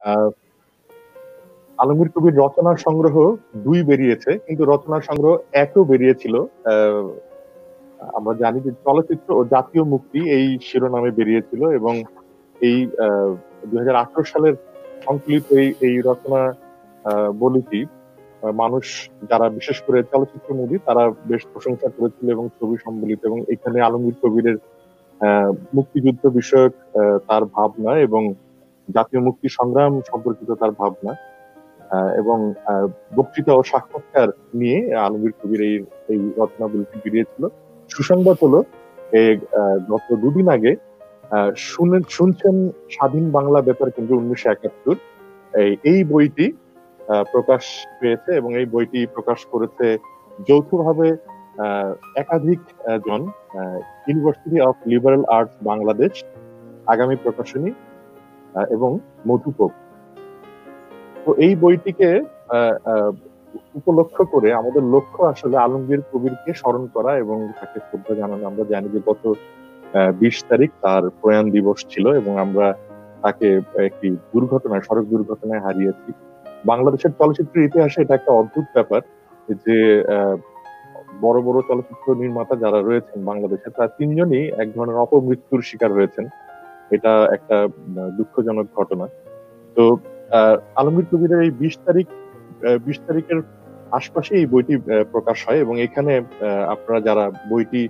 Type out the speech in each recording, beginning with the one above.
আহ আলমগীর কবির রচনা সংগ্রহ 2 বেরিয়েছে, কিন্তু রচনা সংগ্রহ 1ও বেরিয়েছিল। আহ, আমরা জানি যে চলচ্চিত্র ও জাতীয় মুক্তি এই শিরোনামে বেরিয়েছিল, এবং এই 2018 সালের সংকলিত এই রচনা বলিটি মানুষ, যারা বিশেষ করে চলচ্চিত্র মুভি, তারা বেশ প্রশংসা করেছিল এবং ছবি সম্বলিত, এবং এখানে আলমগীর কবিরের মুক্তিযুদ্ধ বিষয়ক তার ভাবনা এবং জাতীয় মুক্তি সংগ্রাম সম্পর্কিত তার ভাবনা, এবং বক্তৃতা ও সাক্ষাৎকার নিয়ে আলমগীর কবির এই এই রচনাবলীটি বেরিয়েছিল। সুসংবাদ হলো, গত 2 দিন আগে শুনছেন স্বাধীন বাংলা বেতার কেন্দ্র 1971, এই বইটি প্রকাশ পেয়েছে, এবং এই বইটি প্রকাশ করেছে যৌথভাবে একাধিক জন, university of liberal arts Bangladesh, আগামী প্রকাশনী এবং মধুপক। তো এই বইটিকে উপলক্ষ করে আমাদের লক্ষ্য আসলে আলমগীর কবিরকে স্মরণ করা এবং তাকে শ্রদ্ধা জানানো। আমরা জানি যে গত 20 তারিখ তার প্রয়াণ দিবস ছিল, এবং আমরা তাকে একটি সড়ক দুর্ঘটনায় হারিয়েছি। বাংলাদেশের চলচ্চিত্রের ইতিহাসে এটা একটা অদ্ভুত ব্যাপার যে বড় বড় চলচ্চিত্র নির্মাতা যারা রয়েছেন বাংলাদেশে, তারা 3জনই এক ধরনের অপমৃত্যুর শিকার হয়েছেন। এটা একটা দুঃখজনক ঘটনা। তো আলমগীর কবিরের এই 20 তারিখের আশপাশে এই বইটি প্রকাশ হয়, এবং এখানে আপনারা যারা বইটি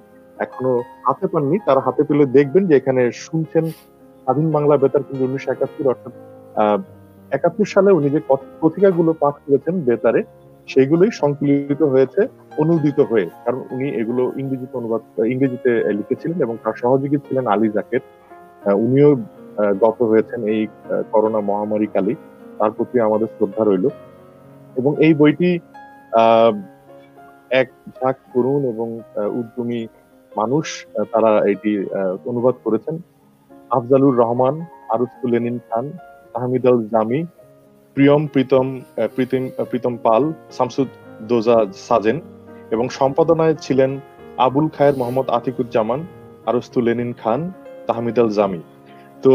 এখনো হাতে পাননি, তারা হাতে পেলে দেখবেন যে এখানে শুনছেন স্বাধীন বাংলা বেতার কেন্দ্র 1971, অর্থাৎ 71 সালে উনি যে কথিকাগুলো পাঠ করেছেন বেতারে, সেগুলোই সংকলিত হয়েছে অনুদিত হয়ে, কারণ উনি এগুলো ইংরেজিতে লিখেছিলেন, এবং তার সহযোগী ছিলেন আলী জাকের। উনিও গত হয়েছেন এই করোনা মহামারী কালে। তার প্রতি আমাদের শ্রদ্ধা রইল। এবং এই বইটি এক ঝাঁক তরুণ এবং উদ্যমী মানুষ, তারা এটি অনুবাদ করেছেন। আফজালুর রহমান, আরুস্তু লেনিন খান, তাহমিদ আল জামি, প্রীতম পাল, শামসুদ্দোজা সাজেন, এবং সম্পাদনায় ছিলেন আবুল খায়ের মোহাম্মদ আতিকুজ্জামান, আরুস্তু লেনিন খান, তাহমিদ আল জামি। তো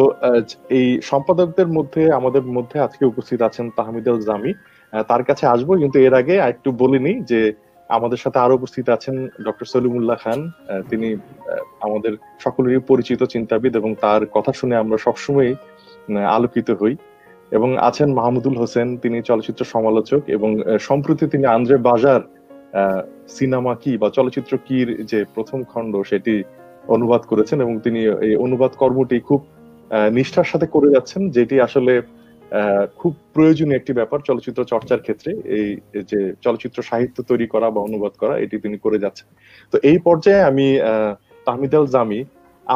এই সম্পাদকদের মধ্যে আমাদের মধ্যে আজকে উপস্থিত আছেন তাহমিদ আল জামি। তার কাছে আসবো, কিন্তু এর আগে একটু বলিনি যে আমাদের সাথে আরো উপস্থিত আছেন ডক্টর সলিমুল্লাহ খান। তিনি আমাদের সকলেরই পরিচিত চিন্তাবিদ, এবং তার কথা শুনে আমরা সবসময় আলোকিত হই। এবং আছেন মাহমুদুল হোসেন, তিনি চলচ্চিত্র সমালোচক, এবং সম্প্রতি তিনি আন্দ্রে বাজার সিনেমা কি বা চলচ্চিত্র কির যে প্রথম খণ্ড সেটি অনুবাদ করেছেন, এবং তিনি এই অনুবাদ কর্মটি খুব নিষ্ঠার সাথে করে যাচ্ছেন, যেটি আসলে খুব প্রয়োজনীয় একটি ব্যাপার চলচ্চিত্র চর্চার ক্ষেত্রে। এই যে চলচ্চিত্র সাহিত্য তৈরি করা বা অনুবাদ করা, এটি তিনি করে যাচ্ছেন। তো এই পর্যায়ে আমি তাহমিদ আল জামি,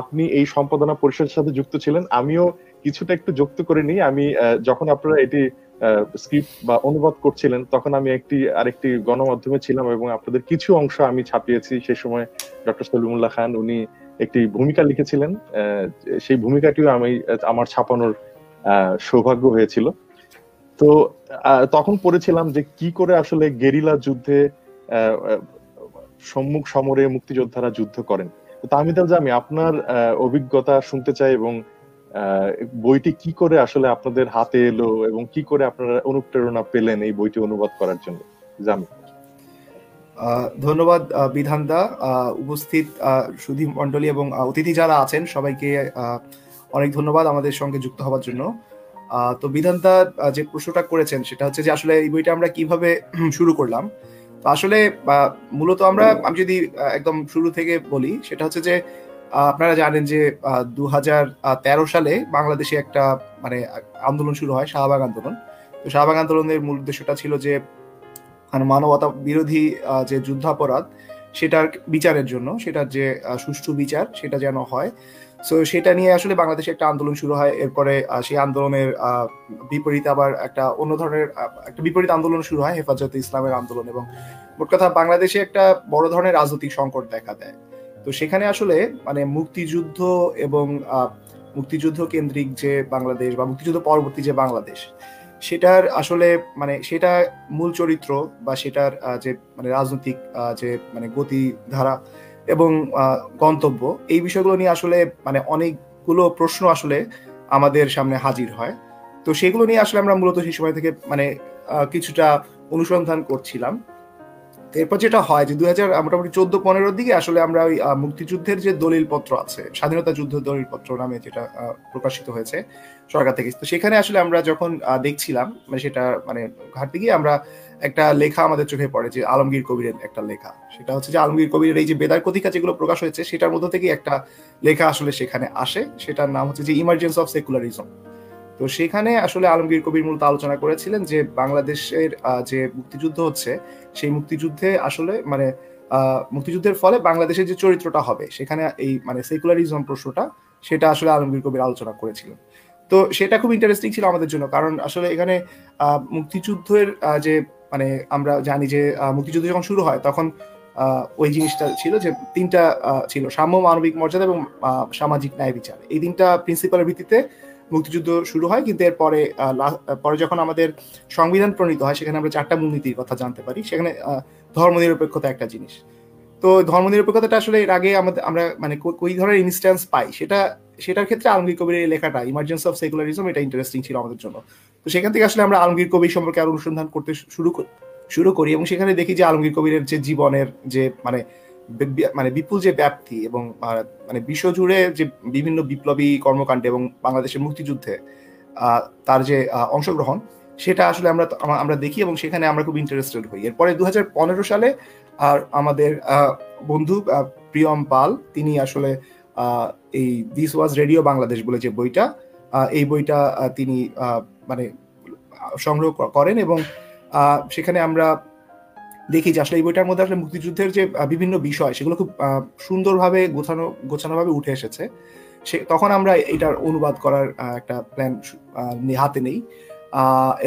আপনি এই সম্পাদনা পরিষদের সাথে যুক্ত ছিলেন, আমিও কিছুটা একটু যুক্ত করে নিই। আমি যখন আপনারা এটি স্ক্রিপ্ট বা অনুবাদ করছিলেন, তখন আমি আরেকটি গণমাধ্যমে ছিলাম, এবং আপনাদের কিছু অংশ আমি ছাপিয়েছি। সে সময় ডক্টর সলিমুল্লাহ খান উনি একটি ভূমিকা লিখেছিলেন, সেই ভূমিকাটিও আমার ছাপানোর সৌভাগ্য হয়েছিল। তো তখন পড়েছিলাম যে কি করে আসলে গেরিলা যুদ্ধে সম্মুখ সমরে মুক্তিযোদ্ধারা যুদ্ধ করেন। তো তাহমিদ আল জামি, আপনার অভিজ্ঞতা শুনতে চাই, এবং বইটি কি করে আসলে আপনাদের হাতে এলো, এবং কি করে আপনারা অনুপ্রেরণা পেলেন এই বইটি অনুবাদ করার জন্য। জামি। ধন্যবাদ বিধানদা, উপস্থিত সুধী মণ্ডলী এবং অতিথি যারা আছেন সবাইকে অনেক ধন্যবাদ আমাদের সঙ্গে যুক্ত হওয়ার জন্য। তো বিধানদা যে প্রশ্নটা করেছেন সেটা হচ্ছে যে আসলে এই বইটা আমরা কিভাবে শুরু করলাম। তো আসলে মূলত আমি যদি একদম শুরু থেকে বলি, সেটা হচ্ছে যে আপনারা জানেন যে 2013 সালে বাংলাদেশে একটা আন্দোলন শুরু হয়, শাহবাগ আন্দোলন। তো শাহবাগ আন্দোলনের মূল উদ্দেশ্যটা ছিল যে মানবতা বিরোধী যে যুদ্ধাপরাধ সেটার বিচারের জন্য, সেটার যে সুষ্ঠু বিচার সেটা যেন হয়। সো সেটা নিয়ে আসলে বাংলাদেশে একটা আন্দোলন শুরু হয়। এরপরে সেই আন্দোলনের বিপরীতে আবার একটা অন্য ধরনের একটা বিপরীত আন্দোলন শুরু হয়, হেফাজতে ইসলামের আন্দোলন। এবং মোট কথা বাংলাদেশে একটা বড় ধরনের রাজনৈতিক সংকট দেখা দেয়। তো সেখানে আসলে মুক্তিযুদ্ধ এবং মুক্তিযুদ্ধ কেন্দ্রিক যে বাংলাদেশ বা মুক্তিযুদ্ধ পরবর্তী যে বাংলাদেশ, সেটার আসলে সেটা মূল চরিত্র বা সেটার যে রাজনৈতিক যে গতিধারা এবং গন্তব্য, এই বিষয়গুলো নিয়ে আসলে অনেকগুলো প্রশ্ন আসলে আমাদের সামনে হাজির হয়। তো সেগুলো নিয়ে আসলে আমরা মূলত সেই সময় থেকে মানে কিছুটা অনুসন্ধান করছিলাম। এরপর যেটা হয় যে 2000 মোটামুটি 14-15 দিকে আসলে আমরা ওই মুক্তিযুদ্ধের যে দলিলপত্র আছে, স্বাধীনতা যুদ্ধ দলিলপত্র নামে যেটা প্রকাশিত হয়েছে সরকার থেকে, তো সেখানে আসলে আমরা যখন দেখছিলাম মানে সেটা মানে ঘাটতে গিয়ে আমরা একটা লেখা আমাদের চোখে পড়ে, যে আলমগীর কবিরের একটা লেখা। সেটা হচ্ছে যে আলমগীর কবিরের এই যে বেদার কথিকা যেগুলো প্রকাশ হয়েছে সেটার মধ্যে থেকে একটা লেখা আসলে সেখানে আসে, সেটার নাম হচ্ছে যে ইমার্জেন্স অফ সেকুলারিজম। তো সেখানে আসলে আলমগীর কবির মূলত আলোচনা করেছিলেন যে বাংলাদেশের যে মুক্তিযুদ্ধ হচ্ছে সেই মুক্তিযুদ্ধে আসলে মানে মুক্তিযুদ্ধের ফলে বাংলাদেশের যে চরিত্রটা হবে সেখানে এই মানে সেকুলারিজম প্রশ্নটা সেটা আসলে আলমগীর কবির আলোচনা করেছিলেন। তো সেটা খুব ইন্টারেস্টিং ছিল আমাদের জন্য, কারণ আসলে এখানে মুক্তিযুদ্ধের যে মানে আমরা জানি যে মুক্তিযুদ্ধ যখন শুরু হয় তখন ওই জিনিসটা ছিল যে তিনটা ছিল: সাম্য, মানবিক মর্যাদা এবং সামাজিক ন্যায় বিচার। এই তিনটা প্রিন্সিপালের ভিত্তিতে মুক্তিযুদ্ধ শুরু হয়। কিন্তু এরপরে পরে যখন আমাদের সংবিধান প্রণীত হয় সেখানে আমরা 4টা মূলনীতির কথা জানতে পারি। সেখানে ধর্মনিরপেক্ষতা একটা জিনিস। তো ধর্মনিরপেক্ষতাটা আসলে এর আগে আমরা মানে কোই ধরনের ইনস্ট্যান্স পাই সেটার ক্ষেত্রে আলমগীর কবির এই লেখাটা ইমার্জেন্স অফ সেকুলারিজম এটা ইন্টারেস্টিং ছিল আমাদের জন্য। তো সেখান থেকে আসলে আমরা আলমগীর কবির সম্পর্কে আরো অনুসন্ধান করতে শুরু করি এবং সেখানে দেখি যে আলমগীর কবিরের যে জীবনের যে মানে বিপুল যে ব্যাপ্তি এবং মানে বিশ্বজুড়ে যে বিভিন্ন বিপ্লবী কর্মকাণ্ডে এবং বাংলাদেশের মুক্তিযুদ্ধে তার যে অংশগ্রহণ সেটা আসলে আমরা দেখি এবং সেখানে আমরা খুব ইন্টারেস্টেড হই। এরপরে 2015 সালে আর আমাদের বন্ধু প্রিয়ম পাল তিনি আসলে এই দিস ওয়াজ রেডিও বাংলাদেশ বলে যে বইটা, এই বইটা তিনি মানে সংগ্রহ করেন এবং সেখানে আমরা দেখি যে আসলে এই বইটার মধ্যে আসলে মুক্তিযুদ্ধের যে বিভিন্ন বিষয় সেগুলো খুব সুন্দরভাবে গোছানোভাবে উঠে এসেছে। তখন আমরা এটার অনুবাদ করার একটা প্ল্যান হাতে নেই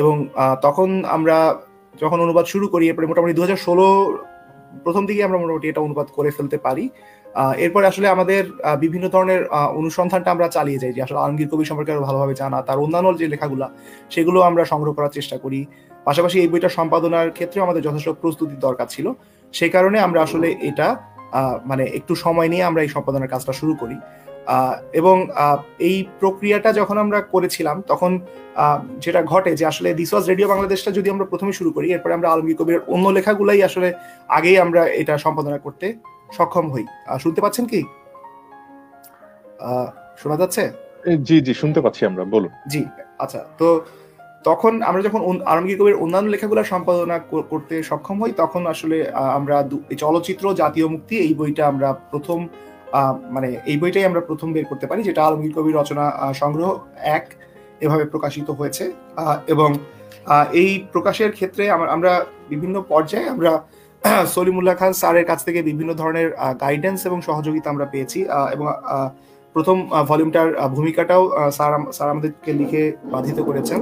এবং তখন আমরা যখন অনুবাদ শুরু করি এরপরে মোটামুটি 2016 প্রথম দিকে আমরা মোটামুটি এটা অনুবাদ করে ফেলতে পারি। এরপরে আসলে আমাদের বিভিন্ন ধরনের অনুসন্ধানটা আমরা চালিয়ে যাই যে আসলে আলমগীর কবির সম্পর্কে আরো ভালোভাবে জানা, তার অন্যান্য যে লেখাগুলা সেগুলো আমরা সংগ্রহ করার চেষ্টা করি। পাশাপাশি এই বইটা সম্পাদনার ক্ষেত্রে আমাদের যথেষ্ট প্রস্তুতির দরকার ছিল, সেই কারণে আমরা আসলে এটা মানে একটু সময় নিয়ে আমরা এই সম্পাদনার কাজটা শুরু করি। এবং এই প্রক্রিয়াটা যখন আমরা করেছিলাম তখন যেটা ঘটে যে আসলে দিস ওয়াজ রেডিও বাংলাদেশটা যদি আমরা প্রথমে শুরু করি এরপরে আমরা আলমগীর কবিরের অন্য লেখাগুলাই আসলে আগেই আমরা এটা সম্পাদনা করতে সক্ষম হই। শুনতে পাচ্ছেন কি? শোনা যাচ্ছে? জি জি শুনতে পাচ্ছি আমরা, বলুন। জি আচ্ছা, তো তখন আমরা যখন আলমগীর কবির অন্যান্য লেখাগুলো সম্পাদনা করতে সক্ষম হই তখন আসলে আমরা চলচ্চিত্র জাতীয় মুক্তি এই বইটা আমরা প্রথম মানে এই বইটাই আমরা প্রথম বের করতে পারি, যেটা আলমগীর কবির রচনা সংগ্রহ 1 এভাবে প্রকাশিত হয়েছে। এবং এই প্রকাশের ক্ষেত্রে আমরা বিভিন্ন পর্যায়ে আমরা সলিমুল্লাহ খান স্যারের কাছ থেকে বিভিন্ন ধরনের গাইডেন্স এবং সহযোগিতা আমরা পেয়েছি এবং প্রথম ভলিউমটার ভূমিকাটাও স্যার আমাদেরকে লিখে বাধিত করেছেন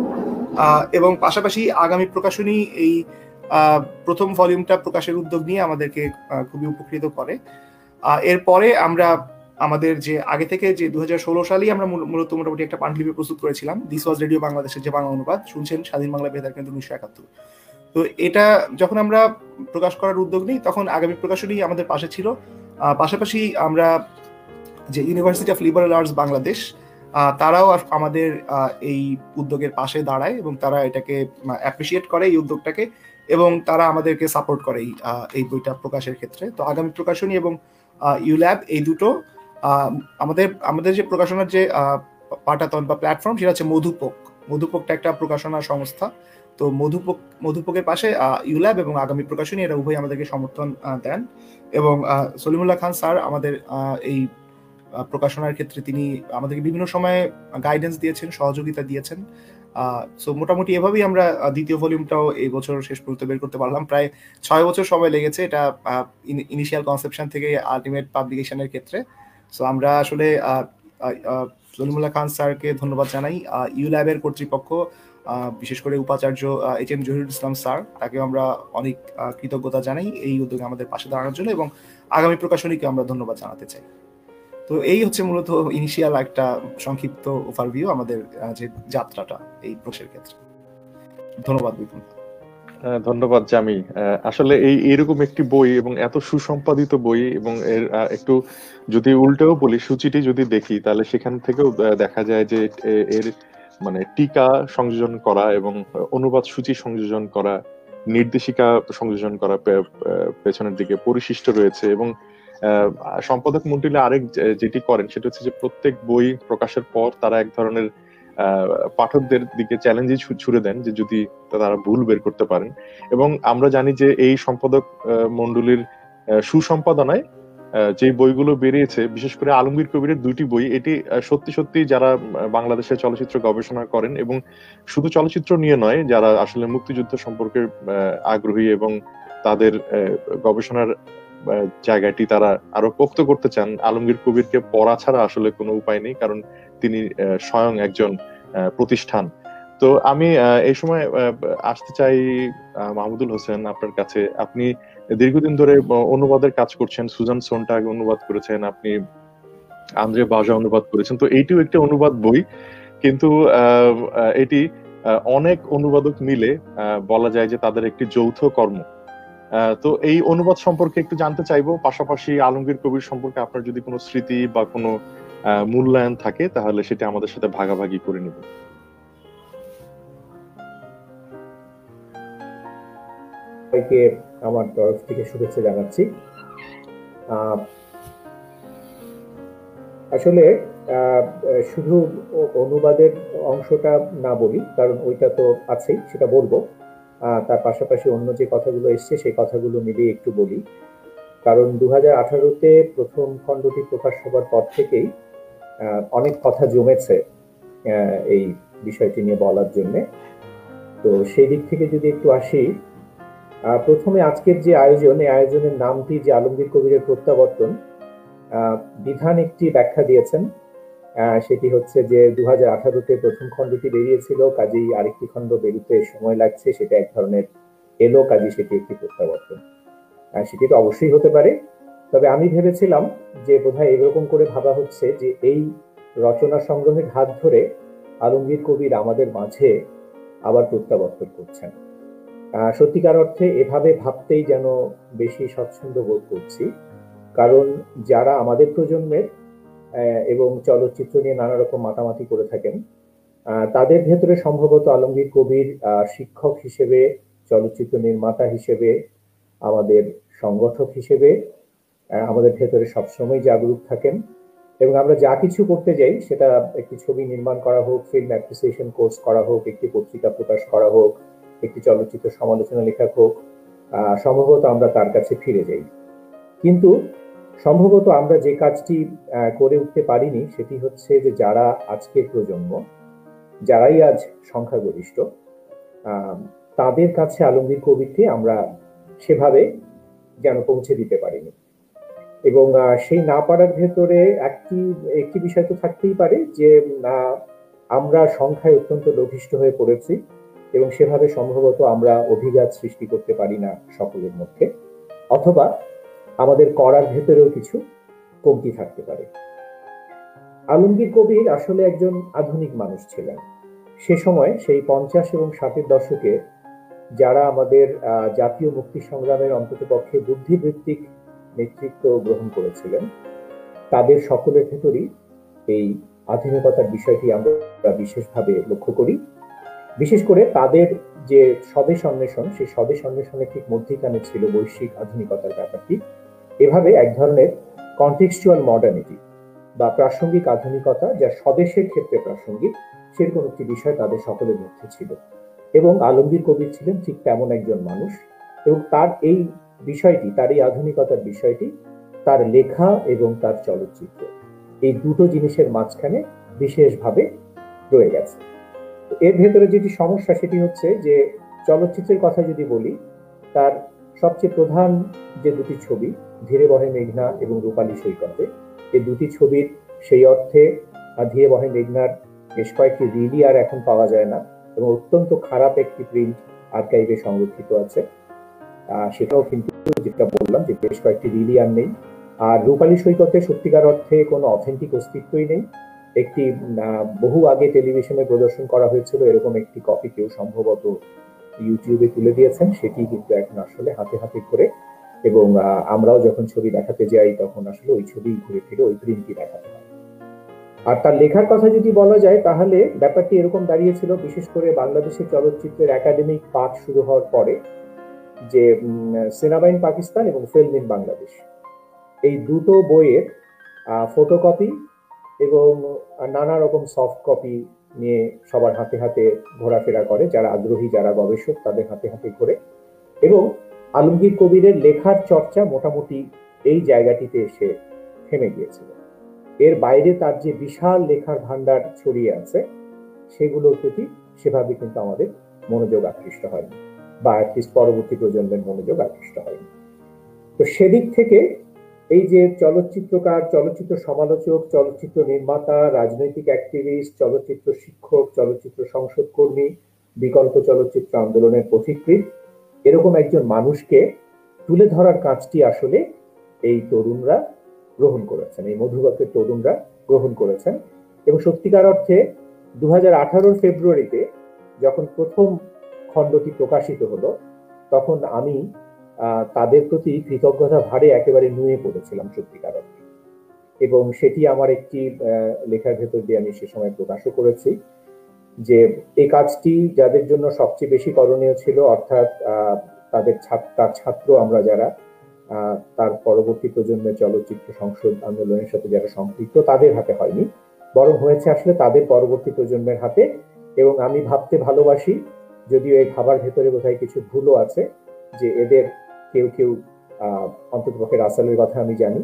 এবং পাশাপাশি আগামী প্রকাশনী এই প্রথম ভলিউমটা প্রকাশের উদ্যোগ নিয়ে আমাদেরকে খুবই উপকৃত করে। এরপরে আমরা আমাদের যে আগে থেকে যে 2016 সালেই আমরা মূলত মোটামুটি একটা পান্ডুলিপি প্রস্তুত করেছিলাম, দিস ওয়াজ রেডিও বাংলাদেশের যে বাংলা অনুবাদ শুনছেন, স্বাধীন বাংলা বেতার কেন্দ্র 1971। তো এটা যখন আমরা প্রকাশ করার উদ্যোগ নিই তখন আগামী প্রকাশনী আমাদের পাশে ছিল। পাশাপাশি আমরা যে university of liberal arts Bangladesh তারাও আমাদের এই উদ্যোগের পাশে দাঁড়ায় এবং তারা এটাকে অ্যাপ্রিসিয়েট করে এই উদ্যোগটাকে এবং তারা আমাদেরকে সাপোর্ট করে এই বইটা প্রকাশের ক্ষেত্রে। তো আগামী প্রকাশনী এবং ইউল্যাব এই দুটো আমাদের যে প্রকাশনার যে পাঠাতন বা প্ল্যাটফর্ম সেটা হচ্ছে মধুপকটা একটা প্রকাশনা সংস্থা। তো মধুপকের পাশে ইউল্যাব এবং আগামী প্রকাশনী এরা উভয় আমাদেরকে সমর্থন দেন এবং সলিমুল্লাহ খান স্যার আমাদের এই প্রকাশনার ক্ষেত্রে তিনি আমাদেরকে বিভিন্ন সময়ে গাইডেন্স দিয়েছেন, সহযোগিতা দিয়েছেন। সো মোটামুটি এভাবেই আমরা দ্বিতীয় ভলিউমটাও এই বছর শেষ পর্যন্ত বের করতে পারলাম। প্রায় 6 বছর সময় লেগেছে এটা ইনিশিয়াল কনসেপশন থেকে আলটিমেট পাবলিকেশনের ক্ষেত্রে। সো আমরা আসলে সলিমুল্লাহ খান স্যারকে ধন্যবাদ জানাই, ইউল্যাবের কর্তৃপক্ষ বিশেষ করে উপাচার্য HM জহিরুল ইসলাম স্যার তাকেও আমরা অনেক কৃতজ্ঞতা জানাই এই উদ্যোগে আমাদের পাশে দাঁড়ানোর জন্য এবং আগামী প্রকাশনীকে আমরা ধন্যবাদ জানাতে চাই। তো এই হচ্ছে মূলত ইনিশিয়াল একটা সংক্ষিপ্ত ওভারভিউ আমাদের যে যাত্রাটা এই প্রকাশের ক্ষেত্রে। ধন্যবাদ বিপুল। ধন্যবাদ জামি। আসলে এইরকম একটি বই এবং এত সুসম্পাদিত বই এবং এর একটু যদি উল্টেও বলি সূচিটি যদি দেখি তাহলে সেখান থেকেও দেখা যায় যে এর মানে টিকা সংযোজন করা এবং অনুবাদ সূচি সংযোজন করা, নির্দেশিকা সংযোজন করা পেছনের দিকে পরিশিষ্ট রয়েছে। এবং সম্পাদক মন্ডলী আরেক যেটি করেন সেটা হচ্ছে যে প্রত্যেক বই প্রকাশের পর তারা এক ধরনের পাঠকদের দিকে চ্যালেঞ্জ ছুড়ে দেন যে যদি তারা ভুল বের করতে পারেন। এবং আমরা জানি যে এই সম্পাদক মন্ডলীর সুসম্পাদনায় যে বইগুলো বেরিয়েছে, বিশেষ করে আলমগীর কবিরের 2টি বই, এটি সত্যি সত্যি যারা বাংলাদেশের চলচ্চিত্র গবেষণা করেন এবং শুধু চলচ্চিত্র নিয়ে নয়, যারা আসলে মুক্তিযুদ্ধ সম্পর্কে আগ্রহী এবং তাদের গবেষণার জায়গাটি তারা আরো পোক্ত করতে চান, আলমগীর কবিরকে পড়া ছাড়া আসলে কোনো উপায় নেই, কারণ তিনি স্বয়ং একজন প্রতিষ্ঠান। তো আমি এই সময় আসতে চাই মাহমুদুল হোসেন আপনার কাছে। আপনি দীর্ঘদিন ধরে অনুবাদের কাজ করছেন, সুজান সোনটাগ অনুবাদ করেছেন, আপনি আন্দ্রে বাজা অনুবাদ করেছেন। তো এইটিও একটি অনুবাদ বই, কিন্তু এটি অনেক অনুবাদক মিলে বলা যায় যে তাদের একটি যৌথ কর্ম। তো এই অনুবাদ সম্পর্কে একটু জানতে চাইবো, পাশাপাশি আলমগীর কবির সম্পর্কে আপনার যদি কোনো স্মৃতি বা কোনো মূল্যায়ন থাকে তাহলে সেটা আমাদের সাথে ভাগাভাগি করে নেবেন। সবাইকে আমার তরফ থেকে শুভেচ্ছা জানাচ্ছি। আসলে শুধু অনুবাদের অংশটা না বলি, কারণ ওইটা তো আছেই, সেটা বলবো। তার পাশাপাশি অন্য যে কথাগুলো এসছে সেই কথাগুলো মিলিয়ে একটু বলি। কারণ 2018-তে প্রথম খণ্ডটি প্রকাশ হবার পর থেকেই অনেক কথা জমেছে এই বিষয়টি নিয়ে বলার জন্যে। তো সেই দিক থেকে যদি একটু আসি, প্রথমে আজকের যে আয়োজন, এই আয়োজনের নামটি যে আলমগীর কবিরের প্রত্যাবর্তন, বিধান একটি ব্যাখ্যা দিয়েছেন। সেটি হচ্ছে যে 2018-তে প্রথম খণ্ডটি বেরিয়েছিল, কাজেই আরেকটি খণ্ড বেরোতে সময় লাগছে, সেটা এক ধরনের এলো, কাজেই সেটি একটি প্রত্যাবর্তন। সেটি তো অবশ্যই হতে পারে, তবে আমি ভেবেছিলাম যে বোধহয় এরকম করে ভাবা হচ্ছে যে এই রচনা সংগ্রহের হাত ধরে আলমগীর কবির আমাদের মাঝে আবার প্রত্যাবর্তন করছেন। সত্যিকার অর্থে এভাবে ভাবতেই যেন বেশি স্বচ্ছন্দ বোধ করছি, কারণ যারা আমাদের প্রজন্মের এবং চলচ্চিত্র নিয়ে নানা রকম মাতামাতি করে থাকেন, তাদের ভেতরে সম্ভবত আলমগীর কবির শিক্ষক হিসেবে, চলচ্চিত্র নির্মাতা হিসেবে, আমাদের সংগঠক হিসেবে আমাদের ভেতরে সবসময় জাগরুক থাকেন। এবং আমরা যা কিছু করতে যাই, সেটা একটি ছবি নির্মাণ করা হোক, ফিল্ম অ্যাপ্রিসিয়েশন কোর্স করা হোক, একটি পত্রিকা প্রকাশ করা হোক, একটি চলচ্চিত্র সমালোচনা লেখা হোক, সম্ভবত আমরা তার কাছে ফিরে যাই। কিন্তু সম্ভবত আমরা যে কাজটি করে উঠতে পারিনি সেটি হচ্ছে যে যারা আজকের প্রজন্ম, যারাই আজ সংখ্যাগরিষ্ঠ, তাদের কাছে আলমগীর কবিরকে আমরা সেভাবে যেন পৌঁছে দিতে পারিনি। এবং সেই না পারার ভেতরে একটি বিষয় তো থাকতেই পারে যে আমরা সংখ্যায় অত্যন্ত লঘিষ্ঠ হয়ে পড়েছি এবং সেভাবে সম্ভবত আমরা অভিঘাত সৃষ্টি করতে পারি না সকলের মধ্যে, অথবা আমাদের করার ভেতরেও কিছু কমতি থাকতে পারে। আলমগীর কবির আসলে একজন আধুনিক মানুষ ছিলেন। সে সময় সেই 50 এবং 60-এর দশকে যারা আমাদের জাতীয় মুক্তি সংগ্রামের অন্ততপক্ষে বুদ্ধিবৃত্তিক নেতৃত্ব গ্রহণ করেছিলেন, তাদের সকলের ভেতরই এই আধুনিকতার বিষয়টি আমরা বিশেষভাবে লক্ষ্য করি। বিশেষ করে তাদের যে স্বদেশ অন্বেষণ, সেই স্বদেশ অন্বেষণের ঠিক মধ্যিখানে ছিল বৈশ্বিক আধুনিকতার ব্যাপারটি। এভাবে এক ধরনের কন্টেক্সচুয়াল মডার্নিটি বা প্রাসঙ্গিক আধুনিকতা, যা স্বদেশের ক্ষেত্রে প্রাসঙ্গিক, সেরকম একটি বিষয় তাদের সকলের মধ্যে ছিল। এবং আলমগীর কবির ছিলেন ঠিক তেমন একজন মানুষ, এবং তার এই বিষয়টি, তার এই আধুনিকতার বিষয়টি তার লেখা এবং তার চলচ্চিত্র, এই দুটো জিনিসের মাঝখানে বিশেষভাবে রয়ে গেছে। এর ভেতরে যেটি সমস্যা সেটি হচ্ছে যে চলচ্চিত্রের কথা যদি বলি, তার সবচেয়ে প্রধান যে দুটি ছবি, ধীরে বহে মেঘনা এবং রূপালী সৈকতে, এই দুটি ছবির সেই অর্থে ধীরে বহে মেঘনার বেশ কয়েকটি রিলি আর এখন পাওয়া যায় না, এবং অত্যন্ত খারাপ একটি প্রিন্ট আর্কাইভে সংরক্ষিত আছে। সেটাও কিন্তু যেটা বললাম যে বেশ কয়েকটি রিলি আর নেই। আর রূপালী সৈকতে সত্যিকার অর্থে কোনো অথেন্টিক অস্তিত্বই নেই। একটি বহু আগে টেলিভিশনে প্রদর্শন করা হয়েছিল এরকম একটি কপি কেউ সম্ভবত ইউটিউবে তুলে দিয়েছেন, সেটি কিন্তু এখন আসলে হাতে হাতে করে, এবং আমরাও যখন ছবি দেখাতে যাই তখন আসলে ওই ছবি ঘুরে ফিরে ওই প্রিন্টই দেখাতে হয়। আর তার লেখার কথা যদি বলা যায় তাহলে ব্যাপারটি এরকম দাঁড়িয়েছিল, বিশেষ করে বাংলাদেশের চলচ্চিত্রের একাডেমিক পাঠ শুরু হওয়ার পরে, যে সিনেমা ইন পাকিস্তান এবং ফিল্ম ইন বাংলাদেশ, এই দুটো বইয়ের ফটোকপি এবং নানা রকম সফট কপি নিয়ে সবার হাতে হাতে ঘোরাফেরা করে, যারা আগ্রহী, যারা গবেষক, তাদের হাতে হাতে ঘোরে। এবং আলমগীর কবিরের লেখার চর্চা মোটামুটি এই জায়গাটিতে এসে থেমে গিয়েছিল। এর বাইরে তার যে বিশাল লেখার ভান্ডার ছড়িয়ে আছে, সেগুলোর প্রতি সেভাবে কিন্তু আমাদের মনোযোগ আকৃষ্ট হয়নি, বা অ্যাটলিস্ট পরবর্তী প্রজন্মের মনোযোগ আকৃষ্ট হয়নি। তো সেদিক থেকে এই যে চলচ্চিত্রকার, চলচ্চিত্র সমালোচক, চলচ্চিত্র নির্মাতা, রাজনৈতিক অ্যাক্টিভিস্ট, চলচ্চিত্র শিক্ষক, চলচ্চিত্র সংসদ কর্মী, বিকল্প চলচ্চিত্র আন্দোলনের পথিকৃৎ, এরকম একজন মানুষকে তুলে ধরার কাজটি আসলে এই তরুণরা গ্রহণ করেছেন, এই মধুবাকের তরুণরা গ্রহণ করেছেন। এবং সত্যিকার অর্থে 2018 ফেব্রুয়ারিতে যখন প্রথম খণ্ডটি প্রকাশিত হলো, তখন আমি তাদের প্রতি কৃতজ্ঞতা ভারে একেবারে নুয়ে পড়েছিলাম সত্যিকার অর্থে। এবং সেটি আমার একটি লেখার ভেতর দিয়ে আমি সে সময় প্রকাশও করেছি, যে এই কাজটি যাদের জন্য সবচেয়ে বেশি করণীয় ছিল, অর্থাৎ তার ছাত্র আমরা যারা, তার পরবর্তী প্রজন্মের চলচ্চিত্র সংসদ আন্দোলনের সাথে যারা সম্পৃক্ত, তাদের হাতে হয়নি, বরং হয়েছে আসলে তাদের পরবর্তী প্রজন্মের হাতে। এবং আমি ভাবতে ভালোবাসি, যদিও এই ভাবার ভেতরে বোধহয় কিছু ভুলও আছে, যে এদের কেউ কেউ, অন্ততপক্ষে রাসেলের কথা আমি জানি,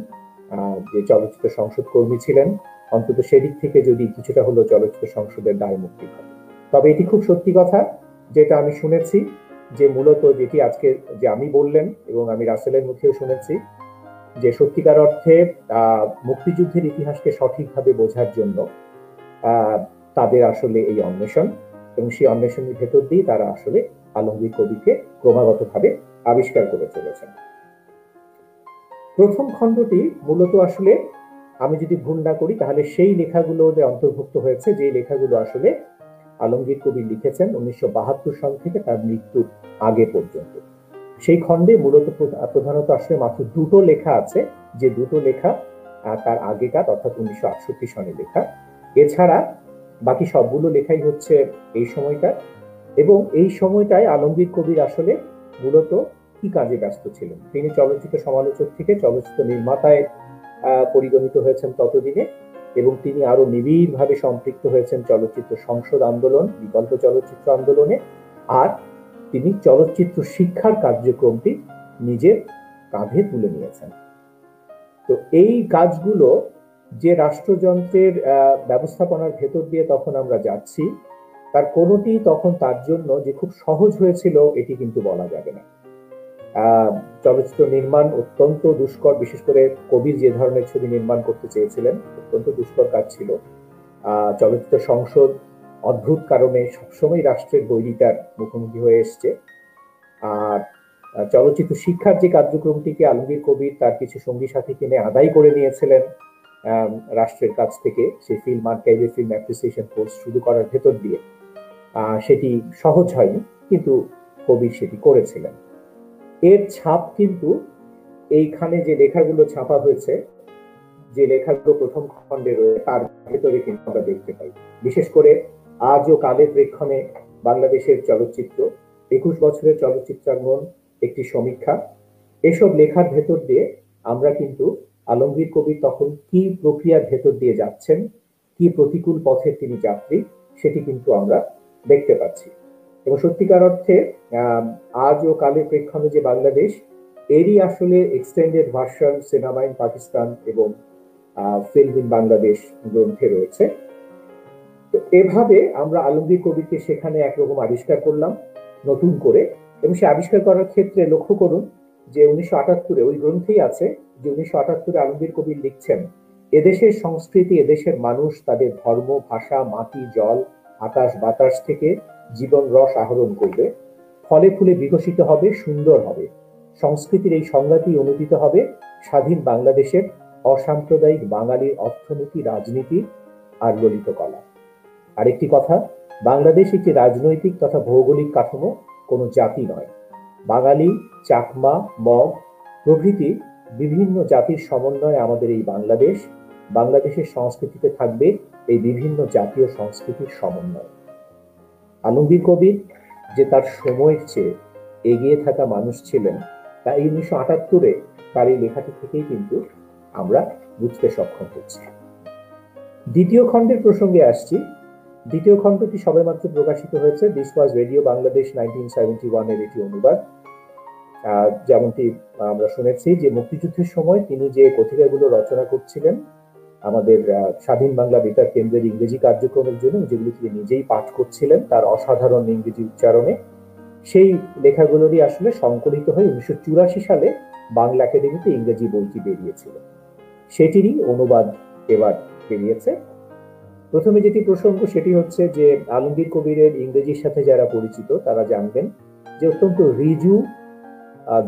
যে চলচ্চিত্র সংসদ কর্মী ছিলেন, অন্তত সেদিক থেকে যদি কিছুটা হলো চলচ্চিত্র সংসদের দায় মুক্তি হবে। তবে এটি খুব সত্যি কথা, যেটা আমি শুনেছি, যে মূলত যেটি আজকে যে আমি বললেন এবং আমি রাসেলের মুখেও শুনেছি, যে সত্যিকার অর্থে মুক্তিযুদ্ধের ইতিহাসকে সঠিকভাবে বোঝার জন্য তাদের আসলে এই অন্বেষণ, এবং সেই অন্বেষণের ভেতর দিয়ে তারা আসলে আলমগীর কবিরকে ক্রমাগতভাবে আবিষ্কার করে চলেছেন। প্রথম খণ্ডটি মূলত আসলে, আমি যদি ভুল না করি, তাহলে সেই লেখাগুলোতে অন্তর্ভুক্ত হয়েছে যে লেখাগুলো আসলে আলমগীর কবির লিখেছেন 1972 সাল থেকে তার মৃত্যুর আগে পর্যন্ত। সেই খণ্ডে মূলত প্রধানত আসলে মাত্র দুটো লেখা আছে, যে দুটো লেখা তার আগেকার, অর্থাৎ 1968 সালে লেখা। এছাড়া বাকি সবগুলো লেখাই হচ্ছে এই সময়কার। এবং এই সময়টায় আলমগীর কবির আসলে মূলত কি কাজে ব্যস্ত ছিলেন? তিনি চলচ্চিত্র সমালোচক থেকে চলচ্চিত্র নির্মাতায় পরিগণিত হয়েছেন ততদিনে, এবং তিনি আরো নিবিড়ভাবে সম্পৃক্ত হয়েছেন চলচ্চিত্র সংসদ আন্দোলন, বিকল্প চলচ্চিত্র আন্দোলনে। আর তিনি চলচ্চিত্র শিক্ষার কার্যক্রমটি নিজের কাঁধে তুলে নিয়েছেন। তো এই কাজগুলো যে রাষ্ট্রযন্ত্রের ব্যবস্থাপনার ভেতর দিয়ে তখন আমরা যাচ্ছি, তার কোনোটি তখন তার জন্য যে খুব সহজ হয়েছিল এটি কিন্তু বলা যাবে না। চলচ্চিত্র নির্মাণ অত্যন্ত দুষ্কর, বিশেষ করে কবির যে ধরনের ছবি নির্মাণ করতে চেয়েছিলেন, অত্যন্ত দুষ্কর কাজ ছিল। চলচ্চিত্র সংসদ অদ্ভুত কারণে সবসময় রাষ্ট্রের বৈরিতার মুখোমুখি হয়ে এসছে। আর চলচ্চিত্র শিক্ষার যে কার্যক্রমটিকে আলমগীর কবির তার কিছু সঙ্গী সাথী কিনে আদায় করে নিয়েছিলেন রাষ্ট্রের কাছ থেকে, সেই ফিল্ম আর্কাইভে ফিল্ম অ্যাপ্রিসিয়েশন কোর্স শুরু করার ভেতর দিয়ে, সেটি সহজ হয়নি, কিন্তু কবির সেটি করেছিলেন। এর ছাপ কিন্তু এইখানে যে লেখাগুলো ছাপা হয়েছে, যে লেখাগুলো প্রথম খণ্ডে রয়েছে, তার ভেতরে কিন্তু আমরা দেখতে পাই। বিশেষ করে আজ ও কালের প্রেক্ষণে বাংলাদেশের চলচ্চিত্র, 21 বছরের চলচ্চিত্রাঙ্গন, একটি সমীক্ষা, এসব লেখার ভেতর দিয়ে আমরা কিন্তু আলমগীর কবির তখন কি প্রক্রিয়ার ভেতর দিয়ে যাচ্ছেন, কি প্রতিকূল পথের তিনি যাত্রী, সেটি কিন্তু আমরা দেখতে পাচ্ছি। এবং সত্যিকার অর্থে আজ ও কালের প্রেক্ষণে যে বাংলাদেশ, এরই আসলে extended version cinema in Pakistan এবং ফিল্ম ইন বাংলাদেশ গ্রন্থে রয়েছে। তো এভাবে আমরা আলমগীর কবিরকে সেখানে একরকম আবিষ্কার করলাম নতুন করে। এবং সে আবিষ্কার করার ক্ষেত্রে লক্ষ্য করুন যে 1978 ওই গ্রন্থেই আছে যে 1978 আলমগীর কবির লিখছেন, এদেশের সংস্কৃতি, এদেশের মানুষ তাদের ধর্ম, ভাষা, মাটি, জল, আকাশ, বাতাস থেকে জীবন রস আহরণ করবে, ফলে ফুলে বিকশিত হবে, সুন্দর হবে। সংস্কৃতির এই সংজ্ঞাটি অনুদিত হবে স্বাধীন বাংলাদেশের অসাম্প্রদায়িক বাঙালির অর্থনীতি, রাজনীতি আর ললিত কলা। আরেকটি কথা, বাংলাদেশ একটি রাজনৈতিক তথা ভৌগোলিক কাঠামো, কোনো জাতি নয়। বাঙালি, চাকমা, মগ প্রভৃতি বিভিন্ন জাতির সমন্বয়ে আমাদের এই বাংলাদেশ। বাংলাদেশের সংস্কৃতিতে থাকবে এই বিভিন্ন জাতীয় সংস্কৃতির সমন্বয়। আলমগীর কবির যে তার সময়ের চেয়ে এগিয়ে থাকা মানুষ ছিলেন, তা এই 1978-এ তার এই লেখাটি থেকেই কিন্তু আমরা বুঝতে সক্ষম হচ্ছি। দ্বিতীয় খণ্ডের প্রসঙ্গে আসছি। দ্বিতীয় খণ্ডটি সবেমাত্র প্রকাশিত হয়েছে। দিস ওয়াজ রেডিও বাংলাদেশ 1971-এর এটি অনুবাদ। যেমনটি আমরা শুনেছি যে মুক্তিযুদ্ধের সময় তিনি যে কথিকাগুলো রচনা করছিলেন আমাদের স্বাধীন বাংলা বেতার কেন্দ্রের ইংরেজি কার্যক্রমের জন্য, যেগুলি তিনি নিজেই পাঠ করছিলেন তার অসাধারণ ইংরেজি উচ্চারণে, সেই লেখাগুলোরই আসলে সংকলিত হয়ে 1984 সালে বাংলা একাডেমিতে ইংরেজি বইটি বেরিয়েছিল। সেটিরই অনুবাদ এবার বেরিয়েছে। প্রথমে যেটি প্রসঙ্গ সেটি হচ্ছে যে আলমগীর কবিরের ইংরেজির সাথে যারা পরিচিত তারা জানবেন যে অত্যন্ত ঋজু,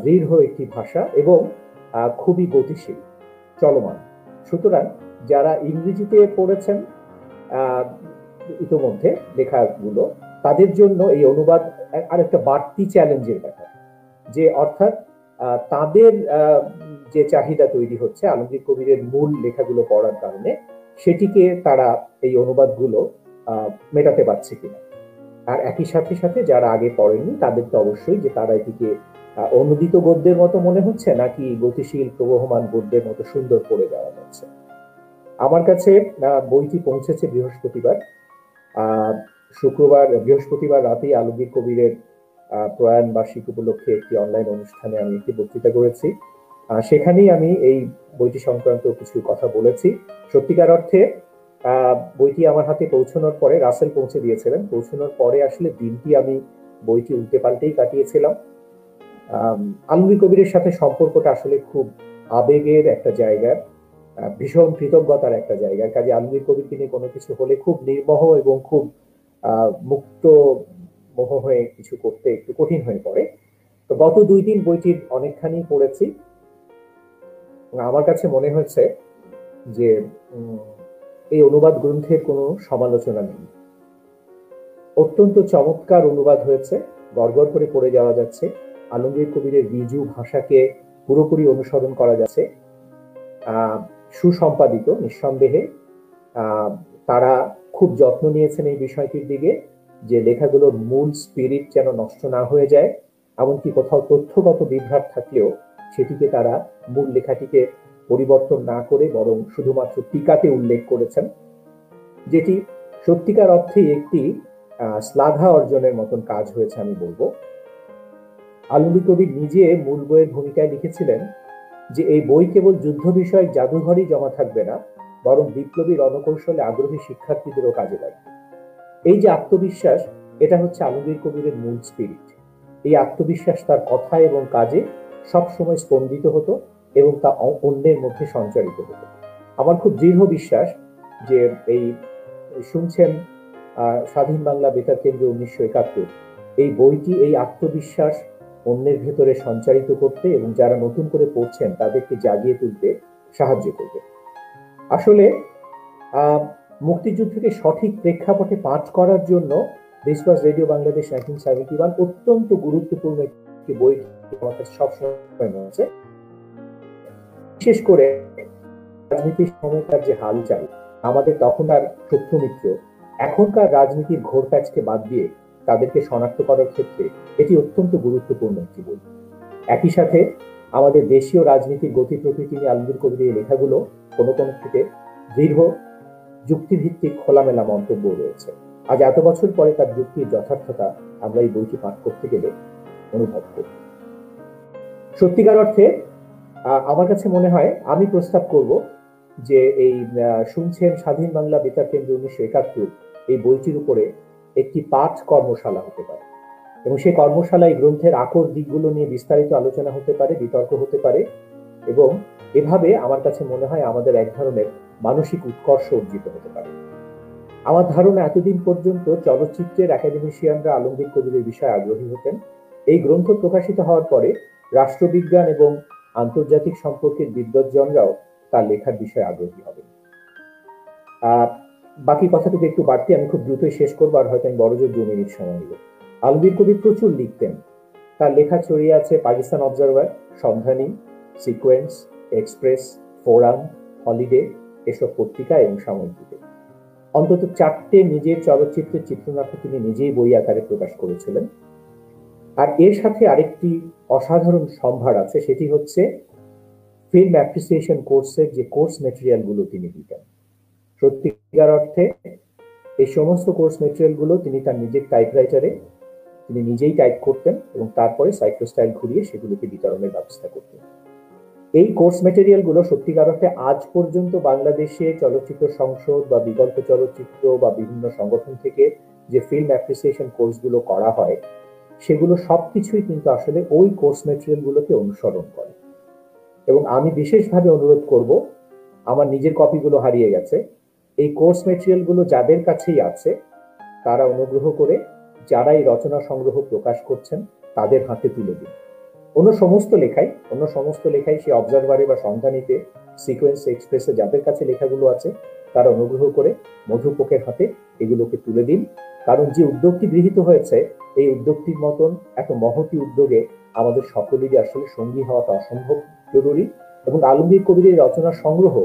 দৃঢ় একটি ভাষা এবং খুবই গতিশীল, চলমান। সুতরাং যারা ইংরেজিতে পড়েছেন ইতোমধ্যে লেখাগুলো, তাদের জন্য এই অনুবাদ আরেকটা বাড়তি চ্যালেঞ্জের ব্যাপার, যে অর্থাৎ তাদের যে চাহিদা তৈরি হচ্ছে আলমগীর কবিরের মূল লেখাগুলো পড়ার কারণে, সেটিকে তারা এই অনুবাদগুলো মেটাতে পারছে কিনা। আর একই সাথে সাথে যারা আগে পড়েননি তাদের তো অবশ্যই যে তারা এটিকে অনুদিত গদ্যের মতো মনে হচ্ছে নাকি গতিশীল প্রবহমান গদ্যের মতো সুন্দর পড়ে যাওয়া যাচ্ছে। আমার কাছে বইটি পৌঁছেছে বৃহস্পতিবার। বৃহস্পতিবার রাতেই আলমগীর কবিরের প্রয়াণ বার্ষিক উপলক্ষে একটি অনলাইন অনুষ্ঠানে আমি একটি বক্তৃতা করেছি। সেখানেই আমি এই বইটি সংক্রান্ত কিছু কথা বলেছি। সত্যিকার অর্থে বইটি আমার হাতে পৌঁছানোর পরে, রাসেল পৌঁছে দিয়েছিলেন, পৌঁছানোর পরে আসলে দিনটি আমি বইটি উল্টে পাল্টেই কাটিয়েছিলাম। আলমগীর কবিরের সাথে সম্পর্কটা আসলে খুব আবেগের একটা জায়গা, ভীষণ কৃতজ্ঞতার একটা জায়গা। কাজে আলমগীর কবিরকে নিয়ে কোনো কিছু হলে খুব নির্মোহ এবং খুব মুক্ত মোহ হয়ে কিছু করতে একটু কঠিন হয়ে পড়ে। তো গত 2 দিন বইটির অনেকখানি পড়েছি। আমার কাছে মনে হয়েছে যে এই অনুবাদ গ্রন্থের কোনো সমালোচনা নেই। অত্যন্ত চমৎকার অনুবাদ হয়েছে, গড়গড় করে পড়ে যাওয়া যাচ্ছে। আলমগীর কবিরের ঋজু ভাষাকে পুরোপুরি অনুসরণ করা যাচ্ছে। সুসম্পাদিত, নিঃসন্দেহে তারা খুব যত্ন নিয়েছেন এই বিষয়টির দিকে যে লেখাগুলোর মূল স্পিরিট যেন নষ্ট না হয়ে যায়। এমনকি কোথাও তথ্যগত বিভ্রাট থাকলেও সেটিকে তারা মূল লেখাটিকে পরিবর্তন না করে বরং শুধুমাত্র টিকাতে উল্লেখ করেছেন, যেটি সত্যিকার অর্থে একটি শ্লাঘা অর্জনের মতন কাজ হয়েছে আমি বলবো। আলমগীর কবির নিজে মূল বইয়ের ভূমিকায় লিখেছিলেন যে এই বই কেবল যুদ্ধ বিষয়ক জাদুঘরই জমা থাকবে না, বরং বিপ্লবী রণকৌশলে আগ্রহী শিক্ষার্থীদেরও কাজে লাগবে। এই যে আত্মবিশ্বাস, এটা হচ্ছে আলমগীর কবিরের মূল স্পিরিট। এই আত্মবিশ্বাস তার কথা এবং কাজে সবসময় স্পন্দিত হতো এবং তা অন্যের মধ্যে সঞ্চারিত হতো। আমার খুব দৃঢ় বিশ্বাস যে এই শুনছেন স্বাধীন বাংলা বেতার কেন্দ্র 1971, এই বইটি এই আত্মবিশ্বাস অন্যের ভেতরে সঞ্চারিত করতে এবং যারা নতুন করে পড়ছেন তাদেরকে জাগিয়ে তুলতে সাহায্য করবে। আসলে মুক্তিযুদ্ধকে সঠিক প্রেক্ষাপটে পাঠ করার জন্য দিস ওয়াজ রেডিও বাংলাদেশ 1971 অত্যন্ত গুরুত্বপূর্ণ একটি বই আমার কাছে সবসময় মনে হচ্ছে। বিশেষ করে রাজনীতির সময়কার যে হালচাল, আমাদের তখনকার শত্রু মিত্র, এখনকার রাজনীতির ঘোর প্যাচকে বাদ দিয়ে তাদেরকে শনাক্ত করার ক্ষেত্রে এটি অত্যন্ত গুরুত্বপূর্ণ একটি বই। একই সাথে আমাদের দেশীয় রাজনীতির গতি প্রকৃতি নিয়ে আলমগীর কবিরের লেখাগুলো কোনো কোনো থেকে দৃঢ় যুক্তিভিত্তিক খোলামেলা মন্তব্য রয়েছে। আজ এত বছর পরে তার যুক্তির যথার্থতা আমরা এই বইটি পাঠ করতে গেলে অনুভব করি। সত্যিকার অর্থে আমার কাছে মনে হয়, আমি প্রস্তাব করব যে এই শুনছেন স্বাধীন বাংলা বেতার কেন্দ্র 1971 এই বইটির উপরে একটি পাঠ কর্মশালা হতে পারে এবং সেই কর্মশালায় গ্রন্থের আকর দিকগুলো নিয়ে বিস্তারিত আলোচনা হতে পারে, বিতর্ক হতে পারে এবং এভাবে আমার কাছে মনে হয় আমাদের এক ধরনের মানসিক উৎকর্ষ অর্জিত হতে পারে। আমার ধারণা এতদিন পর্যন্ত চলচ্চিত্রের একাডেমিশিয়ানরা আলমগীর কবিরের বিষয়ে আগ্রহী হতেন। এই গ্রন্থ প্রকাশিত হওয়ার পরে রাষ্ট্রবিজ্ঞান এবং আন্তর্জাতিক সম্পর্কের বিদ্বজ্জনরাও তার লেখার বিষয়ে আগ্রহী হবেন। বাকি কথাটুকু একটু বাড়তি আমি খুব দ্রুতই শেষ করবো, আর হয়তো আমি বড়জোর 2 মিনিট সময় নিব। আলমগীর কবির প্রচুর লিখতেন। তার লেখা ছড়িয়ে আছে পাকিস্তান অবজারভার, সন্ধানী, সিকোয়েন্স, এক্সপ্রেস, ফোরাম, হলিডে এসব পত্রিকা এবং সাময়িকীতে। অন্তত 4টে নিজের চলচ্চিত্রের চিত্রনাট্য তিনি নিজেই বই আকারে প্রকাশ করেছিলেন। আর এর সাথে আরেকটি অসাধারণ সম্ভার আছে, সেটি হচ্ছে ফিল্ম অ্যাপ্রিসিয়েশন কোর্সের যে কোর্স ম্যাটেরিয়াল গুলো তিনি দিতেন। সত্যিকার অর্থে এই সমস্ত কোর্স ম্যাটেরিয়াল গুলো তিনি তার নিজের টাইপরাইটারে তিনি নিজেই টাইপ করতেন এবং তারপরে সাইক্লোস্টাইল ঘুরিয়ে সেগুলোকে বিতরণের ব্যবস্থা করতেন। এই কোর্স ম্যাটেরিয়াল গুলো সত্যিকার অর্থে আজ পর্যন্ত বাংলাদেশে চলচ্চিত্র সংসদ বা বিকল্প চলচ্চিত্র বা বিভিন্ন সংগঠন থেকে যে ফিল্ম অ্যাপ্রিসিয়েশন কোর্স গুলো করা হয়, সেগুলো সবকিছুই কিন্তু আসলে ওই কোর্স ম্যাটেরিয়াল গুলোকে অনুসরণ করে। এবং আমি বিশেষভাবে অনুরোধ করব, আমার নিজের কপিগুলো হারিয়ে গেছে, এই কোর্স ম্যাটেরিয়াল গুলো যাদের কাছেই আছে তারা অনুগ্রহ করে যারা এই রচনা সংগ্রহ প্রকাশ করছেন তাদের হাতে তুলে দিন। অন্য সমস্ত লেখাই সে অবজারভারে বা সন্ধানীতে, সিকোয়েন্স, এক্সপ্রেসে যাদের কাছে লেখাগুলো আছে তারা অনুগ্রহ করে মধুপোকের হাতে এগুলোকে তুলে দিন। কারণ যে উদ্যোগটি গৃহীত হয়েছে, এই উদ্যোগটির মতন এত মহতী উদ্যোগে আমাদের সকলেরই আসলে সঙ্গী হওয়াটা অসম্ভব জরুরি। এবং আলমগীর কবিরের রচনা সংগ্রহ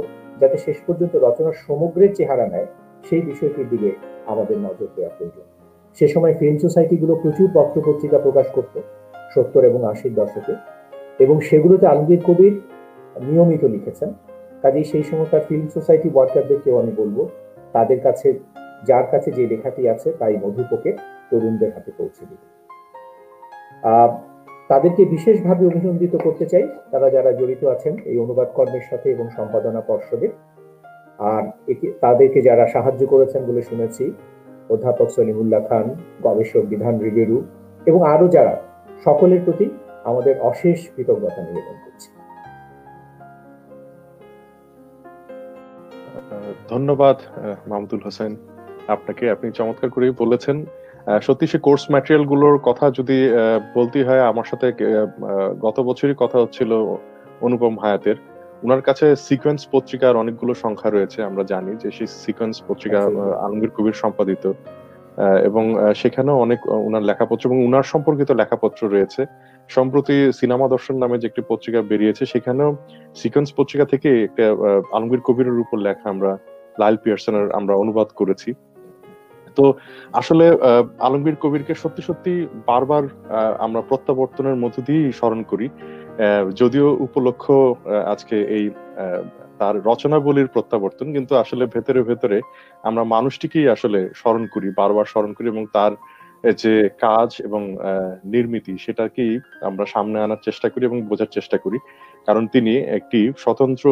যাতে শেষ পর্যন্ত রচনার সমগ্রের চেহারা নেয়, সেই বিষয়টির দিকে আমাদের নজর দেওয়া প্রয়োজন। সে সময় ফিল্ম সোসাইটিগুলো প্রচুর পত্র পত্রিকা প্রকাশ করত 70 এবং 80-র দশকে, এবং সেগুলোতে আলমগীর কবির নিয়মিত লিখেছেন। কাজেই সেই সময়কার ফিল্ম সোসাইটি ওয়ার্কারদেরকেও আমি বলবো, তাদের কাছে যার কাছে যে লেখাটি আছে তাই মধুপোকে তরুণদের হাতে পৌঁছে দিবে। তাদেরকে বিশেষভাবে অভিনন্দিত করতে চাই, তারা যারা জড়িত আছেন এই অনুবাদ কর্মের সাথে এবং সম্পাদনা পর্ষদে। আর তাদেরকে যারা সাহায্য করেছেন বলে শুনেছি, অধ্যাপক সলিমুল্লাহ খান, গবেষক বিধান রিবেরু এবং আরো যারা, সকলের প্রতি আমাদের অশেষ কৃতজ্ঞতা নিবেদন করছি। ধন্যবাদ মাহমুদুল হোসেন আপনাকে, আপনি চমৎকার করেই বলেছেন। সত্যি সে কোর্স ম্যাটেরিয়াল গুলোর কথা যদি বলতে হয়, আমার সাথে গত বছরই কথা হচ্ছিল অনুপম হায়াতের। ওনার কাছে সিকোয়েন্স পত্রিকার অনেকগুলো সংখ্যা রয়েছে, আমরা জানি যে সেই সিকোয়েন্স পত্রিকা আলমগীর কবির সম্পাদিত, এবং সেখানেও অনেক ওনার লেখাপত্র এবং ওনার সম্পর্কিত লেখাপত্র রয়েছে। সম্প্রতি সিনেমা দর্শন নামে যে একটি পত্রিকা বেরিয়েছে, সেখানেও সিকোয়েন্স পত্রিকা থেকে একটা আলমগীর কবিরের উপর লেখা আমরা লাইল পিয়ারসনের আমরা অনুবাদ করেছি। তো আসলে আলমগীর কবিরকে সত্যি সত্যি বারবার আমরা প্রত্যাবর্তনের মধ্য দিয়েই স্মরণ করি। যদিও উপলক্ষ আজকে এই তার রচনাবলীর প্রত্যাবর্তন, কিন্তু আসলে ভেতরে ভেতরে আমরা মানুষটিকেই আসলে স্মরণ করি, বারবার স্মরণ করি, এবং তার যে কাজ এবং নির্মিতি সেটাকেই আমরা সামনে আনার চেষ্টা করি এবং বোঝার চেষ্টা করি। কারণ তিনি একটি স্বতন্ত্র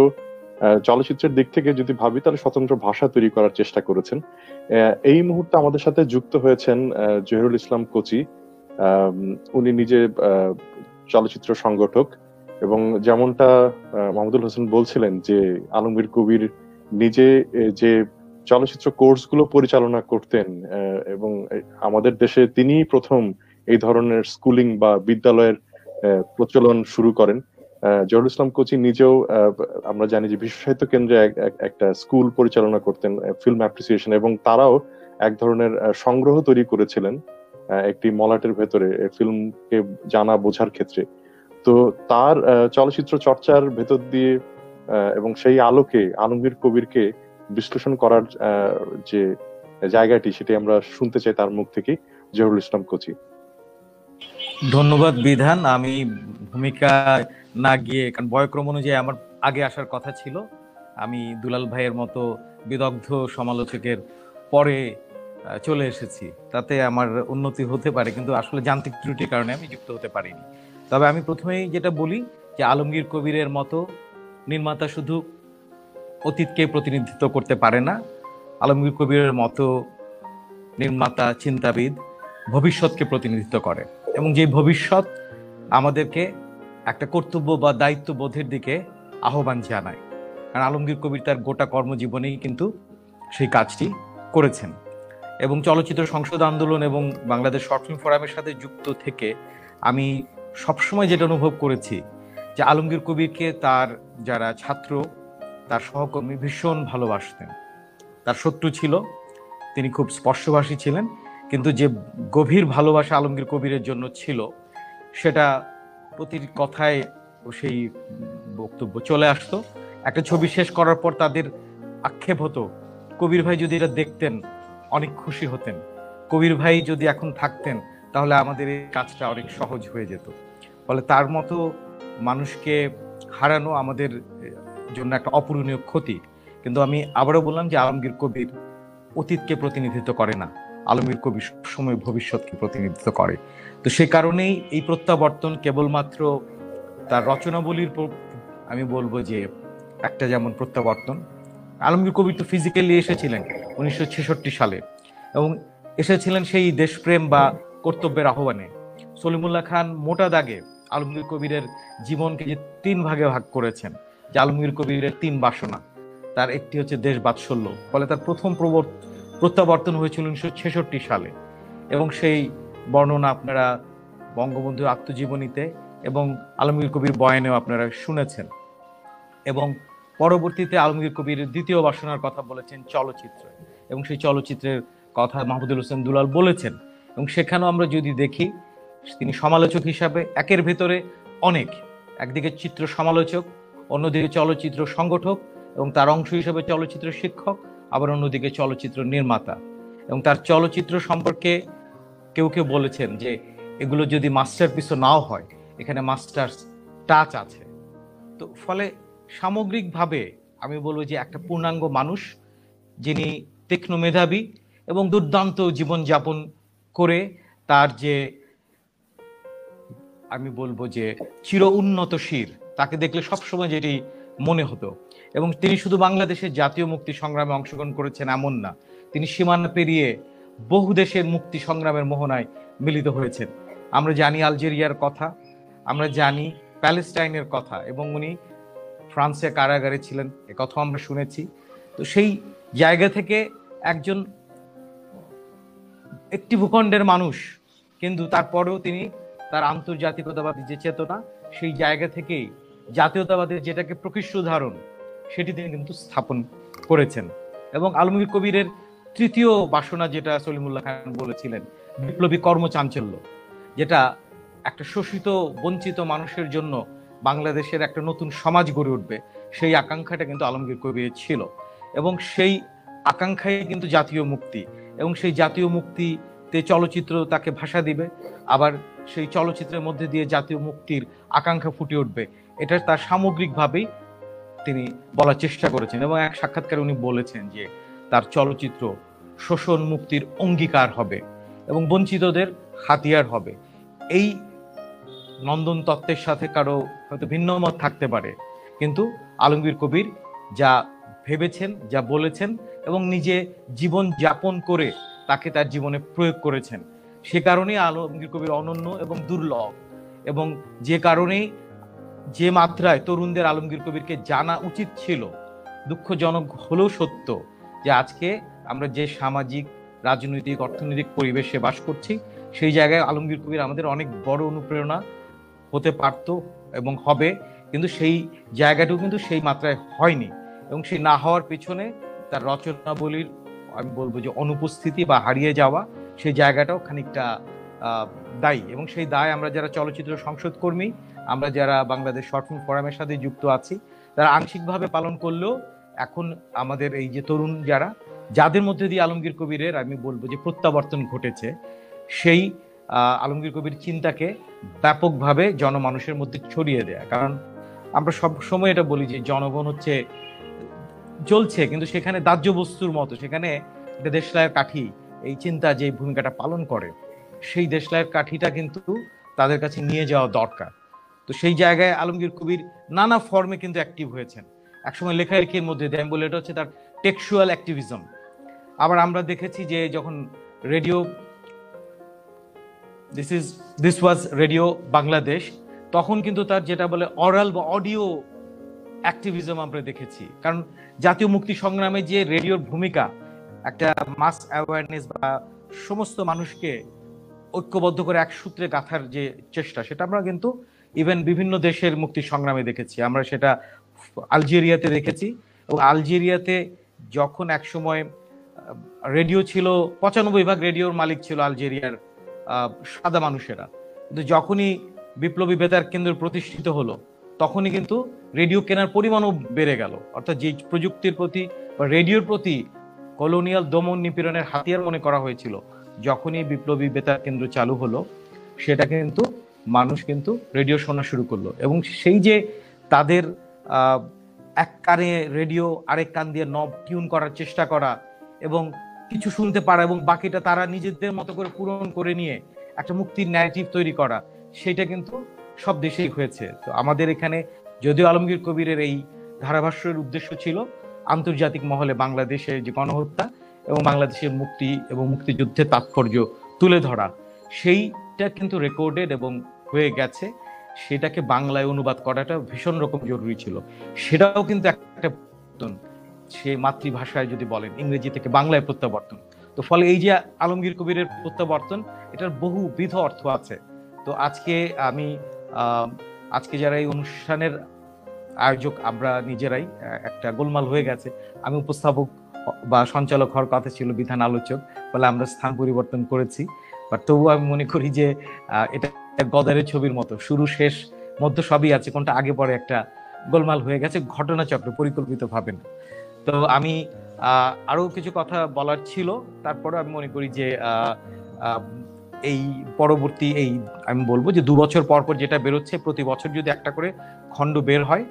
চলচ্চিত্রের দিক থেকে যদি ভাবি, তাহলে স্বতন্ত্র ভাষা তৈরি করার চেষ্টা করেছেন। এই মুহূর্তে আমাদের সাথে যুক্ত হয়েছেন জহিরুল ইসলাম কোচি। উনি নিজে চলচ্চিত্র সংগঠক, এবং যেমনটা মাহমুদুল হোসেন বলছিলেন যে আলমগীর কবির নিজে যে চলচ্চিত্র কোর্স গুলো পরিচালনা করতেন, এবং আমাদের দেশে তিনি প্রথম এই ধরনের স্কুলিং বা বিদ্যালয়ের প্রচলন শুরু করেন। জহিরুল ইসলাম কোচি নিজেও আমরা জানি যে বিশ্ব সাহিত্য কেন্দ্রে একটা স্কুল পরিচালনা করতেন, ফিল্ম অ্যাপ্রিসিয়েশন, এবং তারাও এক ধরনের সংগ্রহ তৈরি করেছিলেন একটি মলাটের ভেতরে ফিল্মকে জানা বোঝার ক্ষেত্রে। তো তার চলচ্চিত্র চর্চার ভেতর দিয়ে এবং সেই আলোকে আলমগীর কবিরকে বিশ্লেষণ করার যে জায়গাটি, সেটি আমরা শুনতে চাই তার মুখ থেকে। জহিরুল ইসলাম কোচি। ধন্যবাদ বিধান। আমি ভূমিকা না গিয়ে, কারণ বয়ক্রম অনুযায়ী আমার আগে আসার কথা ছিল, আমি দুলাল ভাইয়ের মতো বিদগ্ধ সমালোচকের পরে চলে এসেছি। তাতে আমার উন্নতি হতে পারে, কিন্তু আসলে যান্ত্রিক ত্রুটির কারণে আমি যুক্ত হতে পারিনি। তবে আমি প্রথমেই যেটা বলি যে আলমগীর কবিরের মতো নির্মাতা শুধু অতীতকে প্রতিনিধিত্ব করতে পারে না, আলমগীর কবিরের মতো নির্মাতা, চিন্তাবিদ ভবিষ্যৎকে প্রতিনিধিত্ব করে, এবং যে ভবিষ্যৎ আমাদেরকে একটা কর্তব্য বা দায়িত্ববোধের দিকে আহ্বান জানায়। কারণ আলমগীর কবির তার গোটা কর্মজীবনেই কিন্তু সেই কাজটি করেছেন। এবং চলচ্চিত্র সংসদ আন্দোলন এবং বাংলাদেশ শর্ট ফিল্ম ফোরামের সাথে যুক্ত থেকে আমি সবসময় যেটা অনুভব করেছি যে আলমগীর কবিরকে তার যারা ছাত্র, তার সহকর্মী ভীষণ ভালোবাসতেন। তার শত্রু ছিল, তিনি খুব স্পর্শভাষী ছিলেন, কিন্তু যে গভীর ভালোবাসা আলমগীর কবিরের জন্য ছিল, সেটা প্রতিটি কথায় সেই বক্তব্য চলে আসতো। একটা ছবি শেষ করার পর তাদের আক্ষেপ হতো, কবির ভাই যদি এটা দেখতেন অনেক খুশি হতেন, কবির ভাই যদি এখন থাকতেন তাহলে আমাদের এই কাজটা অনেক সহজ হয়ে যেত। ফলে তার মতো মানুষকে হারানো আমাদের জন্য একটা অপূরণীয় ক্ষতি। কিন্তু আমি আবারও বললাম যে আলমগীর কবির অতীতকে প্রতিনিধিত্ব করে না, আলমগীর কবির সবসময় ভবিষ্যৎকে প্রতিনিধিত্ব করে। তো সে কারণেই এই প্রত্যাবর্তন কেবলমাত্র তার রচনাবলীর আমি বলবো যে একটা যেমন প্রত্যাবর্তন। আলমগীর কবির তো ফিজিক্যালি এসেছিলেন 1966 সালে, এবং এসেছিলেন সেই দেশপ্রেম বা কর্তব্যের আহ্বানে। সলিমুল্লাহ খান মোটা দাগে আলমগীর কবিরের জীবনকে যে 3 ভাগে ভাগ করেছেন, যে আলমগীর কবিরের 3 বাসনা, তার একটি হচ্ছে দেশ বাৎসল্য। ফলে তার প্রথম প্রত্যাবর্তন হয়েছিল 1966 সালে, এবং সেই বর্ণনা আপনারা বঙ্গবন্ধুর আত্মজীবনীতে এবং আলমগীর কবির বয়ানেও আপনারা শুনেছেন। এবং পরবর্তীতে আলমগীর কবির দ্বিতীয় বাসনার কথা বলেছেন চলচ্চিত্র, এবং সেই চলচ্চিত্রের কথা মাহমুদুল হোসেন দুলাল বলেছেন। এবং সেখানেও আমরা যদি দেখি, তিনি সমালোচক হিসাবে একের ভেতরে অনেক, একদিকে চিত্র সমালোচক, অন্যদিকে চলচ্চিত্র সংগঠক, এবং তার অংশ হিসেবে চলচ্চিত্র শিক্ষক, আবার অন্যদিকে চলচ্চিত্র নির্মাতা। এবং তার চলচ্চিত্র সম্পর্কে কেউ কেউ বলেছেন যে এগুলো যদি মাস্টারপিসও নাও হয়, এখানে মাস্টার্স টাচ আছে। তো ফলে সামগ্রিকভাবে আমি বলবো যে একটা পূর্ণাঙ্গ মানুষ, যিনি তীক্ষ্ণ মেধাবী এবং দুর্দান্ত জীবনযাপন করে তার যে আমি বলবো যে চির উন্নতশীল, তাকে দেখলে সবসময় যেটি মনে হতো। এবং তিনি শুধু বাংলাদেশের জাতীয় মুক্তি সংগ্রামে অংশগ্রহণ করেছেন এমন না, তিনি সীমানা পেরিয়ে বহু দেশের মুক্তি সংগ্রামের মোহনায় মিলিত হয়েছেন। আমরা জানি আলজেরিয়ার কথা, আমরা জানি প্যালেস্টাইনের কথা, এবং উনি ফ্রান্সে কারাগারে ছিলেন, একথাও আমরা শুনেছি। তো সেই জায়গা থেকে একজন একটি ভূখণ্ডের মানুষ, কিন্তু তারপরেও তিনি তার আন্তর্জাতিকতাবাদী যে চেতনা, সেই জায়গা থেকেই জাতীয়তাবাদের যেটাকে প্রকৃষ্ট উদাহরণ, সেটি তিনি কিন্তু স্থাপন করেছেন। এবং আলমগীর কবিরের তৃতীয় বাসনা, যেটা সলিমুল্লাহ খান বলেছিলেন, বিপ্লবী কর্মচাঞ্চল্য, যেটা একটা শোষিত বঞ্চিত মানুষের জন্য বাংলাদেশের একটা নতুন সমাজ গড়ে উঠবে, সেই আকাঙ্ক্ষাটা কিন্তু আলমগীর কবিরের ছিল। এবং সেই আকাঙ্ক্ষাই কিন্তু জাতীয় মুক্তি, এবং সেই জাতীয় মুক্তিতে চলচ্চিত্র তাকে ভাষা দিবে, আবার সেই চলচ্চিত্রের মধ্যে দিয়ে জাতীয় মুক্তির আকাঙ্ক্ষা ফুটে উঠবে। এটা তার সামগ্রিকভাবেই তিনি বলার চেষ্টা করেছেন। এবং এক সাক্ষাৎকারে উনি বলেছেন যে তার চলচ্চিত্র শোষণ মুক্তির অঙ্গীকার হবে এবং বঞ্চিতদের হাতিয়ার হবে। এই নন্দন তত্ত্বের সাথে কারো হয়তো ভিন্ন মত থাকতে পারে, কিন্তু আলমগীর কবির যা ভেবেছেন, যা বলেছেন, এবং নিজে জীবন যাপন করে তাকে তার জীবনে প্রয়োগ করেছেন, সে কারণেই আলমগীর কবির অনন্য এবং দুর্লভ। এবং যে কারণেই যে মাত্রায় তরুণদের আলমগীর কবিরকে জানা উচিত ছিল, দুঃখজনক হলেও সত্য যে আজকে আমরা যে সামাজিক, রাজনৈতিক, অর্থনৈতিক পরিবেশে বাস করছি, সেই জায়গায় আলমগীর কবির আমাদের অনেক বড় অনুপ্রেরণা হতে পারত এবং হবে, কিন্তু সেই জায়গাটাও কিন্তু সেই মাত্রায় হয়নি। এবং সেই না হওয়ার পেছনে তার রচনাবলীর আমি বলবো যে অনুপস্থিতি বা হারিয়ে যাওয়া, সেই জায়গাটাও খানিকটা দায়ী। এবং সেই দায় আমরা যারা চলচ্চিত্র সংসদ কর্মী, আমরা যারা বাংলাদেশ শর্ট ফিল্ম ফোরামের সাথে যুক্ত আছি, তারা আংশিকভাবে পালন করলেও এখন আমাদের এই যে তরুণ যারা, যাদের মধ্যে দিয়ে আলমগীর কবিরের আমি বলবো যে প্রত্যাবর্তন ঘটেছে, সেই আলমগীর কবির চিন্তাকে ব্যাপকভাবে জনমানুষের মধ্যে ছড়িয়ে দেয়া। কারণ আমরা সব সময় এটা বলি যে জনগণ হচ্ছে জ্বলছে, কিন্তু সেখানে দাহ্য বস্তুর মতো, সেখানে একটা দেশলাইয়ের কাঠি এই চিন্তা যে ভূমিকাটা পালন করে, সেই দেশলাইয়ের কাঠিটা কিন্তু তাদের কাছে নিয়ে যাওয়া দরকার। তো সেই জায়গায় আলমগীর কবির নানা ফর্মে কিন্তু অ্যাক্টিভ হয়েছেন। একসময় লেখালেখির মধ্যে দিয়ে আমি বলি এটা হচ্ছে তার টেক্সচুয়াল অ্যাক্টিভিজম। আবার আমরা দেখেছি যে যখন radio, this was radio Bangladesh, তখন কিন্তু তার যেটা বলে অরাল বা অডিও অ্যাক্টিভিজম আমরা দেখেছি। কারণ জাতীয় মুক্তি সংগ্রামে যে রেডিওর ভূমিকা, একটা মাস অ্যাওয়ারনেস বা সমস্ত মানুষকে ঐক্যবদ্ধ করে এক সূত্রে গাঁথার যে চেষ্টা, সেটা আমরা কিন্তু ইভেন বিভিন্ন দেশের মুক্তি সংগ্রামে দেখেছি। আমরা সেটা আলজেরিয়াতে দেখেছি, এবং আলজেরিয়াতে যখন এক সময় রেডিও ছিল, 95% রেডিওর মালিক ছিল আলজেরিয়ার সাদা মানুষেরা, কিন্তু যখনই বিপ্লবী বেতার কেন্দ্র প্রতিষ্ঠিত হলো, তখনই কিন্তু রেডিও কেনার পরিমাণও বেড়ে গেল। অর্থাৎ যে প্রযুক্তির প্রতি বা রেডিওর প্রতি কলোনিয়াল দমন নিপীড়নের হাতিয়ার মনে করা হয়েছিল, যখনই বিপ্লবী বেতার কেন্দ্র চালু হলো, সেটা কিন্তু মানুষ কিন্তু রেডিও শোনা শুরু করলো। এবং সেই যে তাদের এক কানে রেডিও আরেক কান দিয়ে নব টিউন করার চেষ্টা করা এবং কিছু শুনতে পারা এবং বাকিটা তারা নিজেদের মতো করে পূরণ করে নিয়ে একটা মুক্তির ন্যারেটিভ তৈরি করা, সেটা কিন্তু সব দেশেই হয়েছে। তো আমাদের এখানে যদিও আলমগীর কবিরের এই ধারাভাষ্যের উদ্দেশ্য ছিল আন্তর্জাতিক মহলে বাংলাদেশের যে গণহত্যা এবং বাংলাদেশের মুক্তি এবং মুক্তিযুদ্ধের তাৎপর্য তুলে ধরা, সেইটা কিন্তু রেকর্ডেড এবং হয়ে গেছে। সেটাকে বাংলায় অনুবাদ করাটা ভীষণ রকম জরুরি ছিল। সেটাও কিন্তু একটা সে মাতৃভাষায় যদি বলেন ইংরেজি থেকে বাংলায় প্রত্যাবর্তন। তো ফলে এই যে আলমগীর কবিরের প্রত্যাবর্তন, এটার বহুবিধ অর্থ আছে। তো আজকে যারা এই অনুষ্ঠানের আয়োজক, আমরা নিজেরাই একটা গোলমাল হয়ে গেছে। আমি উপস্থাপক বা সঞ্চালক হওয়ার কথা ছিল, বিধান আলোচক, ফলে আমরা স্থান পরিবর্তন করেছি। বাট তবুও আমি মনে করি যে এটা গদারের ছবির মতো, শুরু শেষ মধ্য সবই আছে, কোনটা আগে পরে একটা গোলমাল হয়ে গেছে ঘটনাচক্র, পরিকল্পিত ভাবে না। তো আমি আরো কিছু কথা বলার ছিল, তারপরে আমি মনে করি যে এই পরবর্তী আমি বলবো যে 2 বছর পর পর যেটা বেরোচ্ছে, প্রতি বছর যদি একটা করে খণ্ড বের হয়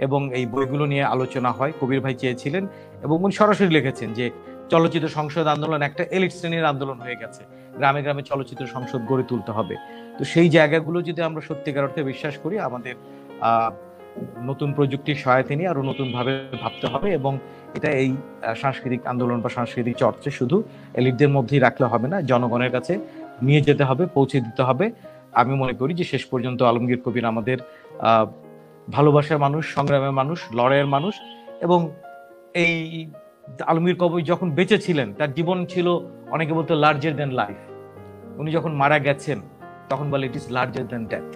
এবং এই বইগুলো নিয়ে আলোচনা হয়। কবির ভাই চেয়েছিলেন এবং উনি সরাসরি লিখেছেন যে চলচ্চিত্র সংসদ আন্দোলন একটা এলিট শ্রেণীর আন্দোলন হয়ে গেছে, গ্রামে গ্রামে চলচ্চিত্র সংসদ গড়ে তুলতে হবে। তো সেই জায়গাগুলো যদি আমরা সত্যিকার অর্থে বিশ্বাস করি, আমাদের নতুন প্রযুক্তির সহায়তা নিয়ে আরো নতুন ভাবে ভাবতে হবে এবং এটা এই সাংস্কৃতিক আন্দোলন বা সাংস্কৃতিক চর্চা শুধু এলিটদের মধ্যেই রাখলে হবে না, জনগণের কাছে নিয়ে যেতে হবে, পৌঁছে দিতে হবে। আমি মনে করি যে শেষ পর্যন্ত আলমগীর কবির আমাদের ভালোবাসার মানুষ, সংগ্রামের মানুষ, লড়াইয়ের মানুষ। এবং এই আলমগীর কবির যখন বেঁচে ছিলেন, তার জীবন ছিল, অনেকে বলতো লার্জার দেন লাইফ। উনি যখন মারা গেছেন তখন বলে it is larger then death.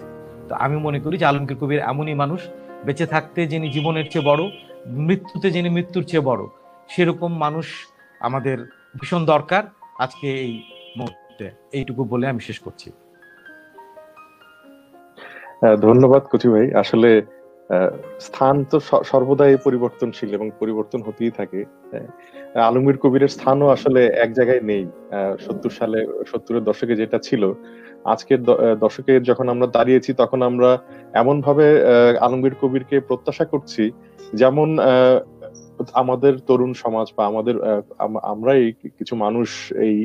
তো আমি মনে করি যে আলমগীর কবির এমনই মানুষ, বেঁচে থাকতে যিনি জীবনের চেয়ে বড়, মৃত্যুতে যিনি মৃত্যুর চেয়ে বড়, সেরকম মানুষ আমাদের ভীষণ দরকার আজকে এই মুহূর্তে। এইটুকু বলে আমি শেষ করছি। ধন্যবাদ কচি ভাই। আসলে স্থান তো সর্বদাই পরিবর্তনশীল এবং পরিবর্তন হতেই থাকে। আলমগীর কবিরের স্থানও আসলে এক জায়গায় নেই। 70-এর দশকে যেটা ছিল, আজকের দশকে যখন আমরা দাঁড়িয়েছি, তখন আমরা এমন ভাবে আলমগীর কবিরকে প্রত্যাশা করছি, যেমন আমাদের তরুণ সমাজ বা আমরাই কিছু মানুষ এই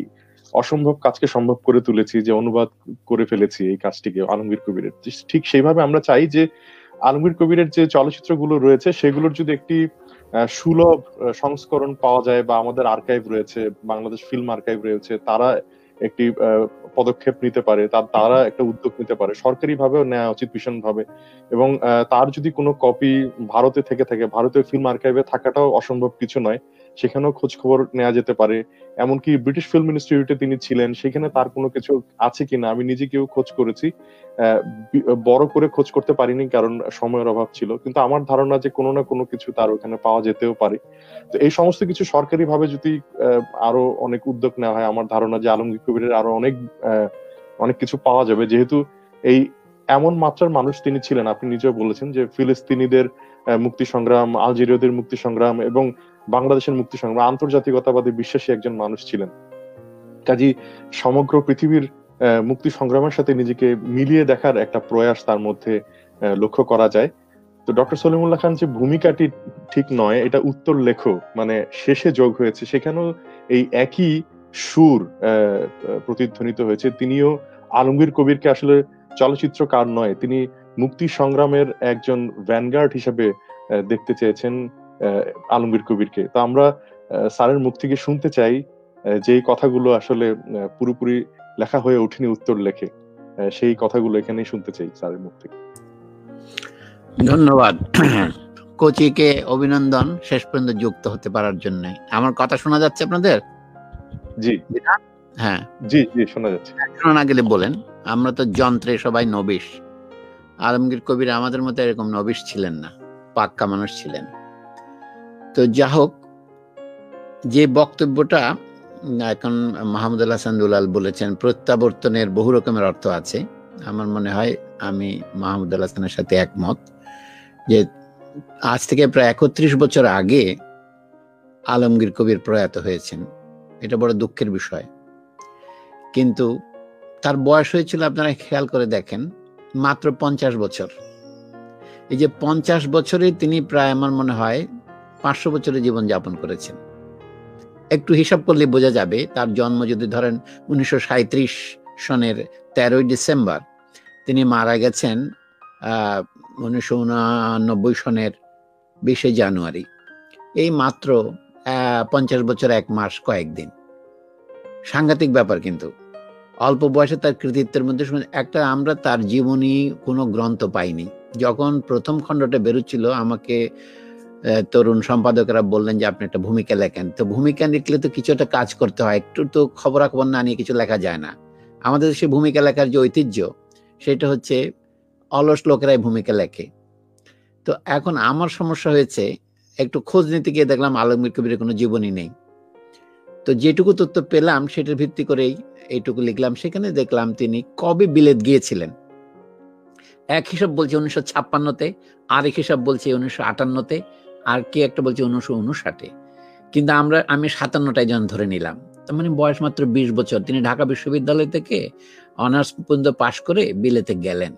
অসম্ভব কাজকে সম্ভব করে তুলেছি, যে অনুবাদ করে ফেলেছি এই কাজটিকে আলমগীর কবিরের। ঠিক সেইভাবে আমরা চাই যে আলমগীর কবিরের যে চলচ্চিত্রগুলো রয়েছে, সেগুলোর যদি একটি সুলভ সংস্করণ পাওয়া যায়, বা আমাদের আর্কাইভ রয়েছে, বাংলাদেশ ফিল্ম আর্কাইভ রয়েছে, তারা একটি পদক্ষেপ নিতে পারে, তারা একটা উদ্যোগ নিতে পারে, সরকারি ভাবেও নেওয়া উচিত ভীষণ ভাবে। এবং তার যদি কোনো কপি ভারতে থেকে থাকে, ভারতীয় ফিল্ম আর্কাইভে থাকাটাও অসম্ভব কিছু নয়, সেখানেও খোঁজ খবর নেওয়া যেতে পারে। এমনকি ব্রিটিশ ফিল্ম ইনস্টিটিউটে তিনি ছিলেন, সেখানে তার কোনো কিছু আছে কিনা আমি নিজেকেও খোঁজ করেছি, বড় করে খোঁজ করতে পারিনি কারণ সময়ের অভাব ছিল, কিন্তু আমার ধারণা যে কোনো না কোনো কিছু তার ওখানে পাওয়া যেতেও পারে। তো এই সমস্ত কিছু সরকারি ভাবে যদি আরো অনেক উদ্যোগ নেওয়া হয়, আমার ধারণা যে আলমগীর কবিরের আরো অনেক কিছু পাওয়া যাবে। যেহেতু এই এমন মাত্রার মানুষ তিনি ছিলেন, আপনি নিজেও বলেছেন যে ফিলিস্তিনিদের মুক্তি সংগ্রাম, আলজেরীয়দের মুক্তি সংগ্রাম এবং বাংলাদেশের মুক্তি সংগ্রাম, আন্তর্জাতিকতাবাদী বিশ্বাসী একজন মানুষ ছিলেন। কাজী সমগ্র পৃথিবীর মুক্তি সংগ্রামের সাথে নিজেকে মিলিয়ে দেখার একটা প্রয়াস তার মধ্যে লক্ষ্য করা যায়। তো ডক্টর সলিমুল্লাহ খান যে ভূমিকাটি ঠিক নয়, এটা উত্তর লেখো মানে শেষে যোগ হয়েছে, সেখানেও এই একই সুর প্রতিধ্বনিত হয়েছে। তিনিও আলমগীর কবিরকে আসলে চলচ্চিত্রকার নয়, তিনি মুক্তি সংগ্রামের একজন ভ্যানগার্ড হিসেবে দেখতে চেয়েছেন আলমগীর কবিরকে। তো আমরা স্যারের মুখ থেকে শুনতে চাই যে কথাগুলো আসলে পুরোপুরি লেখা হয়ে ওঠেনি উত্তর লেখে, সেই কথাগুলো এখানেই শুনতে চাই স্যারের মুখ থেকে। ধন্যবাদ কোচিকে, অভিনন্দন শেষ পর্যন্ত যুক্ত হতে পারার জন্য। আমার কথা শোনা যাচ্ছে আপনাদের? জি হ্যাঁ, জি জি শোনা যাচ্ছে। শোনা না গেলে বলেন। আমরা তো যন্ত্রে সবাই নবিশ, আলমগীর কবির আমাদের মতো এরকম নবিশ ছিলেন না, পাক্কা মানুষ ছিলেন। তো যা হোক, যে বক্তব্যটা এখন মাহমুদুল হাসান দুলাল বলেছেন, প্রত্যাবর্তনের বহু রকমের অর্থ আছে। আমার মনে হয় আমি মাহমুদুল হাসানের সাথে একমত। যে আজ থেকে প্রায় 31 বছর আগে আলমগীর কবির প্রয়াত হয়েছেন। এটা বড় দুঃখের বিষয়। কিন্তু তার বয়স হয়েছিল, আপনারা খেয়াল করে দেখেন, মাত্র 50 বছর। এই যে 50 বছরে তিনি প্রায় আমার মনে হয় 500 বছরের জীবন যাপন করেছেন। একটু হিসাব করলে বোঝা যাবে, তার জন্ম যদি ধরেন 1937 সনের 13 ডিসেম্বর, তিনি মারা গেছেন 1989 সনের 20 জানুয়ারি। এই মাত্র 50 বছর 1 মাস কয়েকদিন। সাংঘাতিক ব্যাপার। কিন্তু অল্প বয়সে তার কৃতিত্বের মধ্যে একটা, আমরা তার জীবনী কোনো গ্রন্থ পাইনি। যখন প্রথম খণ্ডটা বেরোচ্ছিল, আমাকে তরুণ সম্পাদকরা বললেন যে আপনি একটা ভূমিকা লেখেন। তো ভূমিকা লিখলে তো কিছু একটা কাজ করতে হয়, একটু তো খবরাখবর না নিয়ে কিছু লেখা যায় না। আমাদের দেশে ভূমিকা লেখার যে ঐতিহ্য, সেটা হচ্ছে অলস লোকেরাই ভূমিকা লেখে। তো এখন আমার সমস্যা হয়েছে, একটু খোঁজ নিতে গিয়ে দেখলাম আলমগীর কবিরের কোনো জীবনী নেই। তো যেটুকু তথ্য পেলাম সেটার ভিত্তি করেই এইটুকু লিখলাম। সেখানে দেখলাম তিনি কবে বিলেত গিয়েছিলেন। এক হিসাব বলছে 1956-তে, আরেক হিসাব বলছে 1958-তে, আর কে একটা বলছে 1959-এ। কিন্তু আমি 57টাই জন ধরে নিলাম। তার মানে বয়স মাত্র 20 বছর। তিনি ঢাকা বিশ্ববিদ্যালয় থেকে অনার্স পর্যন্ত পাশ করে বিলেতে গেলেন।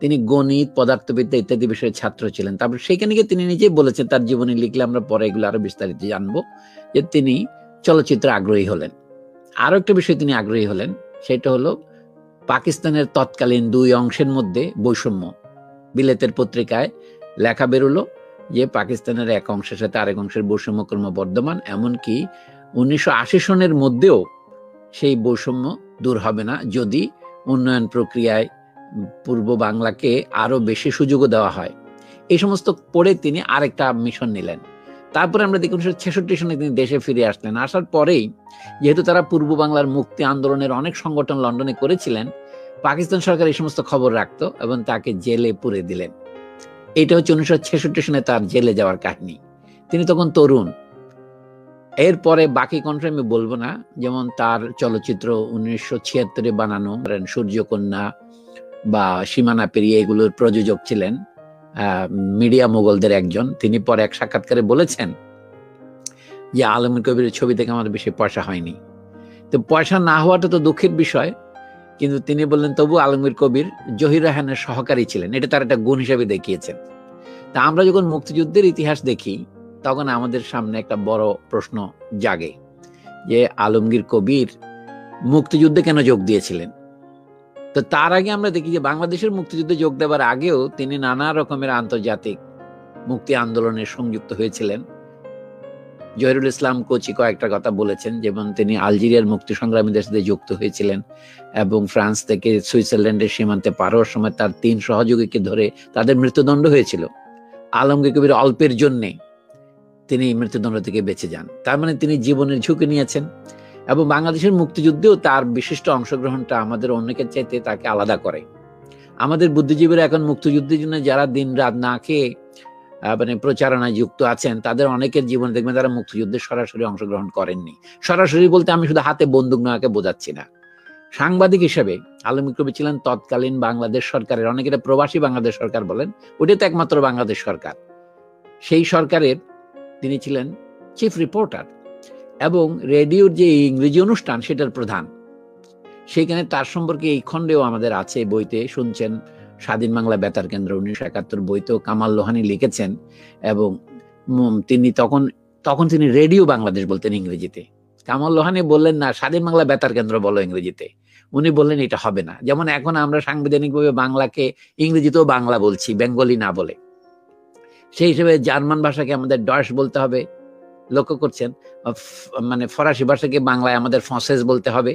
তিনি গণিত, পদার্থবিদ্যা ইত্যাদি বিষয়ের ছাত্র ছিলেন। তারপর সেখানে গিয়ে তিনি নিজেই বলেছেন, তার জীবনী লিখলে আমরা পরে এগুলো আরো বিস্তারিত জানবো, যে তিনি চলচ্চিত্রে আগ্রহী হলেন। আরো একটা বিষয় তিনি আগ্রহী হলেন, সেটা হলো পাকিস্তানের তৎকালীন 2 অংশের মধ্যে বৈষম্য। বিলেতের পত্রিকায় লেখা বেরোলো যে পাকিস্তানের এক অংশের সাথে আরেক অংশের বৈষম্য ক্রমবর্ধমান, এমনকি 1980 সনের মধ্যেও সেই বৈষম্য দূর হবে না যদি উন্নয়ন প্রক্রিয়ায় পূর্ব বাংলাকে আরো বেশি সুযোগও দেওয়া হয়। এই সমস্ত পড়ে তিনি আরেকটা মিশন নিলেন। তারপরে আমরা দেখি 1966 সনে তিনি দেশে ফিরে আসলেন। আসার পরেই যেহেতু তারা পূর্ব বাংলার মুক্তি আন্দোলনের অনেক সংগঠন লন্ডনে করেছিলেন, পাকিস্তান সরকার এই সমস্ত খবর রাখতো এবং তাকে জেলে পুরে দিলেন। এটা হচ্ছে 1966 সনে তার জেলে যাওয়ার কাহিনী। তিনি তখন তরুণ। এরপরে বাকি কণ্ঠ আমি বলবো না, যেমন তার চলচ্চিত্র 1976-এ বানানো সূর্যকন্যা বা সীমানা পেরিয়ে, এগুলোর প্রযোজক ছিলেন মিডিয়া মোগলদের একজন। তিনি পরে এক সাক্ষাৎকারে বলেছেন যে আলমগীর কবিরের ছবি থেকে আমাদের বেশি পয়সা হয়নি। তো পয়সা না হওয়াটা তো দুঃখের বিষয়, কিন্তু তিনি বললেন তবু আলমগীর কবির জহির রায়হানের সহকারী ছিলেন, এটা তার একটা গুণ হিসেবে দেখিয়েছেন। তা আমরা যখন মুক্তিযুদ্ধের ইতিহাস দেখি, তখন আমাদের সামনে একটা বড় প্রশ্ন জাগে যে আলমগীর কবির মুক্তিযুদ্ধে কেন যোগ দিয়েছিলেন। তো তার আগে আমরা দেখি যে বাংলাদেশের মুক্তিযুদ্ধে যোগ দেওয়ার আগেও তিনি নানা রকমের আন্তর্জাতিক মুক্তি আন্দোলনে সংযুক্ত হয়েছিলেন। জহিরুল ইসলাম কোচি কয়েকটা কথা বলেছেন, যেমন তিনি আলজেরিয়ার মুক্তি সংগ্রামীদের সাথে যুক্ত হয়েছিলেন এবং ফ্রান্স থেকে সুইজারল্যান্ডের সীমান্তে পার হওয়ার সময় তার 3 সহযোগীকে ধরে তাদের মৃত্যুদণ্ড হয়েছিল। আলমগীর কবির অল্পের জন্যে তিনি মৃত্যুদণ্ড থেকে বেঁচে যান। তার মানে তিনি জীবনের ঝুঁকি নিয়েছেন এবং বাংলাদেশের মুক্তিযুদ্ধেও তার বিশিষ্ট অংশগ্রহণটা আমাদের অনেকের চাইতে তাকে আলাদা করে। আমাদের বুদ্ধিজীবীরা এখন মুক্তিযুদ্ধের জন্য যারা দিন রাত না খেয়ে মানে প্রচারণায় যুক্ত আছেন, তাদের অনেকের জীবনে দেখবেন তারা মুক্তিযুদ্ধে সরাসরি অংশগ্রহণ করেননি। সরাসরি বলতে আমি শুধু হাতে বন্দুক নেওয়াকে বোঝাচ্ছি না। সাংবাদিক হিসেবে আলমগীর কবির ছিলেন তৎকালীন বাংলাদেশ সরকারের, অনেকে এটা প্রবাসী বাংলাদেশ সরকার বলেন, ওটা তো একমাত্র বাংলাদেশ সরকার, সেই সরকারের তিনি ছিলেন চিফ রিপোর্টার এবং রেডিওর যে ইংরেজি অনুষ্ঠান সেটার প্রধান। সেইখানে তার সম্পর্কে এই খণ্ডেও আমাদের আছে, বইতে শুনছেন স্বাধীন বাংলা বেতার কেন্দ্র 1971 বইতেও কামাল লোহানী লিখেছেন। এবং তিনি তখন তিনি রেডিও বাংলাদেশ বলতেন ইংরেজিতে। কামাল লোহানী বললেন না স্বাধীন বাংলা বেতার কেন্দ্র বলো ইংরেজিতে, উনি বললেন এটা হবে না। যেমন এখন আমরা সাংবিধানিকভাবে বাংলাকে ইংরেজিতেও বাংলা বলছি, বেঙ্গলি না বলে। সেই হিসেবে জার্মান ভাষাকে আমাদের ডয়েশ বলতে হবে, লক্ষ্য করছেন, মানে ফরাসি ভাষাকে বাংলায় আমাদের ফ্রান্সেজ বলতে হবে।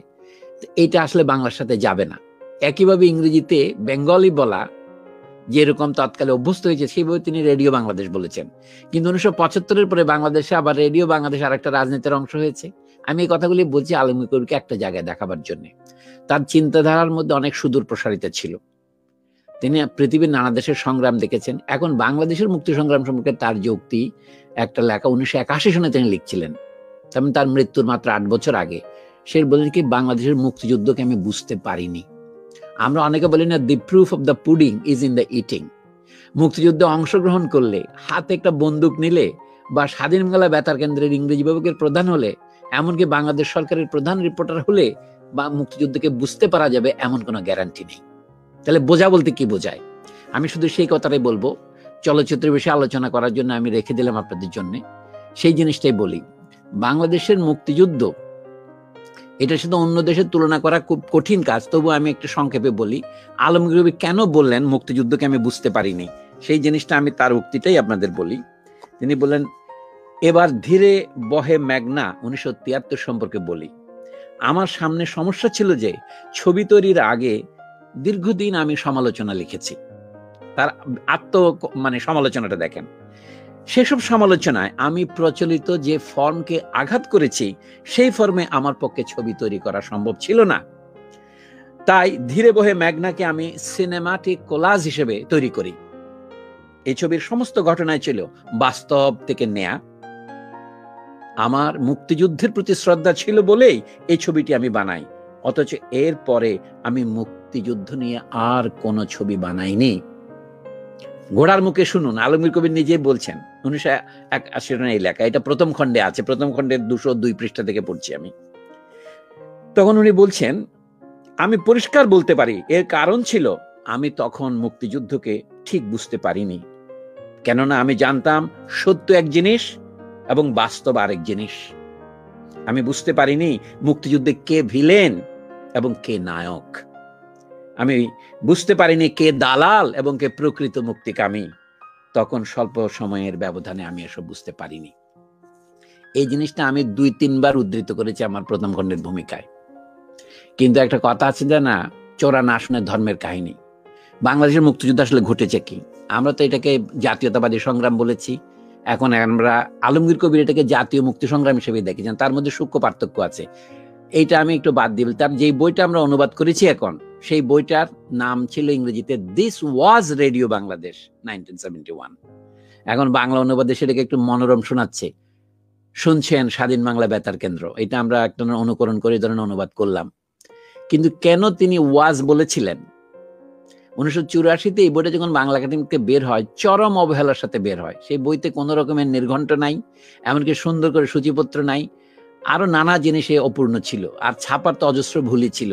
এইটা আসলে বাংলার সাথে যাবে না। একইভাবে ইংরেজিতে বেঙ্গলি বলা যেরকম তৎকালে অভ্যস্ত হয়েছে, সেইভাবে তিনি রেডিও বাংলাদেশ বলেছেন। কিন্তু 1975-এর পরে বাংলাদেশে আবার রেডিও বাংলাদেশ আর একটা রাজনীতির অংশ হয়েছে। আমি এই কথাগুলি বলছি আলমগীর কবিরকে একটা জায়গায় দেখাবার জন্য। তার চিন্তাধারার মধ্যে অনেক সুদূর প্রসারিত ছিল। তিনি পৃথিবীর নানা দেশের সংগ্রাম দেখেছেন। এখন বাংলাদেশের মুক্তি সংগ্রাম সম্পর্কে তার যুক্তি একটা লেখা 1981 সনে তিনি লিখছিলেন, তেমন তার মৃত্যুর মাত্র 8 বছর আগে। সে বলেন কি, বাংলাদেশের মুক্তিযুদ্ধকে আমি বুঝতে পারিনি। আমরা অনেকে বলি না, the proof of the pudding is in the eating. মুক্তিযুদ্ধে অংশগ্রহণ করলে, হাতে একটা বন্দুক নিলে, বা স্বাধীন বাংলা বেতার কেন্দ্রের ইংরেজি বিভাগের প্রধান হলে, এমনকি বাংলাদেশ সরকারের প্রধান রিপোর্টার হলে বা মুক্তিযুদ্ধকে বুঝতে পারা যাবে এমন কোনো গ্যারান্টি নেই। তাহলে বোঝা বলতে কি বোঝায়? আমি শুধু সেই কথাটাই বলবো, চলচ্চিত্রের বিষয়ে আলোচনা করার জন্য আমি রেখে দিলাম আপনাদের জন্য। সেই জিনিসটাই বলি, বাংলাদেশের মুক্তিযুদ্ধ এটা শুধু অন্য দেশের তুলনা করা খুব কঠিন কাজ, তবু আমি একটু সংক্ষেপে বলি আলমগীর কবি কেন বললেন মুক্তিযুদ্ধকে আমি বুঝতে পারিনি। সেই জিনিসটা আমি তার উক্তিটাই আপনাদের বলি। তিনি বললেন, এবার ধীরে বহে মেঘনা 1973 সম্পর্কে বলি। আমার সামনে সমস্যা ছিল যে ছবি তৈরির আগে দীর্ঘদিন আমি সমালোচনা লিখেছি। তার সমালোচনাটা দেখেন। সেসব সমালোচনায় আমি প্রচলিত যে ফর্মকে আঘাত করেছি, সেই ফর্মে আমার পক্ষে ছবি তৈরি করা সম্ভব ছিল না। তাই ধীরে বহে মেঘনাকে আমি সিনেমাটিক কোলাজ হিসেবে তৈরি করি। এই ছবির সমস্ত ঘটনায় ছিল বাস্তব থেকে নেয়া। আমার মুক্তিযুদ্ধের প্রতি শ্রদ্ধা ছিল বলেই এই ছবিটি আমি বানাই, অথচ এর পরে আমি মুক্তিযুদ্ধ নিয়ে আর কোনো ছবি বানাইনি। ঘোড়ার মুখে শুনুন, আলমগীর কবির নিজেই বলছেন, 1981 এই লেখা, এটা প্রথম খণ্ডে আছে, প্রথম খণ্ডের 202 পৃষ্ঠা থেকে পড়ছি আমি। তখন উনি বলছেন, আমি পরিষ্কার বলতে পারি এর কারণ ছিল আমি তখন মুক্তিযুদ্ধকে ঠিক বুঝতে পারিনি। কেননা আমি জানতাম সত্য এক জিনিস এবং বাস্তব আরেক জিনিস। আমি বুঝতে পারিনি মুক্তিযুদ্ধে কে ভিলেন এবং কে নায়ক। আমি বুঝতে পারিনি কে দালাল এবং কে প্রকৃত মুক্তিকামী। তখন স্বল্প সময়ের ব্যবধানে আমি এসব বুঝতে পারিনি। এই জিনিসটা আমি 2-3 বার উদ্ধৃত করেছি আমার প্রথম খণ্ডের ভূমিকায়। কিন্তু একটা কথা আছে যে না, চোরা না শুনে ধর্মের কাহিনী। বাংলাদেশের মুক্তিযুদ্ধ আসলে ঘটেছে কি? আমরা তো এটাকে জাতীয়তাবাদী সংগ্রাম বলেছি, এখন আমরা আলমগীর কবির এটাকে জাতীয় মুক্তি সংগ্রাম হিসেবে দেখেছেন। তার মধ্যে সূক্ষ্ম পার্থক্য আছে, এইটা আমি একটু বাদ দিই। তার যে বইটা আমরা অনুবাদ করেছি এখন, সেই বইটার নাম ছিল ইংরেজিতে দিস ওয়াজ রেডিও বাংলাদেশ 1971। এখন বাংলা অনুবাদে সেটাকে একটু মনোরম শোনাচ্ছে, শুনছেন স্বাধীন বাংলা বেতার কেন্দ্র। এটা আমরা একটা অনুকরণ করে ধরনের অনুবাদ করলাম। কিন্তু কেন তিনি ওয়াজ বলেছিলেন? 1984-তে এই বইটা যখন বাংলা একাডেমিতে বের হয়, চরম অবহেলার সাথে বের হয়। সেই বইতে কোনো রকমের নির্ঘণ্ট নাই, এমনকি সুন্দর করে সূচিপত্র নাই, আরো নানা জিনিসে অপূর্ণ ছিল, আর ছাপার তো অজস্র ভুলই ছিল।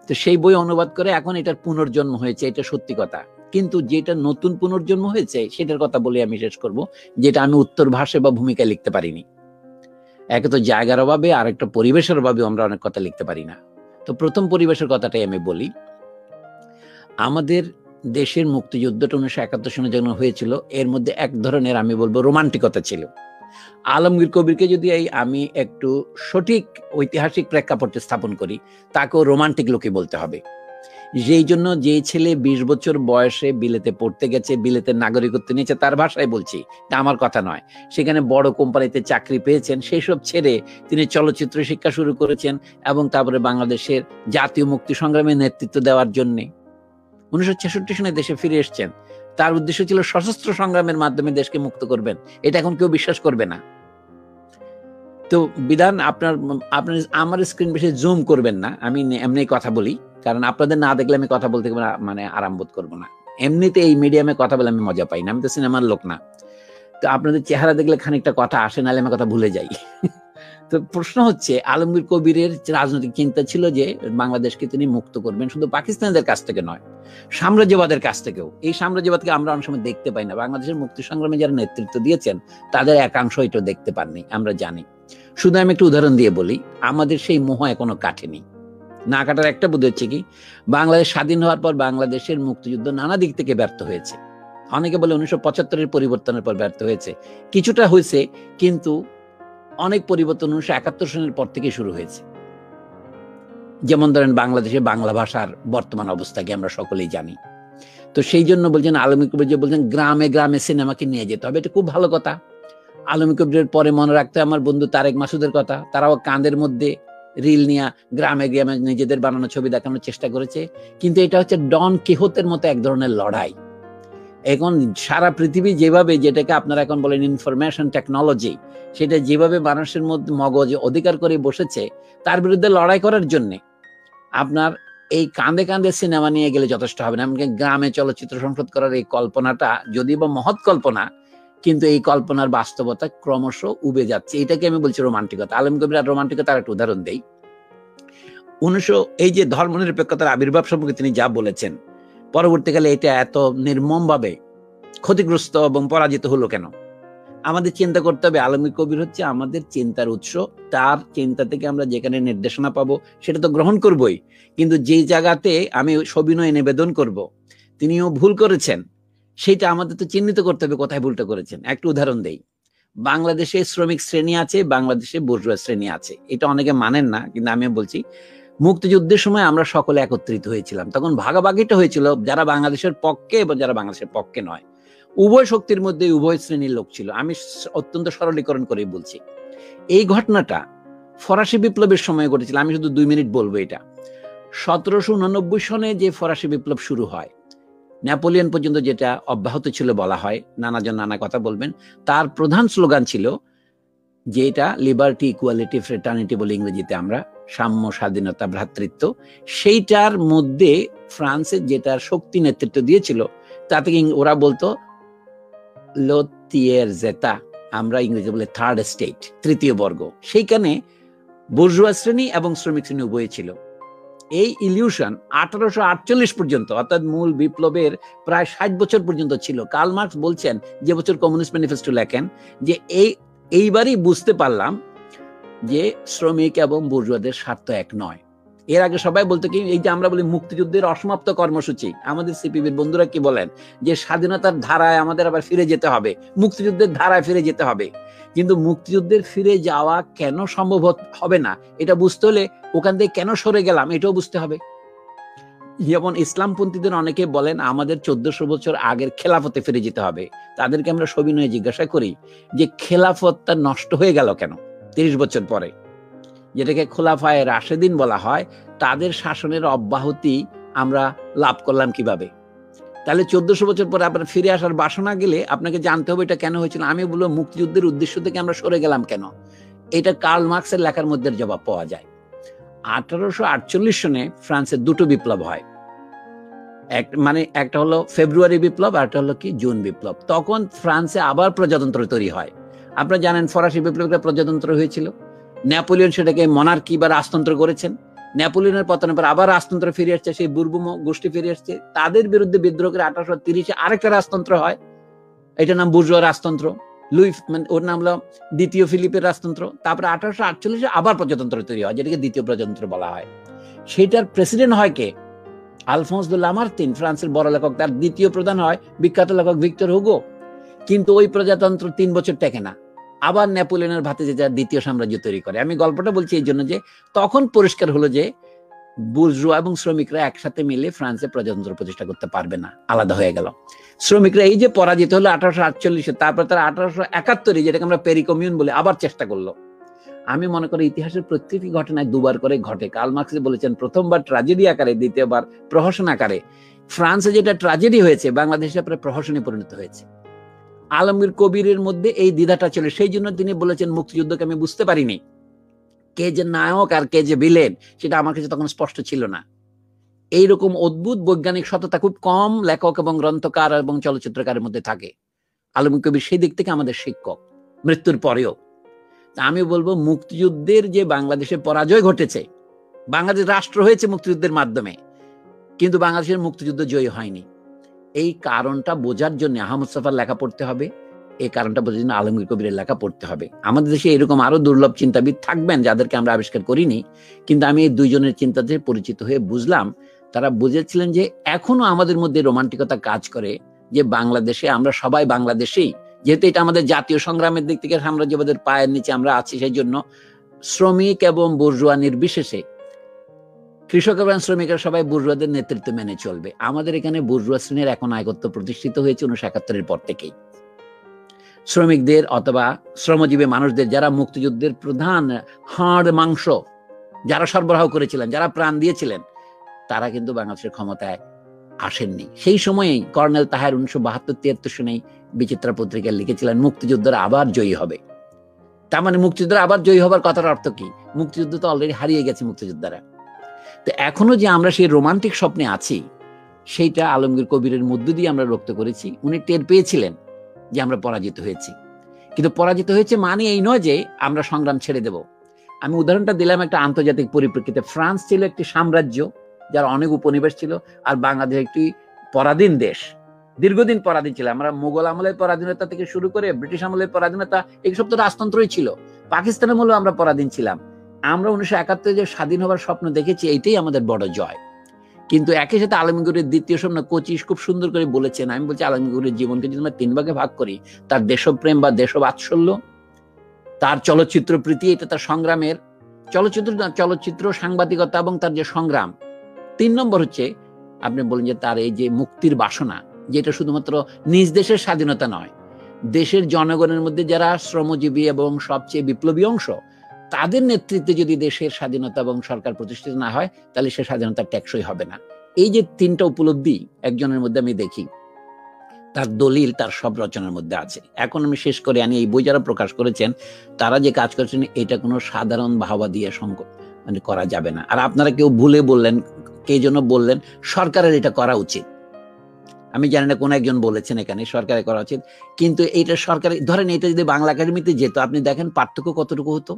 তো সেই বই অনুবাদ করে এখন এটার পুনর্জন্ম হয়েছে, এটা সত্যি কথা। কিন্তু যেটা নতুন পুনর্জন্ম হয়েছে সেটার কথা বলে আমি শেষ করব, যেটা আমি উত্তর ভাষায় বা ভূমিকায় লিখতে পারিনি। একে তো জায়গার অভাবে, আর একটা পরিবেশের অভাবে আমরা অনেক কথা লিখতে পারি না। তো প্রথম পরিবেশের কথাটাই আমি বলি। আমাদের দেশের মুক্তিযুদ্ধটা 1971 সনে যখন হয়েছিল, এর মধ্যে এক ধরনের আমি বলবো রোমান্টিকতা ছিল। আলমগীর কবিরকে যদি আমি একটু সঠিক ঐতিহাসিক প্রেক্ষাপটে স্থাপন করি, তাকেও রোমান্টিক লোকই বলতে হবে। যেই জন্য যে ছেলে 20 বছর বয়সে বিলেতে পড়তে গেছে, বিলেতের নাগরিকত্ব নিয়েছে, তার ভাষায় বলছি, তা আমার কথা নয়, সেখানে বড় কোম্পানিতে চাকরি পেয়েছেন, সেই সব ছেড়ে তিনি চলচ্চিত্র শিক্ষা শুরু করেছেন এবং তারপরে বাংলাদেশের জাতীয় মুক্তি সংগ্রামে নেতৃত্ব দেওয়ার জন্য 1966 সনে দেশে ফিরে এসছেন। তার উদ্দেশ্য ছিল সশস্ত্র সংগ্রামের মাধ্যমে দেশকে মুক্ত করবেন। এটা এখন কেউ বিশ্বাস করবে না। তো বিধান আপনার আমার স্ক্রিন বেশি জুম করবেন না, আমি এমনি কথা বলি, কারণ আপনাদের না দেখলে আমি কথা বলতে আরাম বোধ করবো না। এমনিতে এই মিডিয়ামে কথা বলে আমি মজা পাই না, আমি তো সিনেমার লোক না। তো আপনাদের চেহারা দেখলে খানিকটা কথা আসে, নাহলে আমি কথা ভুলে যাই। তো প্রশ্ন হচ্ছে, আলমগীর কবিরের রাজনৈতিক চিন্তা ছিল যে বাংলাদেশকে তিনি মুক্ত করবেন, শুধু পাকিস্তানিদের কাছ থেকে নয়, সাম্রাজ্যবাদের কাছ থেকেও। এই সাম্রাজ্যবাদকে আমরা অনেক সময় দেখতে পাই না। বাংলাদেশের মুক্তি সংগ্রামে যারা নেতৃত্ব দিয়েছেন তাদের একাংশ এটা দেখতে পাননি, আমরা জানি। শুধু আমি একটু উদাহরণ দিয়ে বলি, আমাদের সেই মোহ এখনো কাটেনি। না কাটার একটা বোধ হচ্ছে কি, বাংলাদেশ স্বাধীন হওয়ার পর বাংলাদেশের মুক্তিযুদ্ধ নানা দিক থেকে ব্যর্থ হয়েছে। অনেকে বলে 1975-এর পরিবর্তনের পর ব্যর্থ হয়েছে, কিছুটা হয়েছে, কিন্তু অনেক পরিবর্তন 1971 সনের পর থেকে শুরু হয়েছে। যেমন ধরেন বাংলাদেশে বাংলা ভাষার বর্তমান অবস্থাকে আমরা সকলেই জানি। তো সেই জন্য বলছেন আলমগীর কবির যে বলছেন গ্রামে গ্রামে সিনেমাকে নিয়ে যেতে হবে, এটা খুব ভালো কথা। আলমগীর কবিরের পরে মনে রাখতে আমার বন্ধু তারেক মাসুদের কথা, তারাও কাঁধের মধ্যে রিল নিয়ে গ্রামে গ্রামে নিজেদের বানানো ছবি দেখানোর চেষ্টা করেছে। কিন্তু এটা হচ্ছে ডন কিহোতের মতো এক ধরনের লড়াই। এখন সারা পৃথিবী যেভাবে, যেটাকে আপনারা এখন বলেন ইনফরমেশন টেকনোলজি, সেটা যেভাবে মানুষের মধ্যে মগজ অধিকার করে বসেছে, তার বিরুদ্ধে লড়াই করার জন্য আপনার এই কাঁধে কাঁধে সিনেমা নিয়ে গেলে যথেষ্ট হবে না। এমনকি গ্রামে চলচ্চিত্র সংসদ করার এই কল্পনাটা যদি বা মহৎ কল্পনা, কিন্তু এই কল্পনার বাস্তবতা ক্রমশ উবে যাচ্ছে। এটাকে আমি বলছি রোমান্টিকতা। আলম কবির আর রোমান্টিকতার একটা উদাহরণ দেই। এই যে ধর্মনিরপেক্ষতার আবির্ভাব সম্পর্কে তিনি যা বলেছেন, পরবর্তীকালে এটা এত নির্মম ভাবে ক্ষতিগ্রস্ত এবং পরাজিত হলো কেন? আমাদের চিন্তা করতে হবে, আলমগীর কবির হচ্ছে আমাদের চিন্তার উৎস। তার চিন্তা থেকে আমরা যেখানে নির্দেশনা পাবো সেটা তো গ্রহণ করবই, কিন্তু যে জায়গাতে আমি সবিনয় নিবেদন করব তিনিও ভুল করেছেন, সেটা আমাদের তো চিহ্নিত করতে হবে কোথায় ভুলটা করেছেন। একটা উদাহরণ দেই, বাংলাদেশে শ্রমিক শ্রেণী আছে, বাংলাদেশে বুর্জোয়া শ্রেণী আছে। এটা অনেকে মানেন না, কিন্তু আমি বলছি মুক্তিযুদ্ধের সময় আমরা সকলে একত্রিত হয়েছিলাম। তখন ভাগাভাগিটা হয়েছিল যারা বাংলাদেশের পক্ষে এবং যারা বাংলাদেশের পক্ষে নয়। উভয় শক্তির মধ্যে উভয় শ্রেণীর লোক ছিল। আমি অত্যন্ত সরলীকরণ করে বলছি। এই ঘটনাটা ফরাসি বিপ্লবের সময় ঘটেছিল। আমি শুধু 2 মিনিট বলবো এটা। 1789 সনে যে ফরাসি বিপ্লব শুরু হয়, নেপোলিয়ন পর্যন্ত যেটা অব্যাহত ছিল বলা হয়, নানাজন নানা কথা বলবেন, তার প্রধান স্লোগান ছিল যেটা লিবার্টি, ইকুয়ালিটি, ফ্রেটার্নিটি বলে ইংরেজিতে আমরা, সাম্য, স্বাধীনতা, ভ্রাতৃত্ব। সেইটার মধ্যে ফ্রান্সের যেটার শক্তি নেতৃত্ব দিয়েছিল তাতে ওরা বলতো লোতিয়ের জেতা, আমরা ইংরেজি বলে থার্ড স্টেট, তৃতীয় বর্গ। সেইখানে বুর্জোয়া শ্রেণী এবং শ্রমিক শ্রেণী উভয় ছিল। এই ইলিউশন 1848 পর্যন্ত, অর্থাৎ মূল বিপ্লবের প্রায় 60 বছর পর্যন্ত ছিল। কার্ল মার্কস বলছেন, যে বছর কমিউনিস্ট ম্যানিফেস্টো লেখেন, যে এইবারই বুঝতে পারলাম যে শ্রমিক এবং বুর্জোয়াদের স্বার্থ এক নয়। এর আগে সবাই বলতো কি, এই যে আমরা বলি মুক্তিযুদ্ধের অসমাপ্ত কর্মসূচি, আমাদের সিপিবির বন্ধুরা কি বলেন যে স্বাধীনতার ধারায় আমাদের আবার ফিরে যেতে হবে, মুক্তিযুদ্ধের ধারায় ফিরে যেতে হবে। কিন্তু মুক্তিযুদ্ধের ফিরে যাওয়া কেন সম্ভব হবে না এটা বুঝতে হলে ওখান থেকে কেন সরে গেলাম এটাও বুঝতে হবে। যেমন ইসলামপন্থীদের অনেকে বলেন আমাদের 1400 বছর আগের খেলাফতে ফিরে যেতে হবে। তাদেরকে আমরা সবিনয়ে জিজ্ঞাসা করি যে খেলাফতটা নষ্ট হয়ে গেল কেন 30 বছর পরে, যেটাকে খোলাফায়ে রাশেদিন বলা হয়, তাদের শাসনের অব্যাহতি আমরা লাভ করলাম কিভাবে? তাহলে 1400 বছর পরে আবার ফিরে আসার বাসনা গেলে আপনাকে জানতে হবে এটা কেন হয়েছিল। আমি বলবো মুক্তিযুদ্ধের উদ্দেশ্য থেকে আমরা সরে গেলাম কেন, এটা কার্ল মার্কসের লেখার মধ্যে জবাব পাওয়া যায়। 1848 সনে ফ্রান্সের 2টো বিপ্লব হয়, একটা হলো ফেব্রুয়ারি বিপ্লব আর একটা হলো কি জুন বিপ্লব। তখন ফ্রান্সে আবার প্রজাতন্ত্র তৈরি হয়। আপনারা জানেন ফরাসি বিপ্লবটা প্রজাতন্ত্র হয়েছিল, নেপোলিয়ন সেটাকে মনার্কি বা রাজতন্ত্র করেছেন। নেপোলিয়নের পতনের পর আবার রাজতন্ত্র ফিরে আসছে, সেই বুর্বো গোষ্ঠী ফিরে আসছে, তাদের বিরুদ্ধে বিদ্রোহ করে 1830-এ আরেকটা রাজতন্ত্র হয়, এটার নাম বুর্জোয়া রাজতন্ত্র। ওর নাম হলো দ্বিতীয় ফিলিপের রাজতন্ত্র। তারপরে 1848-এ আবার প্রজাতন্ত্র তৈরি হয়, যেটাকে দ্বিতীয় প্রজাতন্ত্র বলা হয়। সেটার প্রেসিডেন্ট হয় কে? আলফোন্স দে লামার্তিন, ফ্রান্সের বড় লেখক। তার দ্বিতীয় প্রধান হয় বিখ্যাত লেখক ভিক্টর হুগো। কিন্তু ওই প্রজাতন্ত্র 3 বছর টেকে না, আবার নেপোলিয়নের ভাতে যে দ্বিতীয় সাম্রাজ্য তৈরি করে। আমি গল্পটা বলছি এই জন্য যে তখন পরিষ্কার হলো যে বুর্জোয়া এবং শ্রমিকরা একসাথে মিলে ফ্রান্সে প্রজাতন্ত্র প্রতিষ্ঠা করতে পারবে না, আলাদা হয়ে গেল। শ্রমিকরা এই যে পরাজিত হলো 1848-এ, তারপর তারা 1871-এ, যেটাকে আমরা পেরিকমিউন বলে, আবার চেষ্টা করলো। আমি মনে করি ইতিহাসের প্রত্যেকটি ঘটনায় 2বার করে ঘটে। কার্ল মার্কস বলেছেন প্রথমবার ট্র্যাজেডি আকারে, দ্বিতীয়বার প্রহসন আকারে। ফ্রান্সে যেটা ট্র্যাজেডি হয়েছে, বাংলাদেশে পরে প্রহসনে পরিণত হয়েছে। আলমগীর কবিরের মধ্যে এই দ্বিধাটা ছিল, সেই জন্য তিনি বলেছেন মুক্তিযুদ্ধকে আমি বুঝতে পারিনি, কে যে নায়ক আর কে যে ভিলেন সেটা আমার কাছে তখন স্পষ্ট ছিল না। এইরকম অদ্ভুত বৈজ্ঞানিক সততা খুব কম লেখক এবং গ্রন্থকার এবং চলচ্চিত্রকারের মধ্যে থাকে। আলমগীর কবির সেই দিক থেকে আমাদের শিক্ষক, মৃত্যুর পরেও। আমি বলবো মুক্তিযুদ্ধের যে বাংলাদেশে পরাজয় ঘটেছে, বাংলাদেশ রাষ্ট্র হয়েছে মুক্তিযুদ্ধের মাধ্যমে, কিন্তু বাংলাদেশের মুক্তিযুদ্ধ জয়ী হয়নি। এই কারণটা বোঝার জন্য আহমদ মুস্তাফার লেখা পড়তে হবে, এই কারণটা বোঝার জন্য আলমগীর কবিরের লেখা পড়তে হবে। আমাদের দেশে এরকম আরো দুর্লভ চিন্তাবিদ থাকবেন যাদেরকে আমরা আবিষ্কার করিনি, কিন্তু আমি এই 2 জনের চিন্তাতে পরিচিত হয়ে বুঝলাম তারা বুঝেছিলেন যে এখনো আমাদের মধ্যে রোমান্টিকতা কাজ করে, যে বাংলাদেশে আমরা সবাই বাংলাদেশেই, যেহেতু এটা আমাদের জাতীয় সংগ্রামের দিক থেকে সাম্রাজ্যবাদের পায়ের নিচে আমরা আছি, সেই জন্য শ্রমিক এবং বুর্জোয়া নির্বিশেষে, কৃষক এবং শ্রমিকরা সবাই বুর্জোয়াদের নেতৃত্ব মেনে চলবে। আমাদের এখানে বুর্জোয়া শ্রেণীর এখন নায়কত্ব প্রতিষ্ঠিত হয়েছে 1971-এর পর থেকেই। শ্রমিকদের অথবা শ্রমজীবী মানুষদের, যারা মুক্তিযুদ্ধের প্রধান হাড় মাংস, যারা সরবরাহ করেছিলেন, যারা প্রাণ দিয়েছিলেন, তারা কিন্তু বাংলাদেশের ক্ষমতায় আসেননি। সেই সময়েই কর্নেল তাহের 1972-73 সনেই বিচিত্রা পত্রিকায় লিখেছিলেন মুক্তিযুদ্ধরা আবার জয়ী হবে। তার মানে মুক্তিযুদ্ধরা আবার জয়ী হবার কথার অর্থ কি? মুক্তিযুদ্ধ তো অলরেডি হারিয়ে গেছে মুক্তিযোদ্ধারা। তো এখনো যে আমরা সেই রোমান্টিক স্বপ্নে আছি, সেইটা আলমগীর কবিরের মধ্য দিয়ে আমরা রপ্ত করেছি। উনি টের পেয়েছিলেন যে আমরা পরাজিত হয়েছি, কিন্তু পরাজিত হয়েছে মানে এই নয় যে আমরা সংগ্রাম ছেড়ে দেব। আমি উদাহরণটা দিলাম একটা আন্তর্জাতিক পরিপ্রেক্ষিতে। ফ্রান্স ছিল একটি সাম্রাজ্য যার অনেক উপনিবেশ ছিল, আর বাংলাদেশ একটি পরাধীন দেশ, দীর্ঘদিন পরাধীন ছিল। আমরা মুঘল আমলের পরাধীনতা থেকে শুরু করে ব্রিটিশ আমলের পরাধীনতা, এইসব তো রাজতন্ত্রই ছিল। পাকিস্তান আমলেও আমরা পরাধীন ছিলাম। আমরা 1971 যে স্বাধীন হবার স্বপ্ন দেখেছি, এইটাই আমাদের বড় জয়। কিন্তু একই সাথে আলমগীরের দ্বিতীয় স্বপ্ন কোচিস খুব সুন্দর করে বলেছেন। আমি বলছি আলমগীরের জীবনকে যদি আমরা 3 ভাগে ভাগ করি, তার দেশপ্রেম বা দেশবাৎসল্য, তার চলচ্চিত্র প্রীতি, এটা তার সংগ্রামের চলচ্চিত্র সাংবাদিকতা এবং তার যে সংগ্রাম। 3 নম্বর হচ্ছে আপনি বলেন যে তার এই যে মুক্তির বাসনা, যেটা শুধুমাত্র নিজ দেশের স্বাধীনতা নয়, দেশের জনগণের মধ্যে যারা শ্রমজীবী এবং সবচেয়ে বিপ্লবী অংশ, তাদের নেতৃত্বে যদি দেশের স্বাধীনতা এবং সরকার প্রতিষ্ঠিত না হয়, তাহলে সে স্বাধীনতা টেকসই হবে না। এই যে 3টা উপলব্ধি একজনের মধ্যে আমি দেখি, তার দলিল তার সব রচনার মধ্যে আছে। এখন আমি শেষ করে আনি, এই বই যারা প্রকাশ করেছেন তারা যে কাজ করেছেন, এটা কোনো সাধারণ ভাবা দিয়ে মানে করা যাবে না। আর আপনারা কেউ ভুলে বললেন, কে যেন বললেন সরকারের এটা করা উচিত। আমি জানি না কোন একজন বলেছেন এখানে সরকারের করা উচিত, কিন্তু এইটা সরকারি, ধরেন এটা যদি বাংলা একাডেমিতে যেত, আপনি দেখেন পার্থক্য কতটুকু হতো।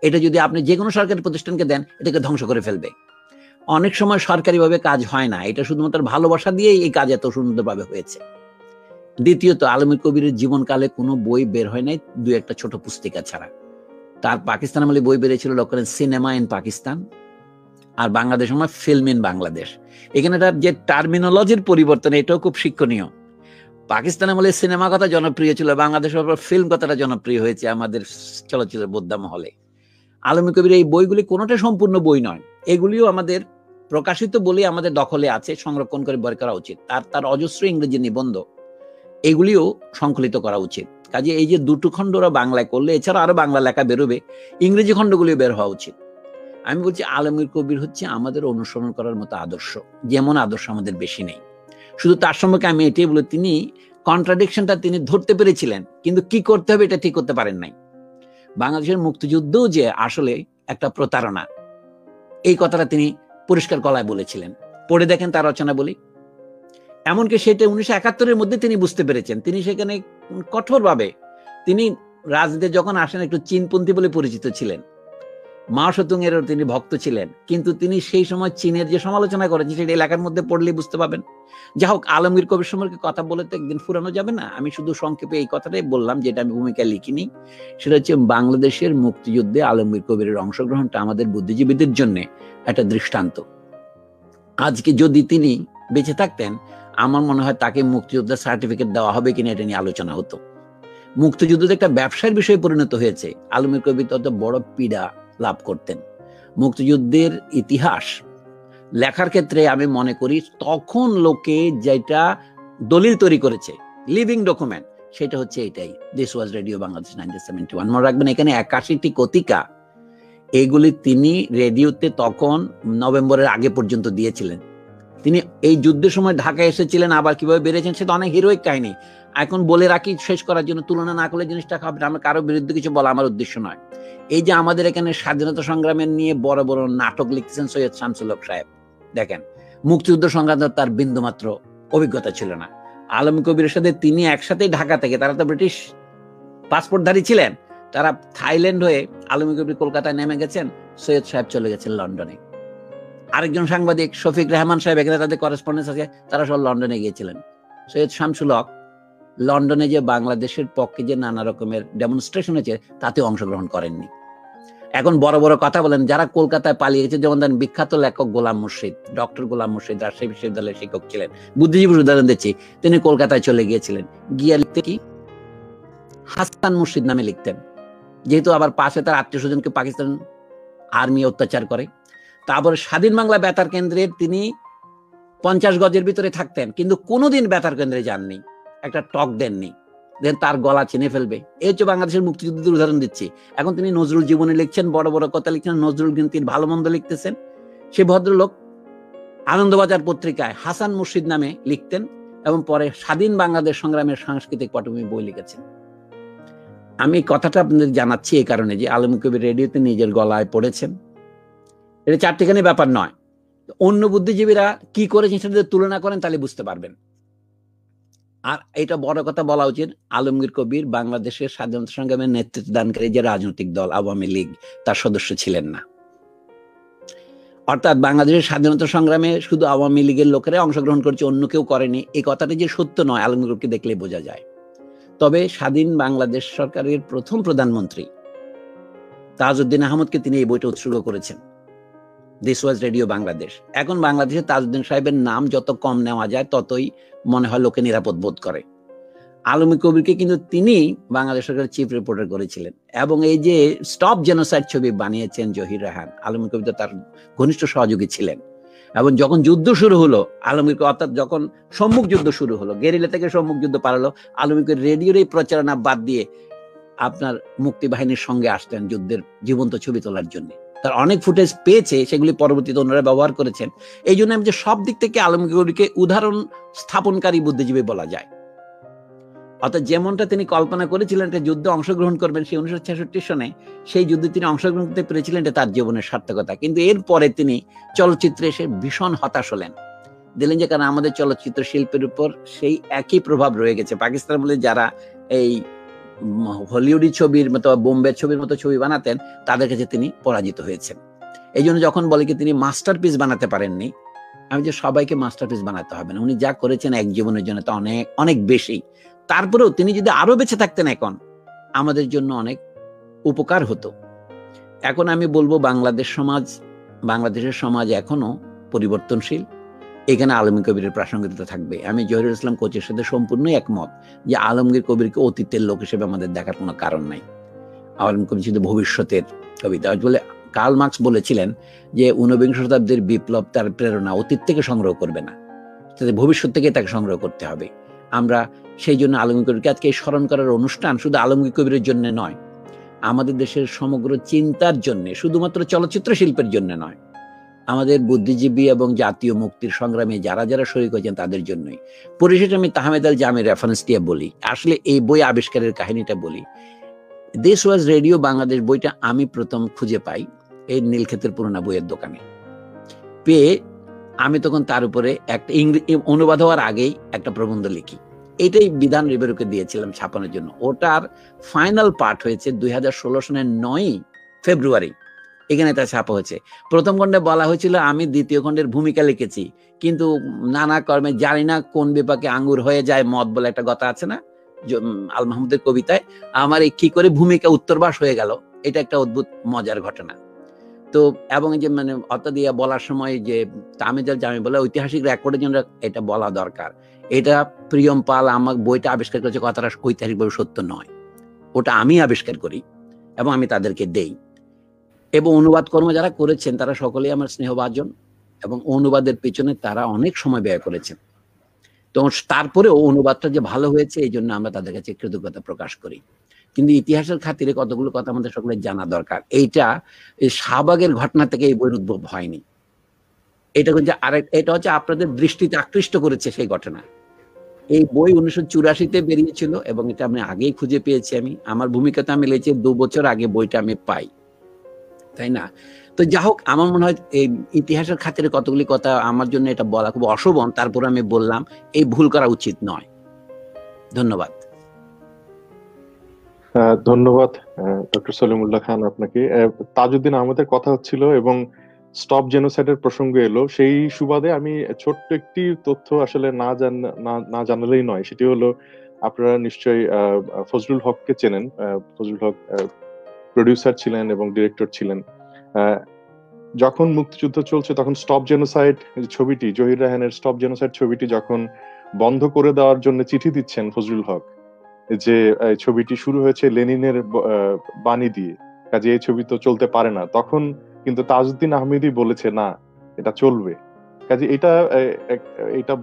এটা যদি আপনি যে কোনো সরকারি প্রতিষ্ঠানকে দেন, এটাকে ধ্বংস করে ফেলবে। অনেক সময় সরকারিভাবে কাজ হয় না, এটা শুধুমাত্র ভালোবাসা দিয়েই এই কাজ এত সুন্দরভাবে হয়েছে। দ্বিতীয়ত, আলমগীর কবিরের জীবনকালে কোনো বই বের হয় নাই 2-1টা ছোট পুস্তিকা ছাড়া। তার পাকিস্তান আমলে বই বেরিয়েছিল, লক্ষ্য করেন, সিনেমা ইন পাকিস্তান, আর বাংলাদেশ আমার ফিল্ম ইন বাংলাদেশ। এখানে তার যে টার্মিনোলজির পরিবর্তন, এটাও খুব শিক্ষণীয়। পাকিস্তান আমলে সিনেমা কথা জনপ্রিয় ছিল, বাংলাদেশের ফিল্ম কথাটা জনপ্রিয় হয়েছে আমাদের চলচ্চিত্র বোদ্ধা মহলে। আলমগীর কবির এই বইগুলি কোনোটা সম্পূর্ণ বই নয়, এগুলিও আমাদের প্রকাশিত বলে আমাদের দখলে আছে, সংরক্ষণ করে বের করা উচিত। তার অজস্র ইংরেজি নিবন্ধ, এগুলিও সংকলিত করা উচিত। কাজে এই যে 2টো খণ্ড ওরা বাংলায় করলে, এছাড়া আরো বাংলা লেখা বেরোবে, ইংরেজি খণ্ডগুলিও বের হওয়া উচিত। আমি বলছি আলমগীর কবির হচ্ছে আমাদের অনুসরণ করার মতো আদর্শ, যেমন আদর্শ আমাদের বেশি নেই। শুধু তার সম্পর্কে আমি এটাই বলি, তিনি কন্ট্রাডিকশনটা তিনি ধরতে পেরেছিলেন, কিন্তু কি করতে হবে এটা ঠিক করতে পারেন নাই। বাংলাদেশের মুক্তিযুদ্ধও যে আসলে একটা প্রতারণা, এই কথাটা তিনি পরিষ্কার গলায় বলেছিলেন। পড়ে দেখেন তার রচনা বলি। এমনকি সেটা 1971-এর মধ্যে তিনি বুঝতে পেরেছেন। তিনি সেখানে কঠোরভাবে, তিনি রাজনীতিতে যখন আসেন একটু চীনপন্থী বলে পরিচিত ছিলেন, মাও সেতুং এরও তিনি ভক্ত ছিলেন, কিন্তু তিনি সেই সময় চীনের যে সমালোচনা করেছেন সেটা এলাকার মধ্যে পড়লেই বুঝতে পাবেন। যা হোক, আলমগীর কবির সম্পর্কে কথা বলে তো একদিন ফুরানো যাবে না। আমি শুধু সংক্ষেপে এই কথাটাই বললাম, যেটা আমি ভূমিকায় লিখিনি। সেটা হচ্ছে বাংলাদেশের মুক্তিযুদ্ধে আলমগীর কবিরের অংশগ্রহণটা আমাদের বুদ্ধিজীবীদের জন্য একটা দৃষ্টান্ত। আজকে যদি তিনি বেঁচে থাকতেন, আমার মনে হয় তাকে মুক্তিযোদ্ধার সার্টিফিকেট দেওয়া হবে কিনা এটা নিয়ে আলোচনা হতো। মুক্তিযুদ্ধ একটা ব্যবসার বিষয়ে পরিণত হয়েছে, আলমগীর কবির তত বড় পীড়া লাভ করতেন। মুক্তিযুদ্ধের ইতিহাস লেখার ক্ষেত্রে আমি মনে করি তখন লোকে যেটা দলিল তৈরি করেছে, লিভিং ডকুমেন্ট, সেটা হচ্ছে এটাই, দিস ওয়াজ রেডিও বাংলাদেশ 1971। মনে রাখবেন এখানে 81টি কতিকা, এইগুলি তিনি রেডিওতে তখন নভেম্বরের আগে পর্যন্ত দিয়েছিলেন। তিনি এই যুদ্ধের সময় ঢাকায় এসেছিলেন, আবার কিভাবে বেরিয়েছেন সেটা অনেক হিরোইক কাহিনী। এখন বলে রাখি শেষ করার জন্য, তুলনা না করলে জিনিসটা হবে, আমার কারো বিরুদ্ধে কিছু বলা আমার উদ্দেশ্য নয়। এই যে আমাদের এখানে স্বাধীনতা সংগ্রামের নিয়ে বড় বড় নাটক লিখতেছেন সৈয়দ শামসুল হক সাহেব, দেখেন মুক্তিযুদ্ধ সংগ্রামে তার বিন্দুমাত্র অভিজ্ঞতা ছিল না। আলমগীর কবিরের সাথে তিনি একসাথেই ঢাকা থেকে, তারা তো ব্রিটিশ পাসপোর্টধারী ছিলেন, তারা থাইল্যান্ড হয়ে আলমগীর কবির কলকাতায় নেমে গেছেন, সৈয়দ সাহেব চলে গেছেন লন্ডনে। আরেকজন সাংবাদিক শফিক রেহমান সাহেব, এখানে তাদের করেসপন্ডেন্স আছে, তারা সব লন্ডনে গিয়েছিলেন। সৈয়দ শামসুল হক লন্ডনে যে বাংলাদেশের পক্ষে যে নানা রকমের ডেমনস্ট্রেশন হয়েছে তাতে অংশগ্রহণ করেননি। এখন বড় বড় কথা বলেন, যারা কলকাতায় পালিয়ে গেছে, যেমন বিখ্যাত লেখক গোলাম মুর্শিদ, ডক্টর গোলাম মুর্শিদ রাজশাহী বিশ্ববিদ্যালয়ের শিক্ষক ছিলেন, বুদ্ধিজীবীর উদাহরণ দিচ্ছি, তিনি কলকাতায় চলে গিয়েছিলেন, গিয়ে লিখতে কি হাসান মুর্শিদ নামে লিখতেন, যেহেতু আবার পাশে তার আত্মীয় স্বজনকে পাকিস্তান আর্মি অত্যাচার করে। তারপরে স্বাধীন বাংলা বেতার কেন্দ্রের তিনি 50 গজের ভিতরে থাকতেন, কিন্তু কোনোদিন বেতার কেন্দ্রে যাননি, একটা টক দেননি, দেন তার গলা চিনে ফেলবে। এই হচ্ছে বাংলাদেশের মুক্তিযুদ্ধের উদাহরণ দিচ্ছি। এখন তিনি নজরুল জীবনী লিখছেন, বড় বড় কথা লিখছেন, নজরুল গিনতির ভালো মন্দ লিখতেছেন। সে ভদ্রলোক আনন্দবাজার পত্রিকায় হাসান মুর্শিদ নামে লিখতেন এবং পরে স্বাধীন বাংলাদেশ সংগ্রামের সাংস্কৃতিক পটভূমি বই লিখেছেন। আমি কথাটা আপনাদের জানাচ্ছি এই কারণে যে আলমগীর কবির রেডিওতে নিজের গলায় পড়েছেন, এটা চারটিখানি ব্যাপার নয়। অন্য বুদ্ধিজীবীরা কি করেছেন সেটা যদি তুলনা করেন তাহলে বুঝতে পারবেন। আর এটা বড় কথা বলা উচিত, আলমগীর কবির বাংলাদেশের স্বাধীনতা সংগ্রামের নেতৃত্ব দানকারী যে রাজনৈতিক দল আওয়ামী লীগ তার সদস্য ছিলেন না। অর্থাৎ বাংলাদেশের স্বাধীনতা সংগ্রামে শুধু আওয়ামী লীগের লোকেরা অংশগ্রহণ করছে, অন্য কেউ করেনি, এই কথাটা যে সত্য নয় আলমগীর কবিরকে দেখলে বোঝা যায়। তবে স্বাধীন বাংলাদেশ সরকারের প্রথম প্রধানমন্ত্রী তাজউদ্দিন আহমদকে তিনি এই বইটা উৎসর্গ করেছেন, দিস ওয়াজ রেডিও বাংলাদেশ। এখন বাংলাদেশে তাজউদ্দিন সাহেবের নাম যত কম নেওয়া যায় ততই মনে হয় লোকে নিরাপদ বোধ করে। আলমগীর কবিরকে কিন্তু তিনি বাংলাদেশ সরকারের চিফ রিপোর্টার করেছিলেন, এবং এই যে স্টপ জেনোসাইড ছবি বানিয়েছেন জহির রায়হান, আলমগীর কবির তার ঘনিষ্ঠ সহযোগী ছিলেন। এবং যখন যুদ্ধ শুরু হলো আলমগীর, অর্থাৎ যখন সম্মুখ যুদ্ধ শুরু হলো, গেরিলা থেকে সম্মুখ যুদ্ধ পার হলো, আলমগীর রেডিওর এই প্রচারণা বাদ দিয়ে আপনার মুক্তি বাহিনীর সঙ্গে আসতেন যুদ্ধের জীবন্ত ছবি তোলার জন্য। তার অনেক ফুটেজ পেয়েছে, সেগুলি পরবর্তীতে অন্যরা ব্যবহার করেছেন। এই জন্য আমি যে সব দিক থেকে আলমগীর কবিরকে উদাহরণ স্থাপনকারী বুদ্ধিজীবী বলা যায়। অর্থাৎ যেমনটা তিনি কল্পনা করেছিলেন একটা যুদ্ধে অংশগ্রহণ করবেন সেই 1966 সনে, সেই যুদ্ধে তিনি অংশগ্রহণ করতে পেরেছিলেন, এটা তার জীবনের সার্থকতা। কিন্তু এরপরে তিনি চলচ্চিত্রে এসে ভীষণ হতাশ হলেন, দিলেন যে কারণ আমাদের চলচ্চিত্র শিল্পের উপর সেই একই প্রভাব রয়ে গেছে। পাকিস্তানের মধ্যে যারা এই হলিউডি ছবির মতো, বোম্বে ছবির মতো ছবি বানাতেন, তাদের কাছে তিনি পরাজিত হয়েছেন। এই জন্য যখন বলে কি তিনি মাস্টারপিস বানাতে পারেননি, আমি যে সবাইকে মাস্টারপিস বানাতে হবে না, উনি যা করেছেন এক জীবনের জন্য তা অনেক অনেক বেশি। তারপরেও তিনি যদি আরো বেঁচে থাকতেন এখন, আমাদের জন্য অনেক উপকার হতো। এখন আমি বলবো বাংলাদেশের সমাজ এখনো পরিবর্তনশীল, এখানে আলমগীর কবিরের প্রাসঙ্গিকতা থাকবে। আমি জহিরুল ইসলাম কোচের সাথে সম্পূর্ণ একমত যে আলমগীর কবিরকে অতীতের লোক হিসেবে আমাদের দেখার কোনো কারণ নাই। আলমগীর কবির শুধু ভবিষ্যতের কবিতা বলে, কার্ল মার্কস বলেছিলেন যে 19বিংশ শতাব্দীর বিপ্লব তার প্রেরণা অতীত থেকে সংগ্রহ করবে না, ভবিষ্যৎ থেকে তাকে সংগ্রহ করতে হবে। আমরা সেই জন্য আলমগীর কবিরকে আজকে স্মরণ করার অনুষ্ঠান শুধু আলমগীর কবিরের জন্য নয়, আমাদের দেশের সমগ্র চিন্তার জন্য, শুধুমাত্র চলচ্চিত্র শিল্পের জন্য নয়, আমাদের বুদ্ধিজীবী এবং জাতীয় মুক্তির সংগ্রামে যারা যারা শরীক হয়েছেন তাদের জন্যই। পরিশেষে আমি তাহমেদ আল জামির রেফারেন্স দিয়ে বলি, আসলে এই বই আবিষ্কারের কাহিনীটা বলি। দিস ওয়াজ রেডিও বাংলাদেশ বইটা আমি প্রথম খুঁজে পাই এই নীলক্ষেতের পুরোনো বইয়ের দোকানে। পেয়ে আমি তখন তার উপরে একটা অনুবাদ হওয়ার আগেই একটা প্রবন্ধ লিখি, এটাই বিধান রিবেরোকে দিয়েছিলাম ছাপানোর জন্য। ওটার ফাইনাল পার্ট হয়েছে 2016 সনের 9 ফেব্রুয়ারি, এখানে তা ছাপা হয়েছে। প্রথম খণ্ডে বলা হয়েছিল আমি দ্বিতীয় খণ্ডের ভূমিকা লিখেছি, কিন্তু নানা কর্মে জানি না কোন বিপাকে আঙ্গুর হয়ে যায় মদ বলে একটা কথা আছে না আল মাহমুদের কবিতায়, আমার এই কি করে ভূমিকা উত্তরবাস হয়ে গেল, এটা একটা অদ্ভুত মজার ঘটনা। তো এবং এই যে মানে অর্থ দিয়ে বলার সময় যে তাহমেদ আল জামি বলে ঐতিহাসিক রেকর্ডের জন্য এটা বলা দরকার, এটা প্রিয়ম পাল আমার বইটা আবিষ্কার করেছে, কথাটা ঐতিহাসিকভাবে সত্য নয়, ওটা আমি আবিষ্কার করি এবং আমি তাদেরকে দেই। এবং অনুবাদ কর্ম যারা করেছেন তারা সকলেই আমার স্নেহভাজন, এবং অনুবাদের পিছনে তারা অনেক সময় ব্যয় করেছেন। তো তারপরেও অনুবাদটা যে ভালো হয়েছে এই জন্য আমরা তাদের কাছে কৃতজ্ঞতা প্রকাশ করি। কিন্তু ইতিহাসের খাতিরে কতগুলো কথা আমাদের সকলের জানা দরকার। এইটা এই শাহবাগের ঘটনা থেকে এই বইয়ের উদ্ভব হয়নি, এটা হচ্ছে আপনাদের দৃষ্টিতে আকৃষ্ট করেছে সেই ঘটনা। এই বই 1984-তে বেরিয়েছিল এবং এটা আমি আগেই খুঁজে পেয়েছি। আমি আমার ভূমিকাতে আমি লিখেছি 2 বছর আগে বইটা আমি পাই, তাই না? তো যা হোক, আমার মনে হয় এই ইতিহাসের খাতিরে কতগুলি কথা আমার জন্য এটা বলা খুব অশোভন, তারপর আমি বললাম এই ভুল করা উচিত নয়। ধন্যবাদ। ধন্যবাদ ডক্টর সলিমুল্লাহ খান আপনাকে। তাজউদ্দিন আহমদের কথা হচ্ছিল এবং স্টপ জেনোসাইডের প্রসঙ্গ এলো, সেই সুবাদে আমি ছোট্ট একটি তথ্য আসলে না জানালেই নয়। সেটি হলো, আপনারা নিশ্চয়ই ফজলুল হককে চেনেন। ফজলুল হক প্রডিউসার ছিলেন এবং ডিরেক্টর ছিলেন। যখন মুক্তিযুদ্ধ চলছে তখন স্টপ জেনোসাইড ছবিটি, জহির রায়হানের স্টপ জেনোসাইড ছবিটি যখন বন্ধ করে দেওয়ার জন্য চিঠি দিচ্ছেন ফজলুল হক, যে ছবিটি শুরু হয়েছে লেনিনের বাণী দিয়ে, কাজে এই ছবি তো চলতে পারে না, তখন কিন্তু তাজউদ্দিন আহমেদই বলেছে না এটা চলবে। কাজে এটা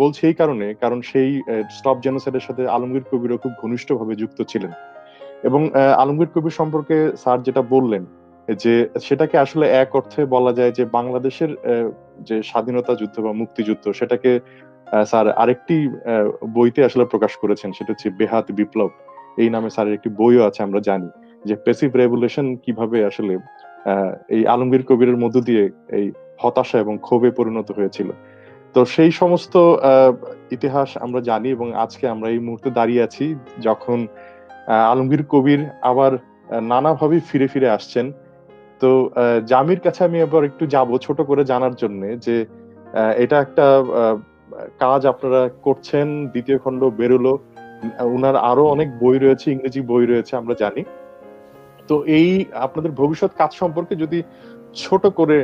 বলছে এই কারণে, কারণ সেই স্টপ জেনোসাইডের সাথে আলমগীর কবিরও খুব ঘনিষ্ঠভাবে যুক্ত ছিলেন। এবং আলমগীর কবির সম্পর্কে স্যার যেটা বললেন, যে সেটাকে আসলে এক অর্থে বলা যায় যে বাংলাদেশের যে স্বাধীনতা যুদ্ধ বা মুক্তিযুদ্ধ, সেটাকে স্যার আরেকটি বইতে আসলে প্রকাশ করেছেন, সেটা হচ্ছে বেহাত বিপ্লব। এই নামে স্যারের একটি বইও আছে। আমরা জানি যে প্যাসিভ রেভলিউশন কিভাবে আসলে এই আলমগীর কবিরের মধ্য দিয়ে এই হতাশা এবং ক্ষোভে পরিণত হয়েছিল। তো সেই সমস্ত ইতিহাস আমরা জানি, এবং আজকে আমরা এই মুহূর্তে দাঁড়িয়ে আছি যখন আলমগীর কবির আবার নানাভাবে ফিরে ফিরে আসছেন। তো জামির কাছে আমি এবার একটু যাব ছোট করে জানার জন্য যে এটা একটা কাজ আপনারা করছেন, দ্বিতীয় খণ্ড বেরোলো, উনার আরো অনেক বই রয়েছে, ইংরেজি বই রয়েছে আমরা জানি। তো এই আপনাদের ভবিষ্যৎ কাজ সম্পর্কে যদি ছোট করে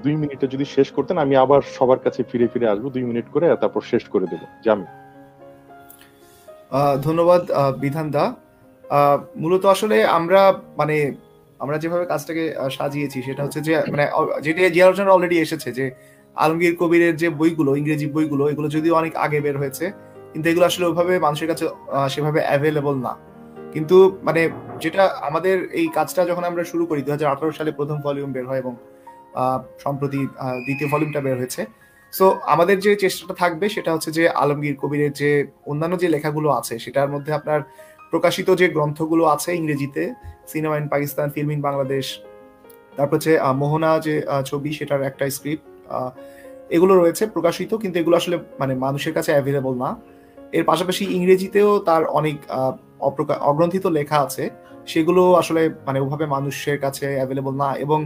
2 মিনিটে যদি শেষ করতেন, আমি আবার সবার কাছে ফিরে ফিরে আসবো 2 মিনিট করে, তারপর শেষ করে দেবো। জামি। ধন্যবাদ বিধান দা। মূলত আসলে আমরা যেভাবে কাজটাকে সাজিয়েছি সেটা হচ্ছে যে যেটা যে আলোচনা অলরেডি এসেছে যে আলমগীর কবিরের যে বইগুলো, ইংরেজি বইগুলো, এগুলো যদিও অনেক আগে বের হয়েছে, কিন্তু এগুলো আসলে ওইভাবে মানুষের কাছে সেভাবে অ্যাভেলেবল না। কিন্তু যেটা আমাদের এই কাজটা যখন আমরা শুরু করি 2018 সালে প্রথম ভলিউম বের হয় এবং সম্প্রতি দ্বিতীয় ভলিউমটা বের হয়েছে। সো আমাদের যে চেষ্টাটা থাকবে সেটা হচ্ছে যে আলমগীর কবিরের যে অন্যান্য যে লেখাগুলো আছে সেটার মধ্যে আপনার প্রকাশিত যে গ্রন্থগুলো আছে ইংরেজিতে, cinema in Pakistan, film in Bangladesh, তারপর হচ্ছে মোহনা যে ছবি সেটার একটা স্ক্রিপ্ট, এগুলো রয়েছে প্রকাশিত, কিন্তু এগুলো আসলে মানুষের কাছে অ্যাভেলেবল না। এর পাশাপাশি ইংরেজিতেও তার অনেক অগ্রন্থিত লেখা আছে, সেগুলো আসলে ওভাবে মানুষের কাছে অ্যাভেলেবল না। এবং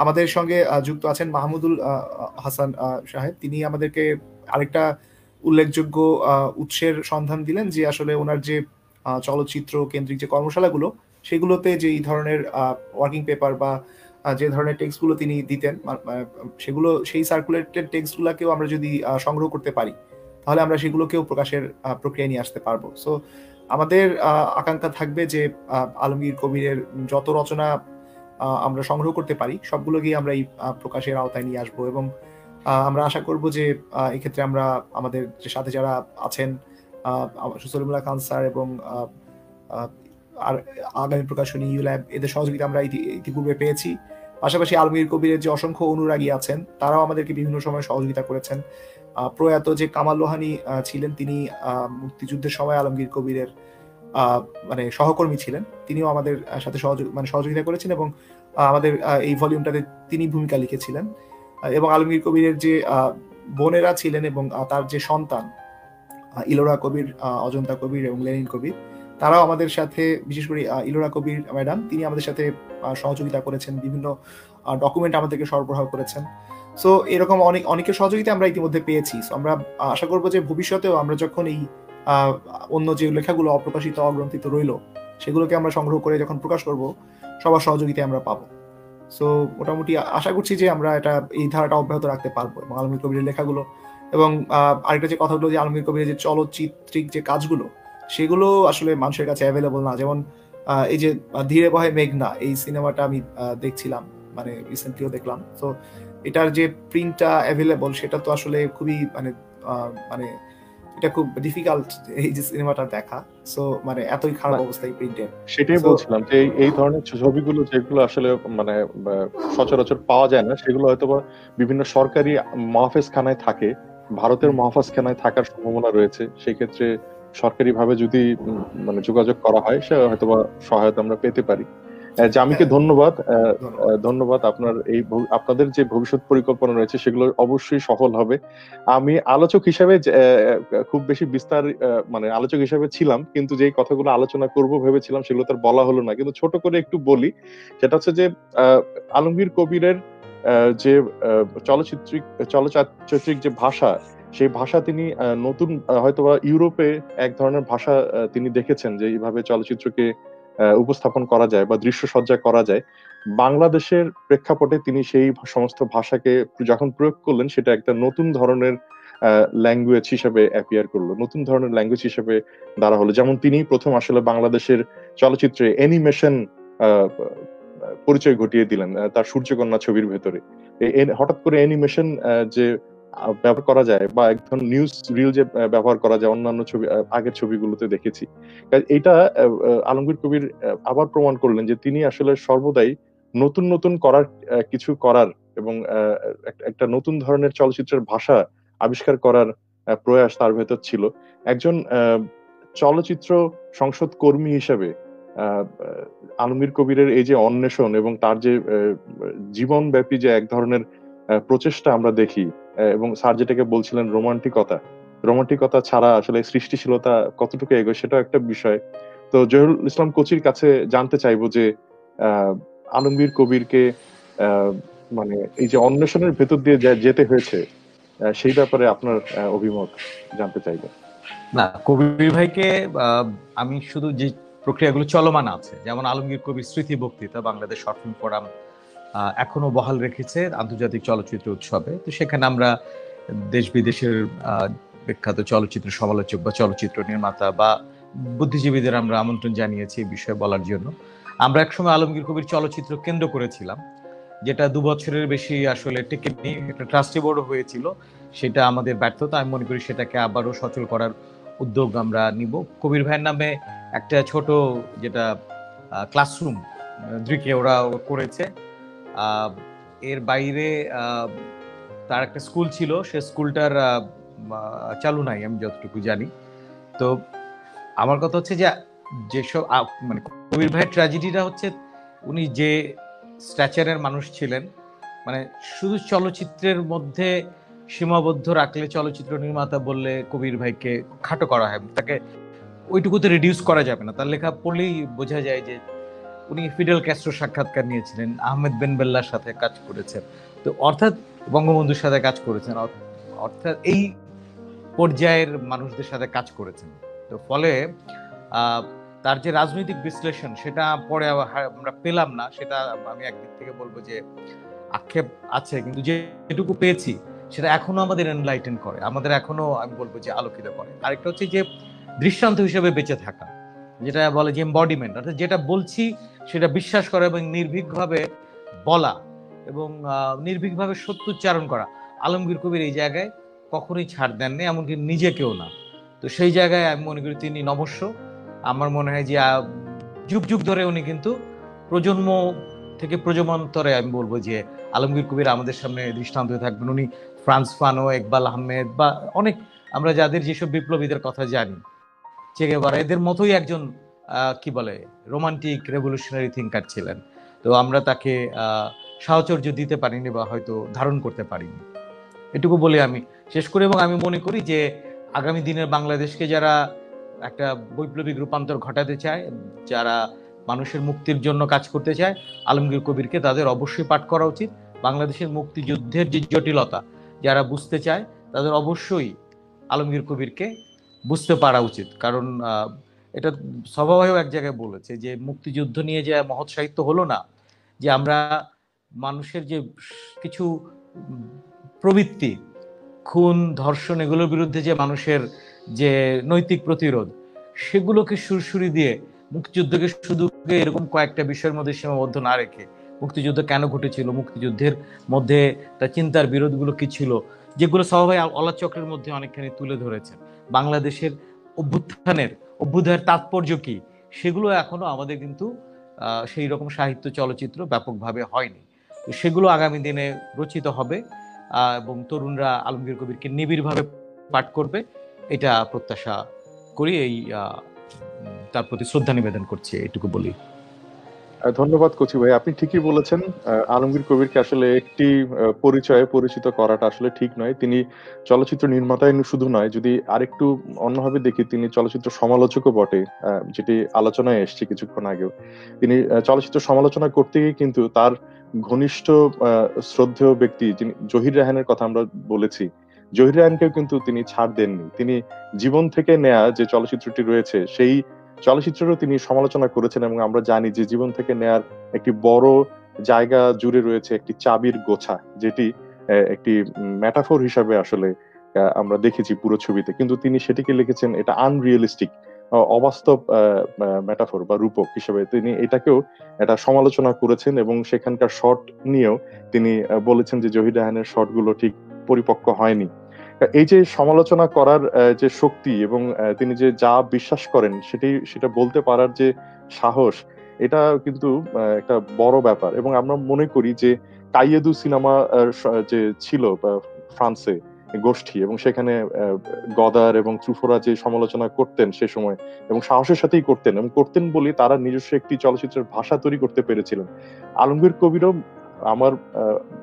আমাদের সঙ্গে যুক্ত আছেন মাহমুদুল হাসান সাহেব, তিনি আমাদেরকে আরেকটা উল্লেখযোগ্য উৎসের সন্ধান দিলেন যে আসলে ওনার যে চলচ্চিত্র কেন্দ্রিক যে কর্মশালাগুলো, সেগুলোতে যে এই ধরনের ওয়ার্কিং পেপার বা যে ধরনের টেক্সটগুলো তিনি দিতেন, সেগুলো সেই সার্কুলেটেড টেক্সটগুলোকেও আমরা যদি সংগ্রহ করতে পারি তাহলে আমরা সেগুলোকেও প্রকাশের প্রক্রিয়ায় নিয়ে আসতে পারবো। সো আমাদের আকাঙ্ক্ষা থাকবে যে আলমগীর কবিরের যত রচনা আমরা সংগ্রহ করতে পারি সবগুলোকেই আমরা এই প্রকাশের আওতায় নিয়ে আসবো। এবং আমরা আশা করব যে এক্ষেত্রে আমরা আমাদের যে সাথে যারা আছেন, সলিমুল্লাহ খান স্যার এবং আর আগামী প্রকাশনী ইউল্যাব, এদের সহযোগিতা আমরা ইতিপূর্বে পেয়েছি। পাশাপাশি আলমগীর কবিরের যে অসংখ্য অনুরাগী আছেন তারাও আমাদেরকে বিভিন্ন সময় সহযোগিতা করেছেন। প্রয়াত যে কামাল লোহানী ছিলেন, তিনি মুক্তিযুদ্ধের সময় আলমগীর কবিরের সহকর্মী ছিলেন, তিনিও আমাদের সাথে সহযোগিতা করেছেন এবং আমাদের এই ভলিউমটাতে তিনি ভূমিকা লিখেছিলেন। এবং আলমগীর কবিরের যে বোনেরা ছিলেন এবং তার যে সন্তান ইলোরা কবির, অজন্তা কবির এবং লেনিন কবির, তারাও আমাদের সাথে, বিশেষ করে ইলোরা কবির ম্যাডাম, তিনি আমাদের সাথে সহযোগিতা করেছেন, বিভিন্ন ডকুমেন্ট আমাদেরকে সরবরাহ করেছেন। সো এরকম অনেকের সহযোগিতা আমরা ইতিমধ্যে পেয়েছি। সো আমরা আশা করবো যে ভবিষ্যতেও আমরা যখন এই অন্য যে লেখাগুলো অপ্রকাশিত অগ্রন্থিত রইল সেগুলোকে আমরা সংগ্রহ করে যখন প্রকাশ করব, সবার সহযোগিতা আমরা পাবো। সো মোটামুটি আশা করছি যে আমরা এই ধারাটা অব্যাহত রাখতে পারবো এবং আলমগীর কবিরের লেখাগুলো এবং আরেকটা যে কথা হলো যে আলমগীর কবিরের যে চলচ্চিত্রিক যে কাজগুলো সেগুলো আসলে মানুষের কাছে অ্যাভেলেবল না। যেমন এই যে ধীরে বহে মেঘনা, এই সিনেমাটা আমি দেখছিলাম, রিসেন্টলিও দেখলাম। তো এটার যে প্রিন্টটা অ্যাভেলেবল সেটা তো আসলে খুবই এটা খুব ডিফিকাল্ট এই যে সিনেমাটা দেখা। সো এতই খারাপ অবস্থা এই প্রিন্টের। সেটাই বলছিলাম যে এই ধরনের ছবিগুলো যেগুলো আসলে সচরাচর পাওয়া যায় না, সেগুলো হয়তো বিভিন্ন সরকারি মাহফিজখানায় থাকে, ভারতের মাহফিজখানায় থাকার সম্ভাবনা রয়েছে। সেই ক্ষেত্রে সরকারি ভাবে যদি যোগাযোগ করা হয়, সে হয়তো সহায়তা আমরা পেতে পারি। জামিকে ধন্যবাদ। আপনাদের যে ভবিষ্যৎ পরিকল্পনা রয়েছে সেগুলো অবশ্যই সফল হবে। আমি আলোচক হিসেবে খুব বেশি বিস্তার আলোচক হিসেবে ছিলাম, কিন্তু যে কথাগুলো আলোচনা করব ভেবেছিলাম সেগুলো তার বলা হলো না, কিন্তু ছোট করে একটু বলি। সেটা হচ্ছে যে আলমগীর কবিরের যে চলচ্চিত্রিক যে ভাষা, সেই ভাষা তিনি নতুন হয়তোবা ইউরোপে এক ধরনের ভাষা তিনি দেখেছেন যে এইভাবে চলচ্চিত্রকে উপস্থাপন করা যায় বা দৃশ্যসজ্জা করা যায়। বাংলাদেশের প্রেক্ষাপটে তিনি সেই সমস্ত ভাষাকে যখন প্রয়োগ করলেন, সেটা একটা নতুন ধরনের ল্যাঙ্গুয়েজ হিসেবে অ্যাপিয়ার করলো, নতুন ধরনের ল্যাঙ্গুয়েজ হিসেবে দাঁড়া হলো। যেমন তিনি প্রথম আসলে বাংলাদেশের চলচ্চিত্রে অ্যানিমেশন পরিচয় ঘটিয়ে দিলেন তার সূর্যকন্যা ছবির ভেতরে। হঠাৎ করে অ্যানিমেশন যে ব্যবহার করা যায় বা এক ধরনের নিউজ রিল যে ব্যবহার করা যায় অন্যান্য ছবি আগের ছবিগুলোতে দেখেছি। এটা আলমগীর কবির আবার প্রমাণ করলেন যে তিনি আসলে সর্বদাই নতুন কিছু করার এবং একটা নতুন ধরনের চলচ্চিত্রের ভাষা আবিষ্কার করার প্রয়াস তার ভেতর ছিল। একজন চলচ্চিত্র সংসদ কর্মী হিসেবে আলমগীর কবিরের এই যে অন্বেষণ এবং তার যে জীবনব্যাপী যে এক ধরনের প্রচেষ্টা আমরা দেখি, এবং স্যার যেটাকে বলছিলেন রোমান্টিকতা ছাড়া আসলে সৃষ্টিশীলতা কতটুকু এগোয় সেটাও একটা বিষয়। তো জহিরুল ইসলাম কোচির কাছে জানতে চাইবো যে আলমগীর কবিরকে মানে এই যে অন্বেষণের ভেতর দিয়ে যেতে হয়েছে, সেই ব্যাপারে আপনার অভিমত জানতে চাইবো। না, কবির ভাইকে আমি শুধু যে প্রক্রিয়াগুলো চলমান আছে, যেমন আলমগীর কবির স্মৃতি বক্তৃতা বাংলাদেশ শর্ট ফিল্ম ফোরাম এখনো বহাল রেখেছে আন্তর্জাতিক চলচ্চিত্র উৎসবে। তো সেখানে আমরা দেশ বিদেশের বিখ্যাত চলচ্চিত্র সমালোচক বা চলচ্চিত্র নির্মাতা বা বুদ্ধিজীবীদের আমরা আমন্ত্রণ জানিয়েছি এই বিষয়ে বলার জন্য। আমরা একসময় আলমগীর কবির চলচ্চিত্র কেন্দ্র করেছিলাম, যেটা 2 বছরের বেশি আসলে টিকেনি, একটা ট্রাস্টি বোর্ডও হয়েছিল। সেটা আমাদের ব্যর্থতা। আমি মনে করি সেটাকে আবারও সচল করার উদ্যোগ আমরা নিব। কবির ভাইয়ের নামে একটা ছোট যেটা ক্লাসরুম দৃকে ওরা করেছে। এর বাইরে তার একটা স্কুল ছিল, সে স্কুলটার চালু নাই আমি যতটুকু জানি। তো আমার কথা হচ্ছে যে যেসব মানে কবির ভাইয়ের ট্র্যাজেডিটা হচ্ছে উনি যে স্ট্যাচারের মানুষ ছিলেন, মানে শুধু চলচ্চিত্রের মধ্যে সীমাবদ্ধ রাখলে চলচ্চিত্র নির্মাতা বললে কবির ভাইকে খাটো করা হয়, তাকে ওইটুকুতে রিডিউস করা যাবে না। তার লেখা পড়লেই বোঝা যায় যে উনি ফিডেল ক্যাস্ট্রোর সাক্ষাৎকার নিয়েছিলেন, আহমেদ বেন বেল্লার সাথে কাজ করেছেন, তো অর্থাৎ বঙ্গবন্ধুর সাথে কাজ করেছেন, অর্থাৎ এই পর্যায়ের মানুষদের সাথে কাজ করেছেন। তো ফলে তার যে রাজনৈতিক বিশ্লেষণ সেটা পরে আমরা পেলাম না, সেটা আমি একদিক থেকে বলবো যে আক্ষেপ আছে, কিন্তু যেটুকু পেয়েছি সেটা এখনো আমাদের এনলাইটেন করে, আমাদের এখনো আমি বলবো যে আলোকিত করে। আরেকটা হচ্ছে যে দৃষ্টান্ত হিসেবে বেঁচে থাকা, যেটা বলে যে এমবডিমেন্ট, অর্থাৎ যেটা বলছি সেটা বিশ্বাস করা এবং নির্ভীকভাবে বলা এবং নির্ভীকভাবে সত্য উচ্চারণ করা। আলমগীর কবির এই জায়গায় কখনোই ছাড় দেননি, এমনকি নিজেকেও না। তো সেই জায়গায় আমি মনে করি তিনি নবস্য। আমার মনে হয় যে যুগ যুগ ধরে উনি কিন্তু প্রজন্ম থেকে প্রজন্মান্তরে আমি বলবো যে আলমগীর কবির আমাদের সামনে দৃষ্টান্ত হয়ে থাকবেন। উনি ফ্রান্স ফানো, ইকবাল আহমেদ বা অনেক আমরা যাদের যেসব বিপ্লবীদের কথা জানি, চে গেভারা, এদের মতোই একজন কি বলে রোমান্টিক রেভলিউশনারি থিঙ্কার ছিলেন। তো আমরা তাকে সাহচর্য দিতে পারিনি বা হয়তো ধারণ করতে পারিনি, এটুকু বলে আমি শেষ করি। এবং আমি মনে করি যে আগামী দিনের বাংলাদেশকে যারা একটা বৈপ্লবিক রূপান্তর ঘটাতে চায়, যারা মানুষের মুক্তির জন্য কাজ করতে চায়, আলমগীর কবিরকে তাদের অবশ্যই পাঠ করা উচিত। বাংলাদেশের মুক্তিযুদ্ধের যে জটিলতা যারা বুঝতে চায় তাদের অবশ্যই আলমগীর কবিরকে বুঝতে পারা উচিত। কারণ এটা সভাও এক জায়গায় বলেছে যে মুক্তিযুদ্ধ নিয়ে যে মহৎ সাহিত্য হলো না, যে আমরা মানুষের যে কিছু প্রবৃত্তি, খুন, ধর্ষণ, এগুলোর বিরুদ্ধে যে মানুষের যে নৈতিক প্রতিরোধ, সেগুলোকে সুরসুরি দিয়ে মুক্তিযুদ্ধকে শুধু এরকম কয়েকটা বিষয়ের মধ্যে সীমাবদ্ধ না রেখে মুক্তিযুদ্ধ কেন ঘটেছিল, মুক্তিযুদ্ধের মধ্যে তার চিন্তার বিরোধগুলো কি ছিল, যেগুলো সবাই অলাচ চক্রের মধ্যে অনেকখানি তুলে ধরেছেন, বাংলাদেশের অভ্যুদয়ের তাৎপর্য কি, সেগুলো এখনো আমাদের কিন্তু সেই রকম সাহিত্য চলচ্চিত্র ব্যাপকভাবে হয়নি। তো সেগুলো আগামী দিনে রচিত হবে এবং তরুণরা আলমগীর কবিরকে নিবিড়ভাবে পাঠ করবে, এটা প্রত্যাশা করি। এই তার প্রতি শ্রদ্ধা নিবেদন করছি, এটুকু বলি। ধন্যবাদ কচি ভাই, আপনি ঠিকই বলেছেন। আলমগীর কবিরকে আসলে একটি পরিচয়ে পরিচিত করাটা আসলে ঠিক নয়। তিনি চলচ্চিত্র নির্মাতাই শুধু নয়, যদি আরেকটু অন্যভাবে দেখি তিনি চলচ্চিত্র সমালোচকও বটে, যেটি আলোচনায় এসছে কিছুক্ষণ আগেও। তিনি চলচ্চিত্র সমালোচনা করতে গিয়ে কিন্তু তার ঘনিষ্ঠ শ্রদ্ধেয় ব্যক্তি যিনি জহির রায়হানের কথা আমরা বলেছি, জহির রায়হানকেও কিন্তু তিনি ছাড় দেননি। তিনি জীবন থেকে নেয়া যে চলচ্চিত্রটি রয়েছে সেই চলচ্চিত্রেরও তিনি সমালোচনা করেছেন, এবং আমরা জানি যে জীবন থেকে নেয়ার একটি বড় জায়গা জুড়ে রয়েছে একটি চাবির গোছা, যেটি একটি মেটাফোর হিসাবে আসলে আমরা দেখেছি পুরো ছবিতে, কিন্তু তিনি সেটিকে লিখেছেন এটা আনরিয়েলিস্টিক, অবাস্তব মেটাফোর বা রূপক হিসেবে তিনি এটাকেও একটা সমালোচনা করেছেন। এবং সেখানকার শট নিয়েও তিনি বলেছেন যে জহির রায়হানের শটগুলো ঠিক পরিপক্ক হয়নি। এই যে সমালোচনা করার যে শক্তি এবং তিনি যে যা বিশ্বাস করেন সেটা বলতে পারার যে সাহস, এটা কিন্তু একটা বড় ব্যাপার। এবং আমরা মনে করি যে কাইয়েদু সিনেমা যে ছিল ফ্রান্সে, গোষ্ঠী, এবং সেখানে গদার এবং ত্রুফোরা যে সমালোচনা করতেন সে সময়, এবং সাহসের সাথেই করতেন, এবং করতেন বলে তারা নিজস্ব একটি চলচ্চিত্রের ভাষা তৈরি করতে পেরেছিলেন। আলমগীর কবিরও, আমার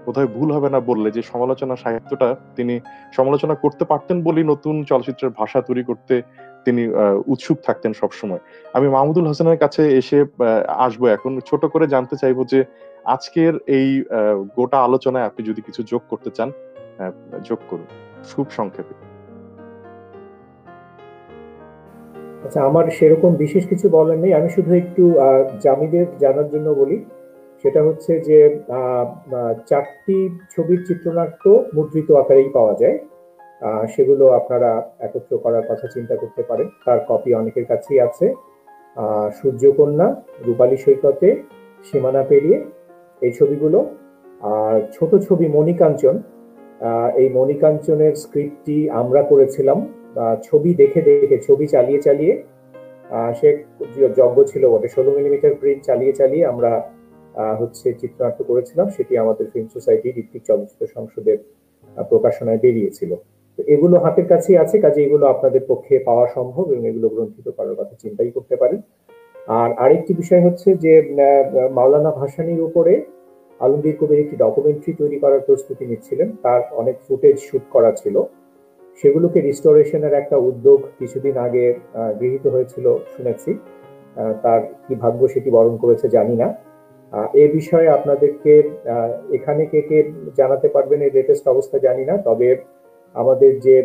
বোধহয় ভুল হবে না বললে, যে সমালোচনা সাহিত্যটা তিনি সমালোচনা করতে পারতেন বলেই নতুন চলচ্চিত্রের ভাষা তৈরি করতে তিনি উৎসুক থাকতেন সবসময়। আমি মাহমুদুল হাসানের কাছে এসে আসবো এখন, ছোট করে জানতে চাইবো যে আজকের এই গোটা আলোচনায় আপনি যদি কিছু যোগ করতে চান যোগ করুন, খুব সংক্ষেপে। আচ্ছা, আমার সেরকম বিশেষ কিছু বলার নেই, আমি শুধু একটু জামিদের জানার জন্য বলি। সেটা হচ্ছে যে 4টি ছবির চিত্রনাট্য মুদ্রিত আকারেই পাওয়া যায়, সেগুলো আপনারা একত্র করার কথা চিন্তা করতে পারেন। তার কপি অনেকের কাছেই আছে। সূর্যকন্যা, রূপালী সৈকতে, সীমানা পেরিয়ে, এই ছবিগুলো। আর ছোট ছবি মণিকাঞ্চন, এই মণিকাঞ্চনের স্ক্রিপ্টটি আমরা করেছিলাম ছবি দেখে দেখে, ছবি চালিয়ে চালিয়ে। সে যজ্ঞ ছিল বটে, 16 মিলিমিটার প্রিন্ট চালিয়ে চালিয়ে আমরা হচ্ছে চিত্রনাট্য করেছিলাম। সেটি আমাদের ফিল্ম সোসাইটি ঋত্বিক চলচ্চিত্র সংসদের প্রকাশনায় বেরিয়েছিল। তো এগুলো হাতের কাছেই আছে, কাজে এগুলো আপনাদের পক্ষে পাওয়া সম্ভব এবং এগুলো গ্রন্থিত করার কথা চিন্তাই করতে পারেন। আর আরেকটি বিষয় হচ্ছে যে মাওলানা ভাসানীর উপরে আলমগীর কবির একটি ডকুমেন্টারি তৈরি করার প্রস্তুতি নিচ্ছিলেন। তার অনেক ফুটেজ শুট করা ছিল, সেগুলোকে রিস্টোরেশনের একটা উদ্যোগ কিছুদিন আগে গৃহীত হয়েছিল শুনেছি। তার কি ভাগ্য সেটি বরণ করেছে জানি না। এই বিষয়ে আপনাদেরকে এখানে কে কে জানাতে পারবেন এই লেটেস্ট অবস্থা জানি না, তবে আমাদের যে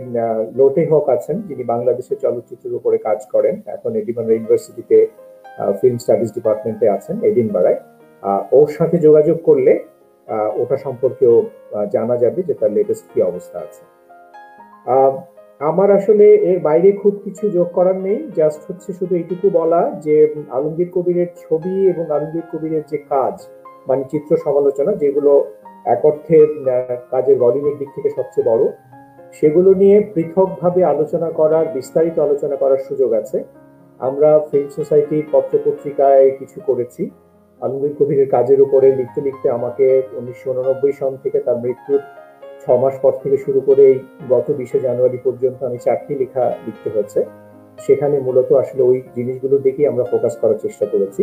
লোটে হক আছেন, যিনি বাংলাদেশের চলচ্চিত্রের উপরে কাজ করেন, এখন এডিনবারা ইউনিভার্সিটিতে ফিল্ম স্টাডিজ ডিপার্টমেন্টে আছেন এডিনবারায়, ওর সাথে যোগাযোগ করলে ওটা সম্পর্কেও জানা যাবে যে তার লেটেস্ট কি অবস্থা আছে। আমার আসলে এর বাইরে খুব কিছু যোগ করার নেই, জাস্ট হচ্ছে শুধু এইটুকু বলা যে আলমগীর কবিরের ছবি এবং আলমগীর কবিরের যে কাজ, মানে চিত্র সমালোচনা, যেগুলো এক অর্থে কাজের ভলিউমের দিক থেকে সবচেয়ে বড়, সেগুলো নিয়ে পৃথকভাবে আলোচনা করার, বিস্তারিত আলোচনা করার সুযোগ আছে। আমরা ফিল্ম সোসাইটির পত্রপত্রিকায় কিছু করেছি আলমগীর কবিরের কাজের উপরে লিখতে লিখতে। আমাকে 1989 সন থেকে তার মৃত্যুর 6 মাস পর থেকে শুরু করে এই গত 20 জানুয়ারি পর্যন্ত আমি 4টি লেখা লিখতে হয়েছে। সেখানে মূলত আসলে ওই জিনিসগুলোর দিকেই আমরা ফোকাস করার চেষ্টা করেছি।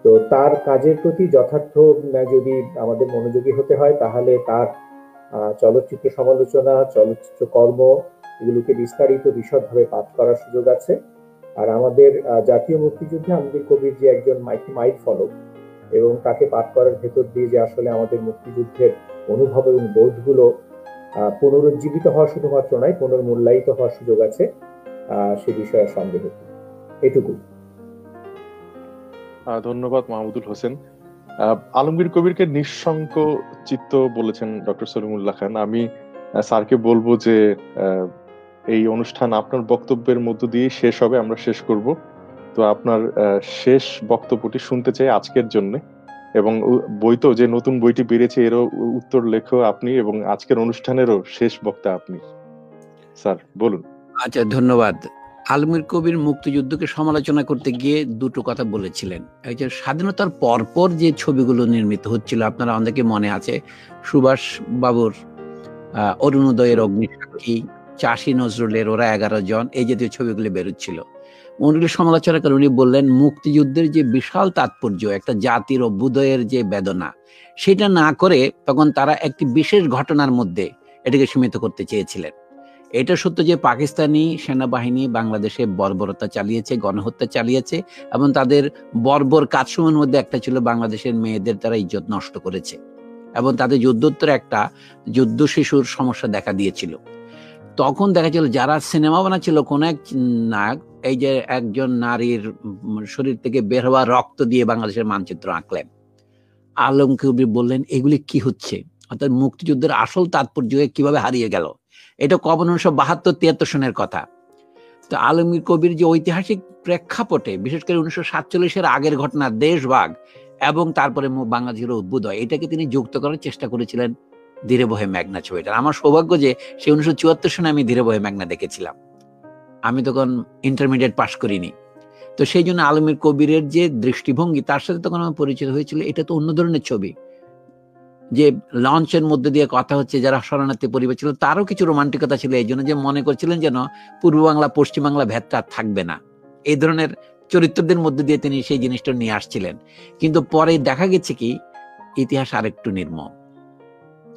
তো তার কাজের প্রতি যথার্থ যদি আমাদের মনোযোগী হতে হয়, তাহলে তার চলচ্চিত্র সমালোচনা, চলচ্চিত্র কর্ম, এগুলোকে বিস্তারিত বিশদভাবে পাঠ করার সুযোগ আছে। আর আমাদের জাতীয় মুক্তিযুদ্ধে আলমগীর কবির যে একজন মাইল ফলক, এবং তাকে পাঠ করার ভেতর দিয়ে যে আসলে আমাদের মুক্তিযুদ্ধের অনুভব এবং বোধগুলো পুনরুজ্জীবিত হওয়া শুধুমাত্র নয়, পুনর্মূল্যায়িত হওয়ার সুযোগ আছে, সে বিষয়ে সন্দেহ। এটুকু। ধন্যবাদ মাহমুদুল হোসেন। আলমগীর কবিরকে নিঃসঙ্ক চিত্ত বলেছেন ডক্টর সলিমুল্লাহ খান। আমি স্যারকে বলবো যে এই অনুষ্ঠান আপনার বক্তব্যের মধ্য দিয়ে শেষ হবে, আমরা শেষ করব। তো আপনার শেষ বক্তব্যটি শুনতে চাই আজকের জন্য, এবং বইতো যে নতুন বইটি বেরিয়েছে এরও উত্তর লেখো আপনি, এবং আজকের অনুষ্ঠানেরও শেষ বক্তা আপনি। স্যার বলুন। আচ্ছা, ধন্যবাদ। আলমগীর কবির মুক্তিযুদ্ধকে সমালোচনা করতে গিয়ে দুটো কথা বলেছিলেন। এই যে স্বাধীনতার পরপর যে ছবিগুলো নির্মিত হচ্ছিল, আপনারা অনেকে মনে আছে সুভাষ বাবুর অরুণোদয়ের অগ্নিসাক্ষী, চাষী নজরুলের ওরা 11 জন, এই জাতীয় ছবিগুলো বেরোচ্ছিল। উনি সমালোচনা করে উনি বললেন মুক্তিযুদ্ধের যে বিশাল তাৎপর্য, একটা জাতির অভ্যুদয়ের যে বেদনা, সেটা না করে তখন তারা একটি বিশেষ ঘটনার মধ্যে এটাকে সীমিত করতে চেয়েছিলেন। এটা সত্য যে পাকিস্তানি সেনাবাহিনী বাংলাদেশে বর্বরতা চালিয়েছে, গণহত্যা চালিয়েছে, এবং তাদের বর্বর কাজসমূহের মধ্যে একটা ছিল বাংলাদেশের মেয়েদের তারা ইজ্জত নষ্ট করেছে, এবং তাদের যুদ্ধোত্তর একটা যুদ্ধ শিশুর সমস্যা দেখা দিয়েছিল। তখন দেখা গেল যারা সিনেমা বানাচ্ছিল, কোন এক নায়ক এই যে একজন নারীর শরীর থেকে বের হওয়া রক্ত দিয়ে বাংলাদেশের মানচিত্র আঁকলেন। আলমগীর কবির বললেন এগুলি কি হচ্ছে, অর্থাৎ মুক্তিযুদ্ধের আসল তাৎপর্য কিভাবে হারিয়ে গেল। এটা কখন 1972-73 সনের কথা। তো আলমগীর কবির যে ঐতিহাসিক প্রেক্ষাপটে, বিশেষ করে 1947-এর আগের ঘটনা, দেশভাগ এবং তারপরে বাংলাদেশের অভ্যুদয়, এটাকে তিনি যুক্ত করার চেষ্টা করেছিলেন ধীরে বহে মেঘনা ছবিটা। আমার সৌভাগ্য যে সেই 1974 সনে আমি ধীরে বহে মেঘনা দেখেছিলাম। আমি তখন ইন্টারমিডিয়েট পাশ করিনি। তো সেই জন্য আলমগীর কবিরের যে দৃষ্টিভঙ্গি, তার সাথে তখন আমার পরিচিত হয়েছিল। এটা তো অন্য ধরনের ছবি, যে লঞ্চের মধ্যে দিয়ে কথা হচ্ছে, যারা শরণার্থী পরিবার ছিল তারও কিছু রোমান্টিকতা ছিল, এই জন্য যে মনে করছিলেন যেন পূর্ব বাংলা পশ্চিম বাংলা ভেদটা থাকবে না, এই ধরনের চরিত্রদের মধ্যে দিয়ে তিনি সেই জিনিসটা নিয়ে আসছিলেন। কিন্তু পরে দেখা গেছে কি ইতিহাস আরেকটু নির্মম,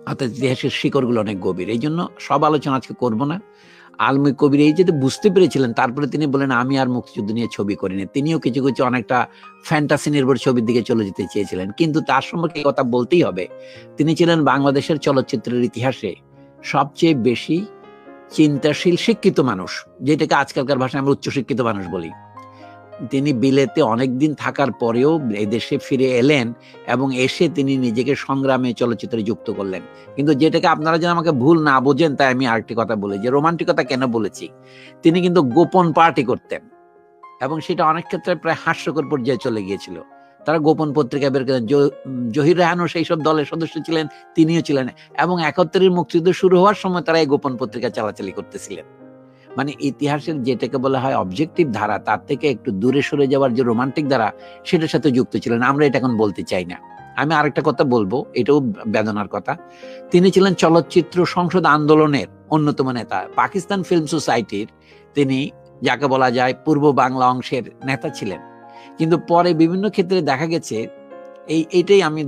অর্থাৎ ইতিহাসের শিকড়গুলো অনেক গভীর। এই জন্য সব আলোচনা আজকে করবো না। আলমগীর কবির এই যে বুঝতে পেরেছিলেন, তারপরে তিনি বলেন আমি আর মুক্তিযুদ্ধ নিয়ে ছবি করিনি। তিনিও কিছু কিছু অনেকটা ফ্যান্টাসি নির্ভর ছবির দিকে চলে যেতে চেয়েছিলেন, কিন্তু তার সম্পর্কে কথা বলতেই হবে, তিনি ছিলেন বাংলাদেশের চলচ্চিত্রের ইতিহাসে সবচেয়ে বেশি চিন্তাশীল শিক্ষিত মানুষ, যেটাকে আজকালকার ভাষায় আমরা উচ্চশিক্ষিত মানুষ বলি। তিনি বিলেতে অনেকদিন থাকার পরেও এদেশে ফিরে এলেন এবং এসে তিনি নিজেকে সংগ্রামে চলচ্চিত্রে যুক্ত করলেন। কিন্তু যেটাকে আপনারা যেন আমাকে ভুল না বোঝেন, তাই আমি আরেকটি কথা বলি, যে রোমান্টিকতা কেন বলেছি, তিনি কিন্তু গোপন পার্টি করতেন এবং সেটা অনেক ক্ষেত্রে প্রায় হাস্যকর পর্যায়ে চলে গিয়েছিল। তারা গোপন পত্রিকা বের করেন, জহির রায়হানও সেই সব দলের সদস্য ছিলেন, তিনিও ছিলেন, এবং ৭১-এর মুক্তিযুদ্ধ শুরু হওয়ার সময় তারা এই গোপন পত্রিকা চালাচালি করতেছিলেন। মানে ইতিহাসের যেটাকে বলা হয় অবজেক্টিভ ধারা, তার থেকে একটু দূরে সরে যাওয়ার যে রোমান্টিক ধারা, সেটার সাথে যুক্ত ছিলেন। আমরা এটা এখন বলতে চাই না। আমি আরেকটা কথা বলবো, এটাও বেদনার কথা, তিনি ছিলেন চলচ্চিত্র সংসদ আন্দোলনের অন্যতম নেতা, পাকিস্তান ফিল্ম সোসাইটির তিনি যাকে বলা যায় পূর্ব বাংলা অংশের নেতা ছিলেন। কিন্তু পরে বিভিন্ন ক্ষেত্রে দেখা গেছে, এইটাই আমি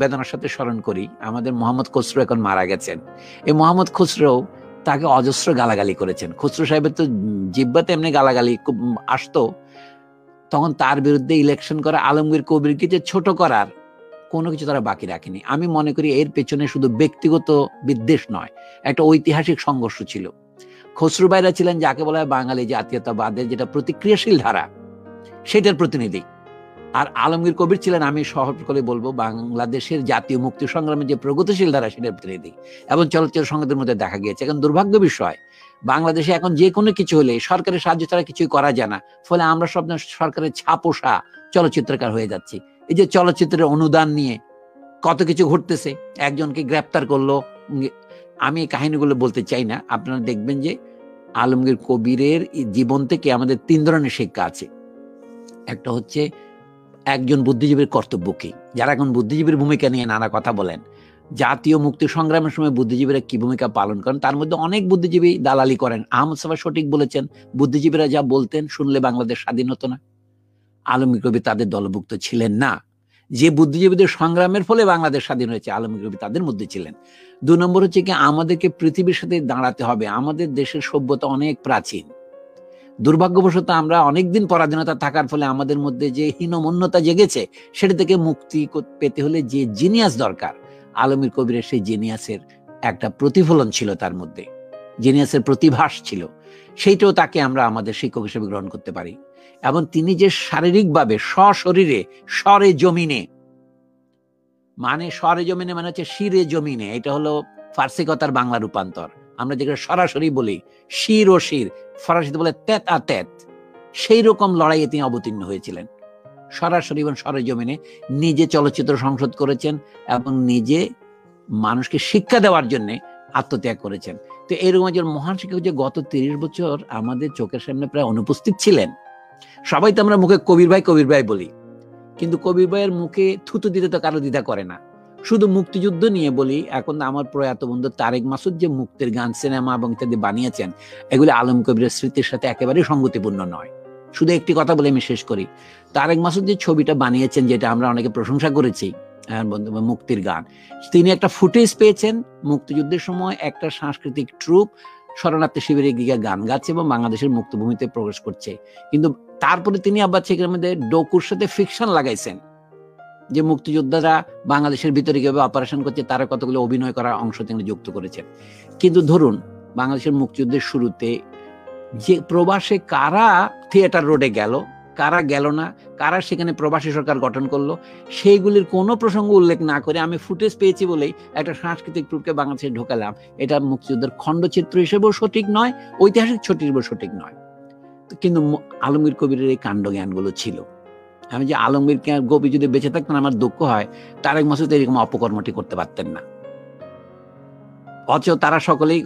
বেদনার সাথে স্মরণ করি, আমাদের মোহাম্মদ খসরু এখন মারা গেছেন। এই মোহাম্মদ খসরু তাকে অজস্র গালাগালি করেছেন। খসরু সাহেবের তো জিব্বাতে এমনি গালাগালি আসতো, তখন তার বিরুদ্ধে ইলেকশন করা আলমগীর কবিরকে যে ছোট করার কোনো কিছু তারা বাকি রাখেনি। আমি মনে করি এর পেছনে শুধু ব্যক্তিগত বিদ্বেষ নয়, একটা ঐতিহাসিক সংঘর্ষ ছিল। খসরু ভাইরা ছিলেন যাকে বলা হয় বাঙালি জাতীয়তাবাদের যেটা প্রতিক্রিয়াশীল ধারা, সেটার প্রতিনিধি। আর আলমগীর কবির ছিলেন, আমি সহজ করে বলবো, বাংলাদেশের জাতীয় মুক্তি সংগ্রামের যে প্রগতিশীল ধারা সেটার প্রতিনিধি। এবং চলচ্চিত্র সংগীতের মধ্যে দেখা গিয়েছে, এখন দুর্ভাগ্য বিষয়, বাংলাদেশে এখন যে কোনো কিছু হলে সরকারের সাহায্য ছাড়া কিছুই করা যায় না, ফলে আমরা সব সরকারের ছাপোষা চলচ্চিত্রকার হয়ে যাচ্ছি। এই যে চলচ্চিত্রের অনুদান নিয়ে কত কিছু ঘটতেছে, একজনকে গ্রেপ্তার করলো, আমি এই কাহিনীগুলো বলতে চাই না। আপনারা দেখবেন যে আলমগীর কবিরের জীবন থেকে আমাদের ৩ ধরনের শিক্ষা আছে। একটা হচ্ছে একজন বুদ্ধিজীবীর কর্তব্য কি, যারা এখন বুদ্ধিজীবীর ভূমিকা নিয়ে নানা কথা বলেন, জাতীয় মুক্তি সংগ্রামের সময় বুদ্ধিজীবীরা কি ভূমিকা পালন করেন, তার মধ্যে অনেক বুদ্ধিজীবী দালালি করেন। আহমদ সাফা সঠিক বলেছেন, বুদ্ধিজীবীরা যা বলতেন শুনলে বাংলাদেশ স্বাধীন হতো না। আলমগীর কবির তাদের দলভুক্ত ছিলেন না। যে বুদ্ধিজীবীদের সংগ্রামের ফলে বাংলাদেশ স্বাধীন হয়েছে, আলমগীর কবির তাদের মধ্যে ছিলেন। ২ নম্বর হচ্ছে কি, আমাদেরকে পৃথিবীর সাথে দাঁড়াতে হবে। আমাদের দেশের সভ্যতা অনেক প্রাচীন, দুর্ভাগ্যবশত আমরা অনেকদিন পরাধীনতা থাকার ফলে আমাদের মধ্যে যে হীনমন্যতা জেগেছে, সেটা থেকে মুক্তি পেতে হলে যে জিনিয়াস দরকার, আলমগীর কবিরের সেই জিনিয়াসের একটা প্রতিফলন ছিল, তার মধ্যে জিনিয়াসের প্রতিভাস ছিল, সেইটাও তাকে আমরা আমাদের শিক্ষক হিসেবে গ্রহণ করতে পারি। এবং তিনি যে শারীরিকভাবে সশরীরে সরে জমিনে, মানে সরে জমিনে মানে হচ্ছে শিরে জমিনে, এটা হলো ফার্সি কথার বাংলা রূপান্তর। আমরা যেটা সরাসরি বলি শির ও শির, ফরাসিতে বলে তেত আর তেত, সেই রকম লড়াইয়ে তিনি অবতীর্ণ হয়েছিলেন সরাসরি এবং সরেজমিনে। নিজে চলচ্চিত্র সংসদ করেছেন এবং নিজে মানুষকে শিক্ষা দেওয়ার জন্য আত্মত্যাগ করেছেন। তো এরকম একজন মহান শিক্ষক যে গত ৩০ বছর আমাদের চোখের সামনে প্রায় অনুপস্থিত ছিলেন। সবাই তো আমরা মুখে কবির ভাই বলি, কিন্তু কবির ভাইয়ের মুখে থুতু দিতে তো কারো দ্বিধা করে না। শুধু মুক্তিযুদ্ধ নিয়ে বলি, এখন আমার প্রয়াত বন্ধু তারেক মাসুদ যে মুক্তির গান, সিনেমা এবং ইত্যাদি বানিয়েছেন, এগুলি আলম কবিরের স্মৃতির সাথে একেবারেই সঙ্গতিপূর্ণ নয়। শুধু একটি কথা বলে আমি শেষ করি, তারেক মাসুদ যে ছবিটা বানিয়েছেন, যেটা আমরা অনেকে প্রশংসা করেছি, মুক্তির গান, তিনি একটা ফুটেজ পেয়েছেন মুক্তিযুদ্ধের সময় একটা সাংস্কৃতিক ট্রুপ শরণার্থী শিবিরে গিয়ে গান গাচ্ছে এবং বাংলাদেশের মুক্তভূমিতে প্রবেশ করছে। কিন্তু তারপরে তিনি আবার সেখানে মধ্যে ডকুর সাথে ফিকশন লাগাইছেন যে মুক্তিযোদ্ধারা বাংলাদেশের ভিতরে কিভাবে অপারেশন করছে, তারা কতগুলো অভিনয় করার অংশ তিনি যুক্ত করেছেন। কিন্তু ধরুন বাংলাদেশের মুক্তিযুদ্ধের শুরুতে যে প্রবাসে কারা থিয়েটার রোডে গেল, কারা গেল না, কারা সেখানে প্রবাসী সরকার গঠন করলো, সেইগুলির কোনো প্রসঙ্গ উল্লেখ না করে আমি ফুটেজ পেয়েছি বলেই একটা সাংস্কৃতিক ট্রুপকে বাংলাদেশে ঢোকালাম, এটা মুক্তিযুদ্ধের খণ্ডচিত্র হিসেবেও সঠিক নয়, ঐতিহাসিক ছবি হিসেবেও সঠিক নয়। কিন্তু আলমগীর কবিরের এই কাণ্ড জ্ঞানগুলো ছিল। আমি যে আলমগীর কবি যদি বেঁচে থাকতেন, আমার দুঃখ হয় তারেক মাসুদ এরকম অপকর্মটি করতে পারতেন না। অথচ তারা সকলেই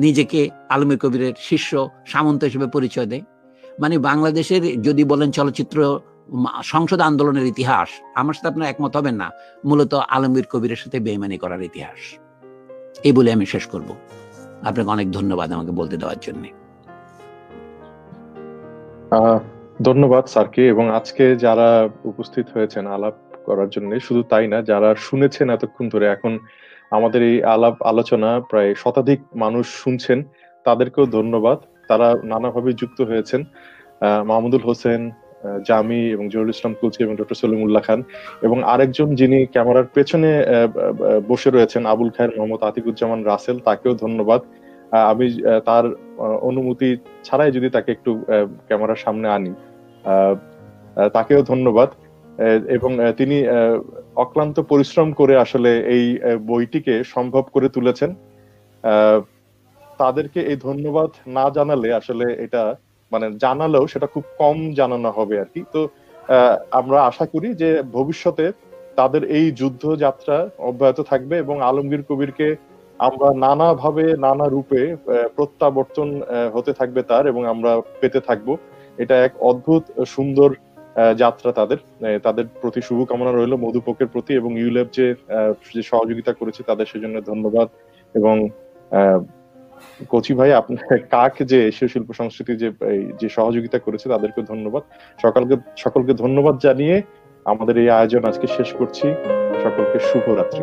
নিজেকে আলমগীর কবিরের শিষ্য সামন্ত হিসেবে পরিচয় দেয়। মানে বাংলাদেশের যদি বলেন চলচ্চিত্র সংসদ আন্দোলনের ইতিহাস, আমার সাথে আপনার একমত হবেন না, মূলত আলমগীর কবিরের সাথে বেইমানি করার ইতিহাস। এই বলে আমি শেষ করব। আপনাকে অনেক ধন্যবাদ আমাকে বলতে দেওয়ার জন্য। ধন্যবাদ স্যারকে, এবং আজকে যারা উপস্থিত হয়েছেন আলাপ করার জন্য, শুধু তাই না, যারা শুনেছেন এতক্ষণ ধরে, এখন আমাদের এই আলাপ আলোচনা প্রায় শতাধিক মানুষ শুনছেন, তাদেরকেও ধন্যবাদ। তারা নানাভাবে যুক্ত হয়েছেন। মাহমুদুল হোসেন, জামি এবং জহুরুল ইসলাম কুচি এবং ডক্টর সলিমুল্লাহ খান, এবং আরেকজন যিনি ক্যামেরার পেছনে বসে রয়েছেন আবুল খায়ের মোহাম্মদ আতিকুজ্জামান রাসেল, তাকেও ধন্যবাদ। আমি তার অনুমতি ছাড়াই যদি তাকে একটু ক্যামেরার সামনে আনি, তাকেও ধন্যবাদ। এবং তিনি অক্লান্ত পরিশ্রম করে আসলে এই বইটিকে সম্ভব করে তুলেছেন। তাদেরকে এই ধন্যবাদ না জানালে আসলে এটা, মানে জানালেও সেটা খুব কম জানানো হবে আর কি। তো আমরা আশা করি যে ভবিষ্যতে তাদের এই যুদ্ধ যাত্রা অব্যাহত থাকবে এবং আলমগীর কবিরকে আমরা নানাভাবে নানা রূপে প্রত্যাবর্তন হতে থাকবে তার, এবং আমরা পেতে থাকবো। এটা এক অদ্ভুত সুন্দর যাত্রা তাদের। তাদের প্রতি শুভকামনা রইল, মধুপকের প্রতি, এবং ইউল্যাব যে সহযোগিতা করেছে তাদের সেজন্য ধন্যবাদ। এবং কোচি ভাই, আপনার কাক যে এশীয় শিল্প সংস্কৃতি যে সহযোগিতা করেছে তাদেরকে ধন্যবাদ। সকলকে ধন্যবাদ জানিয়ে আমাদের এই আয়োজন আজকে শেষ করছি। সকলকে শুভরাত্রি।